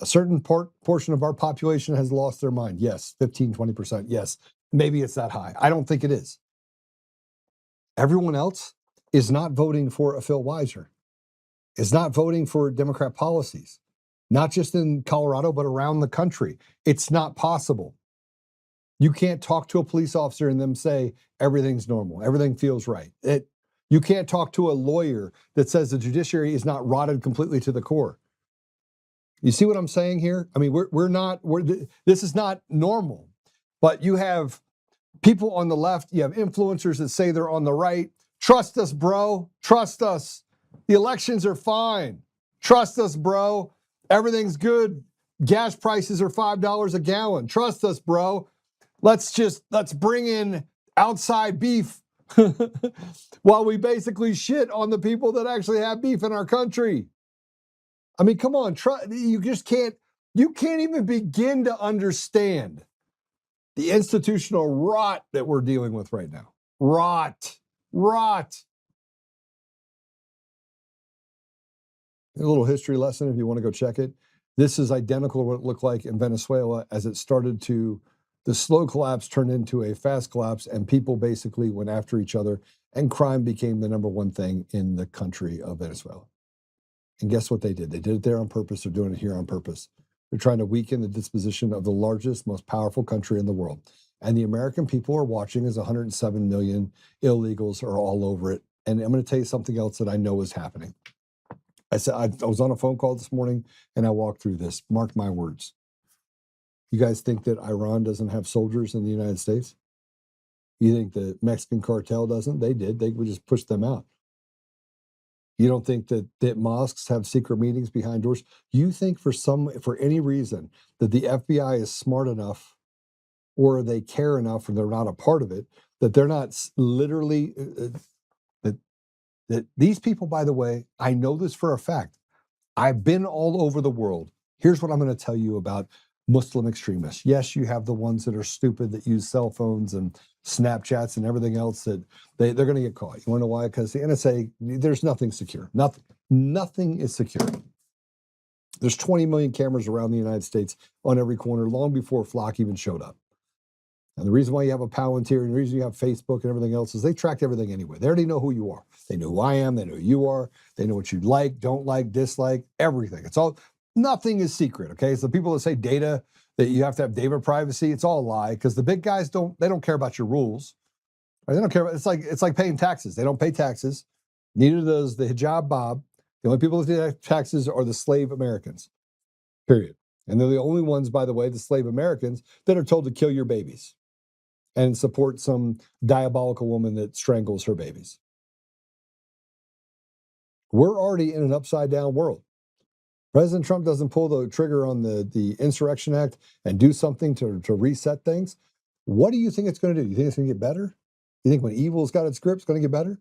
A certain portion of our population has lost their mind. Yes, 15, 20%. Yes, maybe it's that high. I don't think it is. Everyone else is not voting for a Phil Weiser, is not voting for Democrat policies, not just in Colorado, but around the country. It's not possible. You can't talk to a police officer and them say everything's normal, everything feels right. You can't talk to a lawyer that says the judiciary is not rotted completely to the core. You see what I'm saying here? I mean, this is not normal, but you have people on the left, you have influencers that say they're on the right. Trust us, bro. Trust us. The elections are fine. Trust us, bro. Everything's good. Gas prices are $5 a gallon. Trust us, bro. Let's bring in outside beef while we basically shit on the people that actually have beef in our country. I mean, come on, you can't even begin to understand the institutional rot that we're dealing with right now. Rot. A little history lesson if you want to go check it. This is identical to what it looked like in Venezuela as it started to, the slow collapse turned into a fast collapse and people basically went after each other and crime became the number one thing in the country of Venezuela. And guess what they did? They did it there on purpose. They're doing it here on purpose. They're trying to weaken the disposition of the largest, most powerful country in the world. And the American people are watching as 107 million illegals are all over it. And I'm going to tell you something else that I know is happening. I said, I was on a phone call this morning and I walked through this. Mark my words. You guys think that Iran doesn't have soldiers in the United States? You think the Mexican cartel doesn't? They did. They would just push them out. You don't think that mosques have secret meetings behind doors? You think for any reason that the FBI is smart enough or they care enough and they're not a part of it, that they're not literally, that these people, by the way, I know this for a fact. I've been all over the world. Here's what I'm going to tell you about Muslim extremists. Yes, you have the ones that are stupid that use cell phones and Snapchats and everything else that they're going to get caught. You want to know why? Because the NSA, there's nothing secure. Nothing is secure. There's 20 million cameras around the United States on every corner long before Flock even showed up. And the reason why you have a Palantir and the reason you have Facebook and everything else is they track everything anyway. They already know who you are. They know who I am. They know who you are. They know what you like, don't like, dislike, everything. It's all, nothing is secret, okay? So people that say data, that you have to have data privacy, it's all a lie because the big guys don't care about your rules. Right? They don't care about, it's like paying taxes. They don't pay taxes. Neither does the hijab Bob. The only people that pay taxes are the slave Americans, period. And they're the only ones, by the way, the slave Americans, that are told to kill your babies and support some diabolical woman that strangles her babies. We're already in an upside down world. President Trump doesn't pull the trigger on the Insurrection Act and do something to reset things. What do you think it's going to do? You think it's going to get better? You think when evil's got its grip, it's going to get better?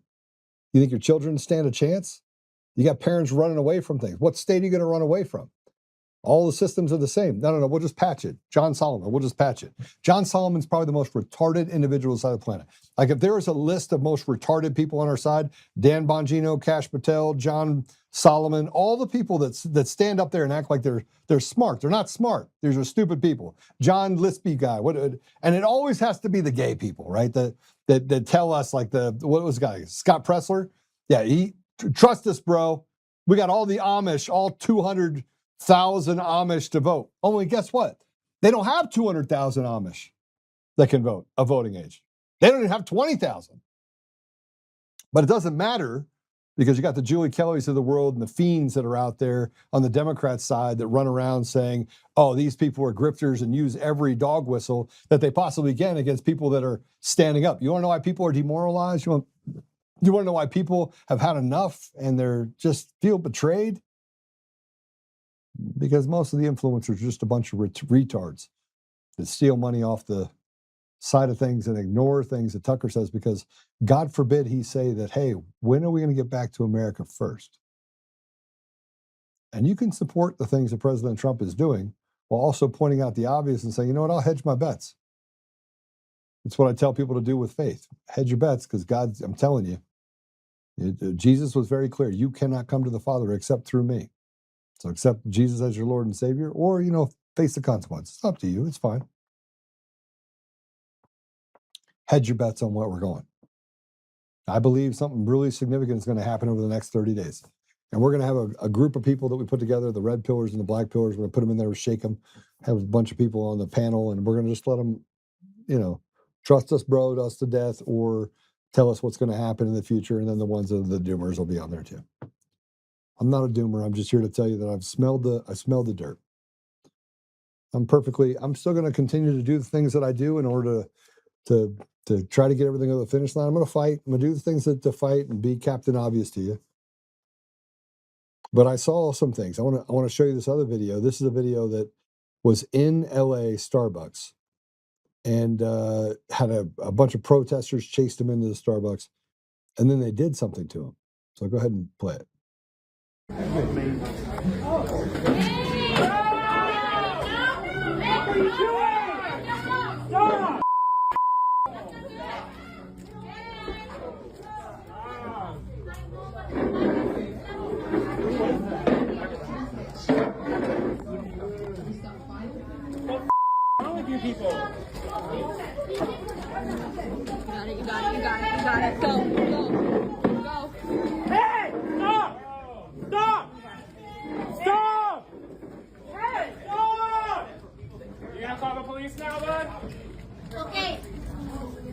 You think your children stand a chance? You got parents running away from things. What state are you going to run away from? All the systems are the same. No, we'll just patch it. John Solomon, we'll just patch it. John Solomon's probably the most retarded individual on the planet. Like if there was a list of most retarded people on our side, Dan Bongino, Kash Patel, John Solomon, all the people that stand up there and act like they're smart. They're not smart. These are stupid people. John Lispy guy. And it always has to be the gay people, right? That tell us like what was the guy? Scott Pressler? Yeah, trust us, bro. We got all the Amish, all 200,000 Amish to vote. Only guess what? They don't have 200,000 Amish that can vote, a voting age. They don't even have 20,000. But it doesn't matter because you got the Julie Kellys of the world and the fiends that are out there on the Democrat side that run around saying, oh, these people are grifters and use every dog whistle that they possibly can against people that are standing up. You want to know why people are demoralized? You want to know why people have had enough and they're just feel betrayed? Because most of the influencers are just a bunch of retards that steal money off the side of things and ignore things that Tucker says because God forbid he say that, hey, when are we going to get back to America first? And you can support the things that President Trump is doing while also pointing out the obvious and saying, you know what, I'll hedge my bets. It's what I tell people to do with faith. Hedge your bets because God, I'm telling you, Jesus was very clear. You cannot come to the Father except through me. So accept Jesus as your Lord and Savior or, face the consequences. It's up to you. It's fine. Hedge your bets on where we're going. I believe something really significant is going to happen over the next 30 days. And we're going to have a group of people that we put together, the red pillars and the black pillars. We're going to put them in there, shake them, have a bunch of people on the panel, and we're going to just let them, trust us, bro, to us to death, or tell us what's going to happen in the future. And then the ones that are the doomers will be on there too. I'm not a doomer. I'm just here to tell you that I smelled the dirt. I'm still going to continue to do the things that I do in order to try to get everything over the finish line. I'm going to fight. I'm going to do the things to fight and be Captain Obvious to you. But I saw some things. I want to show you this other video. This is a video that was in LA Starbucks and had a bunch of protesters chased him into the Starbucks, and then they did something to him. So go ahead and play it.
People. You got it. Go. Hey, stop! Hey, stop! You gonna call the police now, bud? Okay.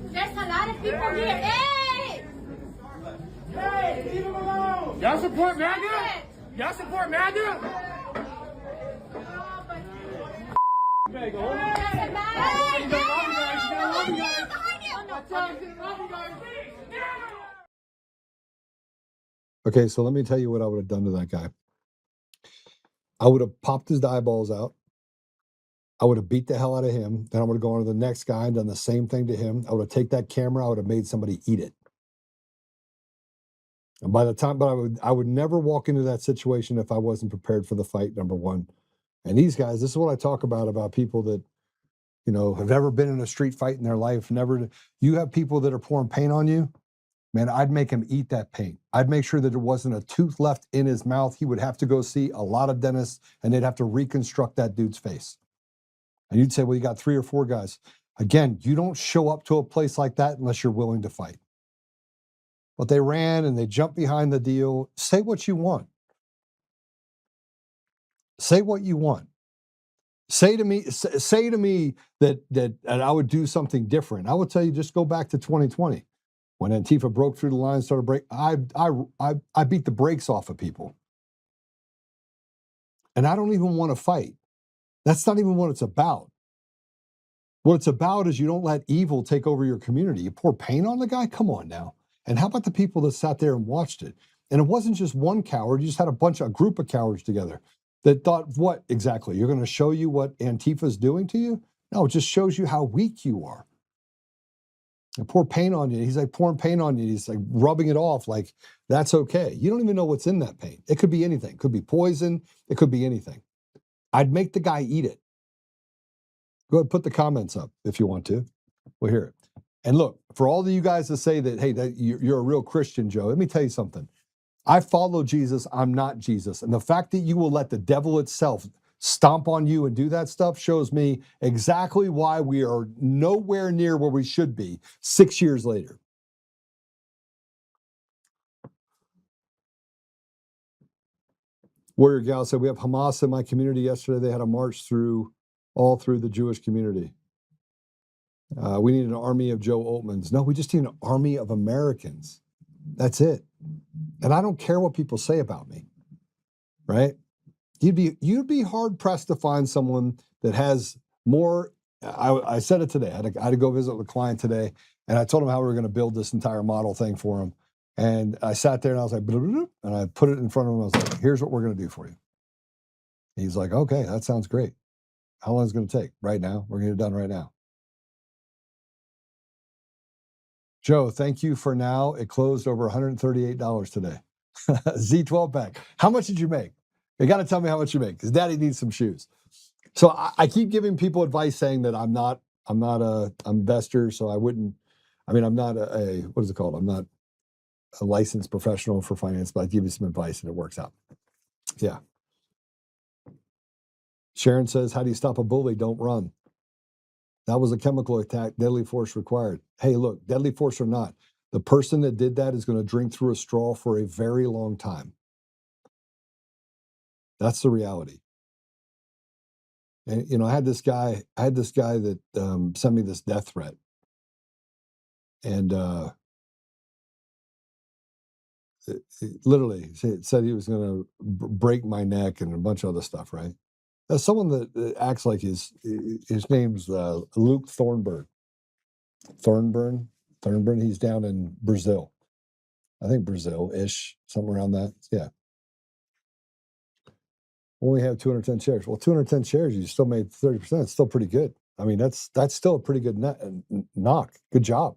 There's a lot of people here. Hey, leave him alone. Y'all support MAGA? Y'all support MAGA?
Okay, so let me tell you what I would have done to that guy. I would have popped his eyeballs out. I would have beat the hell out of him. Then I would have gone to the next guy and done the same thing to him. I would have taken that camera. I would have made somebody eat it. And by the time, but I would never walk into that situation if I wasn't prepared for the fight, number one. And these guys, this is what I talk about people that, you know, have never been in a street fight in their life. You have people that are pouring paint on you. Man, I'd make him eat that paint. I'd make sure that there wasn't a tooth left in his mouth. He would have to go see a lot of dentists and they'd have to reconstruct that dude's face. And you'd say, well, you got 3 or 4 guys. Again, you don't show up to a place like that unless you're willing to fight. But they ran and they jumped behind the deal. Say what you want. Say what you want. Say to me that I would do something different. I would tell you, just go back to 2020 when Antifa broke through the line, started break. I beat the brakes off of people, and I don't even want to fight. That's not even what it's about. What it's about is you don't let evil take over your community. You pour paint on the guy? Come on now. And how about the people that sat there and watched it? And it wasn't just one coward. You just had a group of cowards together that thought, what exactly? You're going to show you what Antifa's doing to you? No, it just shows you how weak you are. And pour paint on you. He's like pouring paint on you. He's like rubbing it off like that's okay. You don't even know what's in that paint. It could be anything. It could be poison. It could be anything. I'd make the guy eat it. Go ahead, put the comments up if you want to. We'll hear it. And look, for all of you guys to say that, hey, that you're a real Christian, Joe, let me tell you something. I follow Jesus. I'm not Jesus. And the fact that you will let the devil itself stomp on you and do that stuff shows me exactly why we are nowhere near where we should be 6 years later. Warrior Gal said, we have Hamas in my community yesterday. They had a march all through the Jewish community. We need an army of Joe Oltmans. No, we just need an army of Americans. That's it. And I don't care what people say about me, right? You'd be hard pressed to find someone that has more. I said it today. I had to go visit with a client today, and I told him how we were going to build this entire model thing for him. And I sat there and I was like, blah, blah, blah, and I put it in front of him. I was like, here's what we're going to do for you. He's like, okay, that sounds great. How long is it going to take? Right now. We're going to get it done right now. Joe, thank you for now. It closed over $138 today. Z12 pack. How much did you make? You got to tell me how much you make because Daddy needs some shoes. So I keep giving people advice saying that I'm not a investor, so I wouldn't. I mean, I'm not what is it called? I'm not a licensed professional for finance, but I give you some advice and it works out. Yeah. Sharon says, how do you stop a bully? Don't run. That was a chemical attack, deadly force required. Hey, look, deadly force or not, the person that did that is going to drink through a straw for a very long time. That's the reality. And, you know, I had this guy that sent me this death threat. And literally said he was going to break my neck and a bunch of other stuff, right? That's someone that acts like his name's Luke Thornburn. Thornburn. He's down in Brazil. I think Brazil-ish, somewhere around that. Yeah. Only have 210 shares. Well, 210 shares, you still made 30%. It's still pretty good. I mean, that's still a pretty good knock. Good job.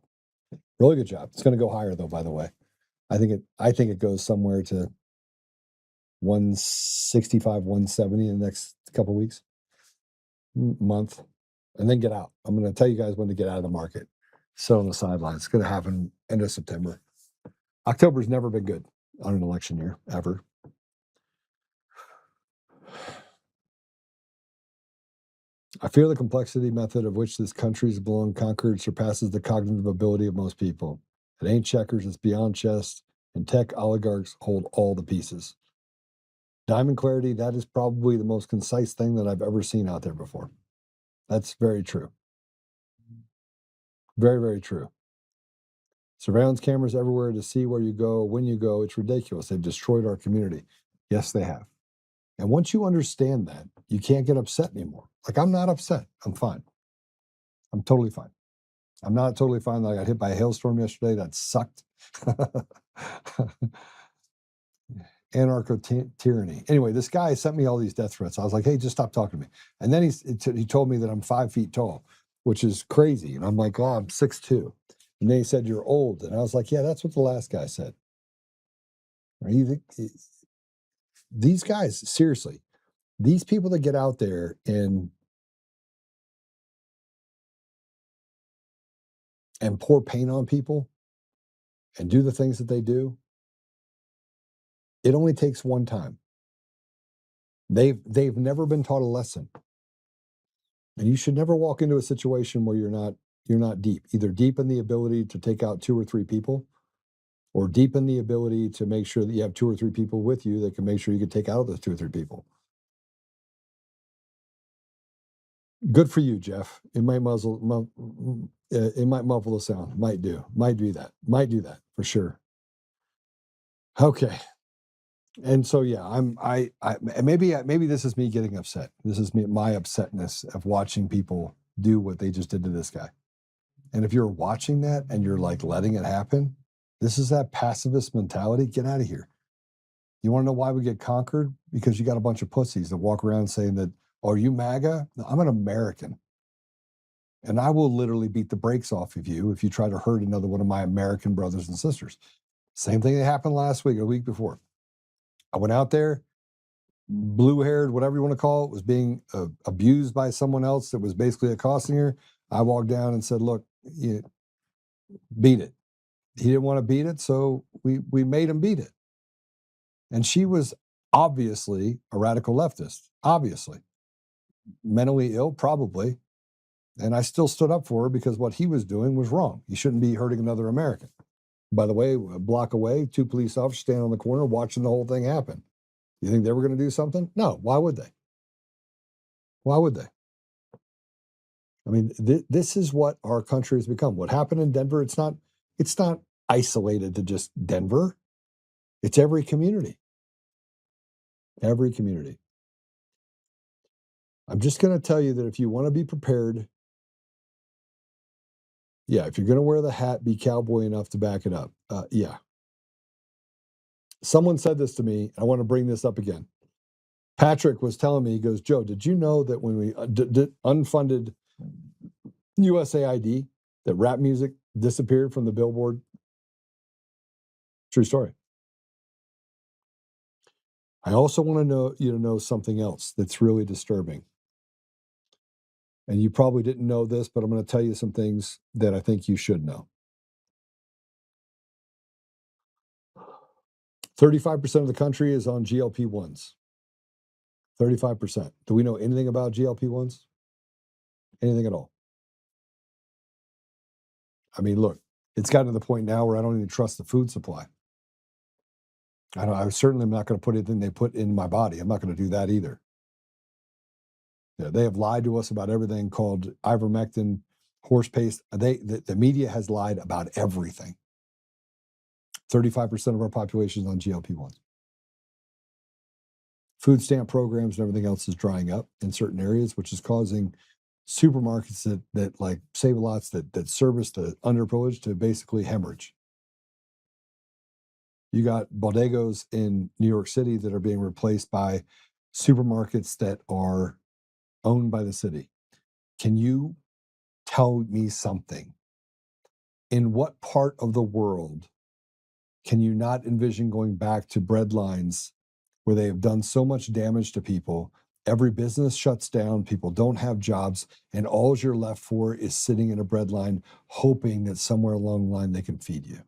Really good job. It's going to go higher though, by the way. I think it goes somewhere to 165, 170 in the next couple of weeks, month, and then get out. I'm going to tell you guys when to get out of the market. Sit on the sidelines. It's going to happen end of September. October's never been good on an election year, ever. I fear the complexity method of which this country's blown conquered surpasses the cognitive ability of most people. It ain't checkers, it's beyond chess, and tech oligarchs hold all the pieces. Diamond clarity, that is probably the most concise thing that I've ever seen out there before. That's very true. Very, very true. Surveillance cameras everywhere to see where you go, when you go. It's ridiculous. They've destroyed our community. Yes, they have. And once you understand that, you can't get upset anymore. Like, I'm not upset. I'm fine. I'm totally fine. I'm not totally fine that I got hit by a hailstorm yesterday. That sucked. Anarcho-tyranny. Anyway, this guy sent me all these death threats. I was like, hey, just stop talking to me. And then he told me that I'm 5 feet tall, which is crazy. And I'm like, oh, I'm 6'2". And then he said, you're old. And I was like, yeah, that's what the last guy said. These guys, seriously, these people that get out there and pour paint on people and do the things that they do, it only takes one time. They've never been taught a lesson. And you should never walk into a situation where you're not deep, either deep in the ability to take out 2 or 3 people, or deep in the ability to make sure that you have 2 or 3 people with you that can make sure you can take out those 2 or 3 people. Good for you, Jeff. It might muffle the sound. Might do that for sure. Okay. And so, yeah, maybe this is me getting upset. This is my upsetness of watching people do what they just did to this guy. And if you're watching that and you're like letting it happen, this is that pacifist mentality. Get out of here. You want to know why we get conquered? Because you got a bunch of pussies that walk around saying that, oh, are you MAGA? No, I'm an American. And I will literally beat the brakes off of you if you try to hurt another one of my American brothers and sisters. Same thing that happened last week or the week before. I went out there, blue-haired, whatever you want to call it, was being abused by someone else that was basically accosting her. I walked down and said, look, beat it. He didn't want to beat it, so we made him beat it. And she was obviously a radical leftist, obviously. Mentally ill, probably. And I still stood up for her because what he was doing was wrong. He shouldn't be hurting another American. By the way, a block away, 2 police officers standing on the corner watching the whole thing happen. You think they were going to do something? No. Why would they? Why would they? I mean, this is what our country has become. What happened in Denver, it's not isolated to just Denver. It's every community. Every community. I'm just going to tell you that if you want to be prepared, yeah, if you're going to wear the hat, be cowboy enough to back it up. Yeah. Someone said this to me. I want to bring this up again. Patrick was telling me, he goes, Joe, did you know that when we did unfunded USAID, that rap music disappeared from the Billboard? True story. I also want you to know something else that's really disturbing. And you probably didn't know this, but I'm going to tell you some things that I think you should know. 35% of the country is on GLP-1s. 35%. Do we know anything about GLP-1s? Anything at all? I mean, look, it's gotten to the point now where I don't even trust the food supply. I certainly am not going to put anything they put in my body. I'm not going to do that either. Yeah, they have lied to us about everything called ivermectin, horse paste. The media has lied about everything. 35% of our population is on GLP-1s. Food stamp programs and everything else is drying up in certain areas, which is causing supermarkets that like Save-A-Lots that service the underprivileged to basically hemorrhage. You got bodegas in New York City that are being replaced by supermarkets that are owned by the city. Can you tell me something? In what part of the world can you not envision going back to bread lines where they have done so much damage to people? Every business shuts down, people don't have jobs, and all you're left for is sitting in a bread line hoping that somewhere along the line they can feed you.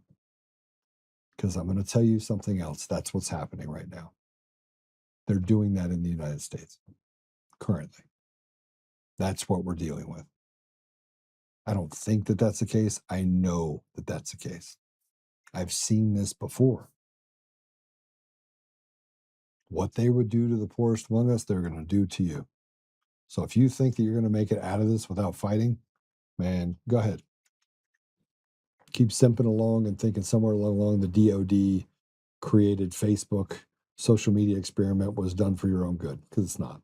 Because I'm going to tell you something else. That's what's happening right now. They're doing that in the United States currently. That's what we're dealing with. I don't think that that's the case. I know that that's the case. I've seen this before. What they would do to the poorest among us, they're going to do to you. So if you think that you're going to make it out of this without fighting, man, go ahead. Keep simping along and thinking somewhere along the DOD created Facebook social media experiment was done for your own good, because it's not.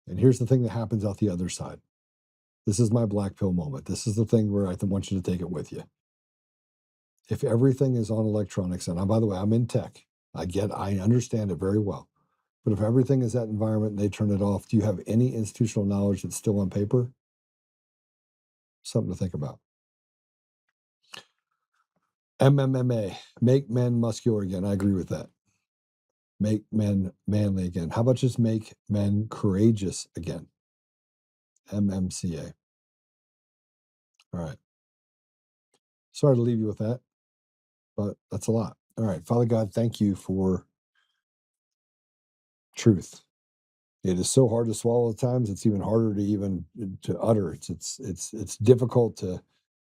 And here's the thing that happens out the other side. This is my black pill moment. This is the thing where I want you to take it with you. If everything is on electronics, and by the way, I'm in tech. I understand it very well. But if everything is that environment and they turn it off, do you have any institutional knowledge that's still on paper? Something to think about. MMA, make men muscular again. I agree with that. Make men manly again. How about just make men courageous again? MMCA. All right. Sorry to leave you with that, but that's a lot. All right. Father God, thank you for truth. It is so hard to swallow at times. It's even harder to utter. It's difficult to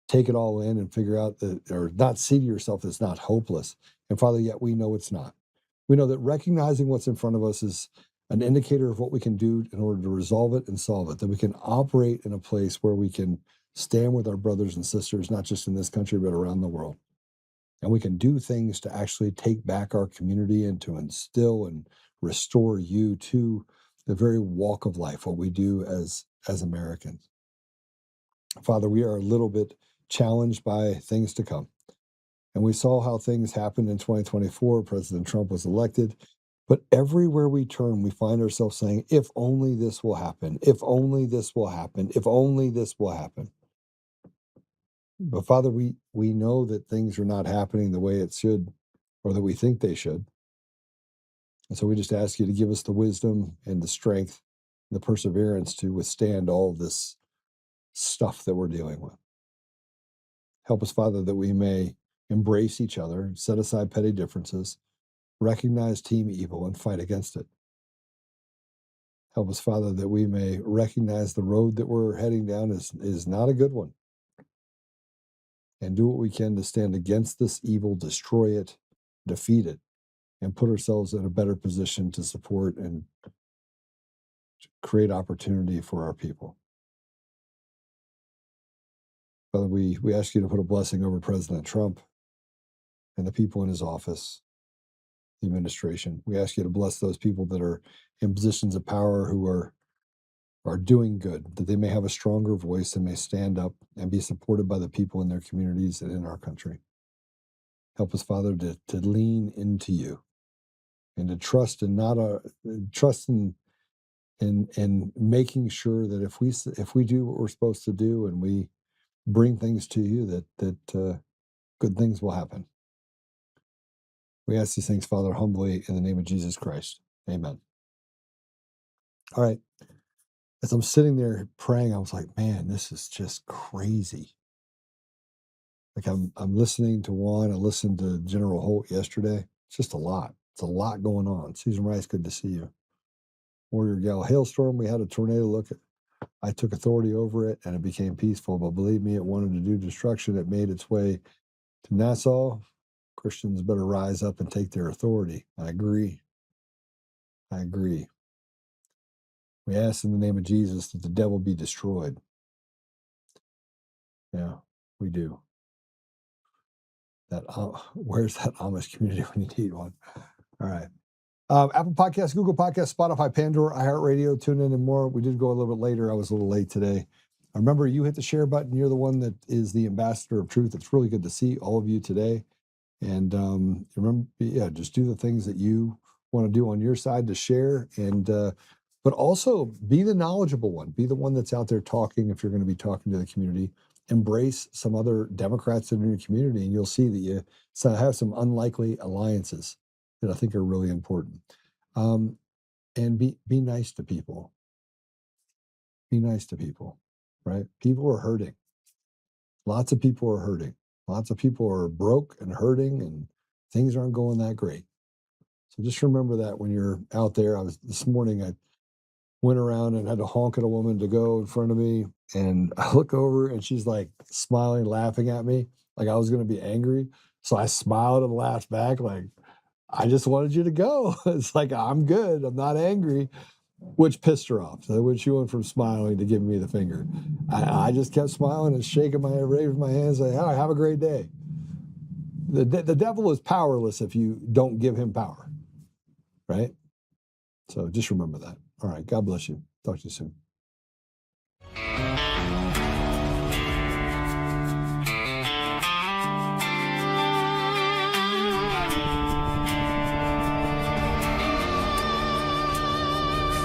take it all in and figure out that, or not see to yourself that it's not hopeless. And Father, yet we know it's not. We know that recognizing what's in front of us is an indicator of what we can do in order to resolve it and solve it, that we can operate in a place where we can stand with our brothers and sisters, not just in this country, but around the world. And we can do things to actually take back our community and to instill and restore you to the very walk of life, what we do as Americans. Father, we are a little bit challenged by things to come. And we saw how things happened in 2024. President Trump was elected. But everywhere we turn, we find ourselves saying, if only this will happen, if only this will happen, if only this will happen. But Father, we know that things are not happening the way it should, or that we think they should. And so we just ask you to give us the wisdom and the strength, and the perseverance to withstand all of this stuff that we're dealing with. Help us, Father, that we may embrace each other, set aside petty differences, recognize team evil, and fight against it. Help us, Father, that we may recognize the road that we're heading down is not a good one, and do what we can to stand against this evil, destroy it, defeat it, and put ourselves in a better position to support and create opportunity for our people. Father, we ask you to put a blessing over President Trump and the people in his office, the administration. We ask you to bless those people that are in positions of power who are doing good, that they may have a stronger voice and may stand up and be supported by the people in their communities and in our country. Help us, Father, to lean into you and to trust and trust in making sure that if we do what we're supposed to do and we bring things to you, that good things will happen. We ask these things, Father, humbly in the name of Jesus Christ. Amen. All right. As I'm sitting there praying, I was like, man, this is just crazy. Like I'm listening to Juan. I listened to General Holt yesterday. It's just a lot. It's a lot going on. Susan Rice, good to see you. Warrior Gal, hailstorm. We had a tornado. Look, I took authority over it and it became peaceful. But believe me, it wanted to do destruction. It made its way to Nassau. Christians better rise up and take their authority. I agree. We ask in the name of Jesus that the devil be destroyed. Yeah, we do. Where's that Amish community when you need one? All right. Apple Podcasts, Google Podcasts, Spotify, Pandora, iHeartRadio, TuneIn, and more. We did go a little bit later. I was a little late today. Remember, you hit the share button. You're the one that is the ambassador of truth. It's really good to see all of you today. And remember, just do the things that you want to do on your side to share. And but also be the knowledgeable one. Be the one that's out there talking if you're going to be talking to the community. Embrace some other Democrats in your community, and you'll see that you have some unlikely alliances that I think are really important. And be nice to people. Be nice to people, right? People are hurting. Lots of people are hurting. Lots of people are broke and hurting, and things aren't going that great. So just remember that when you're out there. This morning, I went around and had to honk at a woman to go in front of me. And I look over and she's like smiling, laughing at me like I was going to be angry. So I smiled and laughed back like, I just wanted you to go. It's like, I'm good. I'm not angry, which pissed her off. So when she went from smiling to giving me the finger, I just kept smiling and shaking my head, raising my hands, saying, all right, have a great day. The devil is powerless if you don't give him power. right? So just remember that. All right. God bless you. Talk to you soon.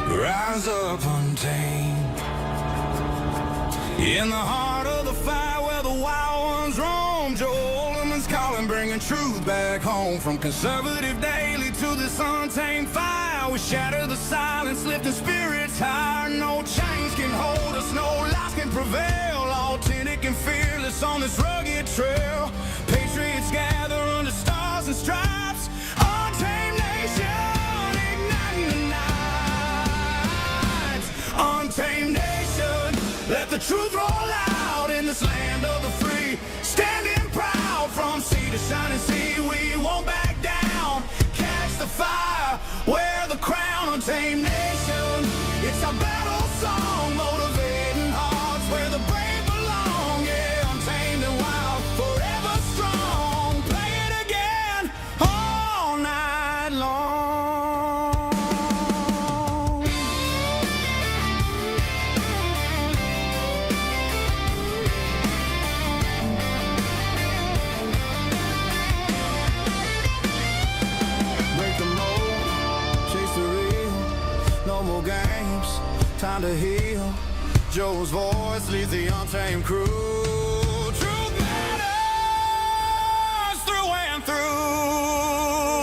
Rise up untamed in the heart of the fire where the wild ones roam. Joe Oltmann's calling, bringing truth back home. From conservative daily to this untamed fire, we shatter the silence, lifting spirits higher. No chains can hold us, no lies can prevail. Authentic and fearless on this rugged trail. Patriots gather under stars and stripes. Untamed nation, igniting the night. Untamed nation, let the truth roll out in this land of the free. Standing proud from sea to shining sea, we won't back down. Catch the fire, wear the crown. Untamed nation, it's our battle song, motivating hearts where the brave belong. Yeah, untamed and wild, forever strong. Play it again all night long. Break the mold, chase the real, no more games, time to heal. Joe's voice leads the untamed crew. Truth matters through and through.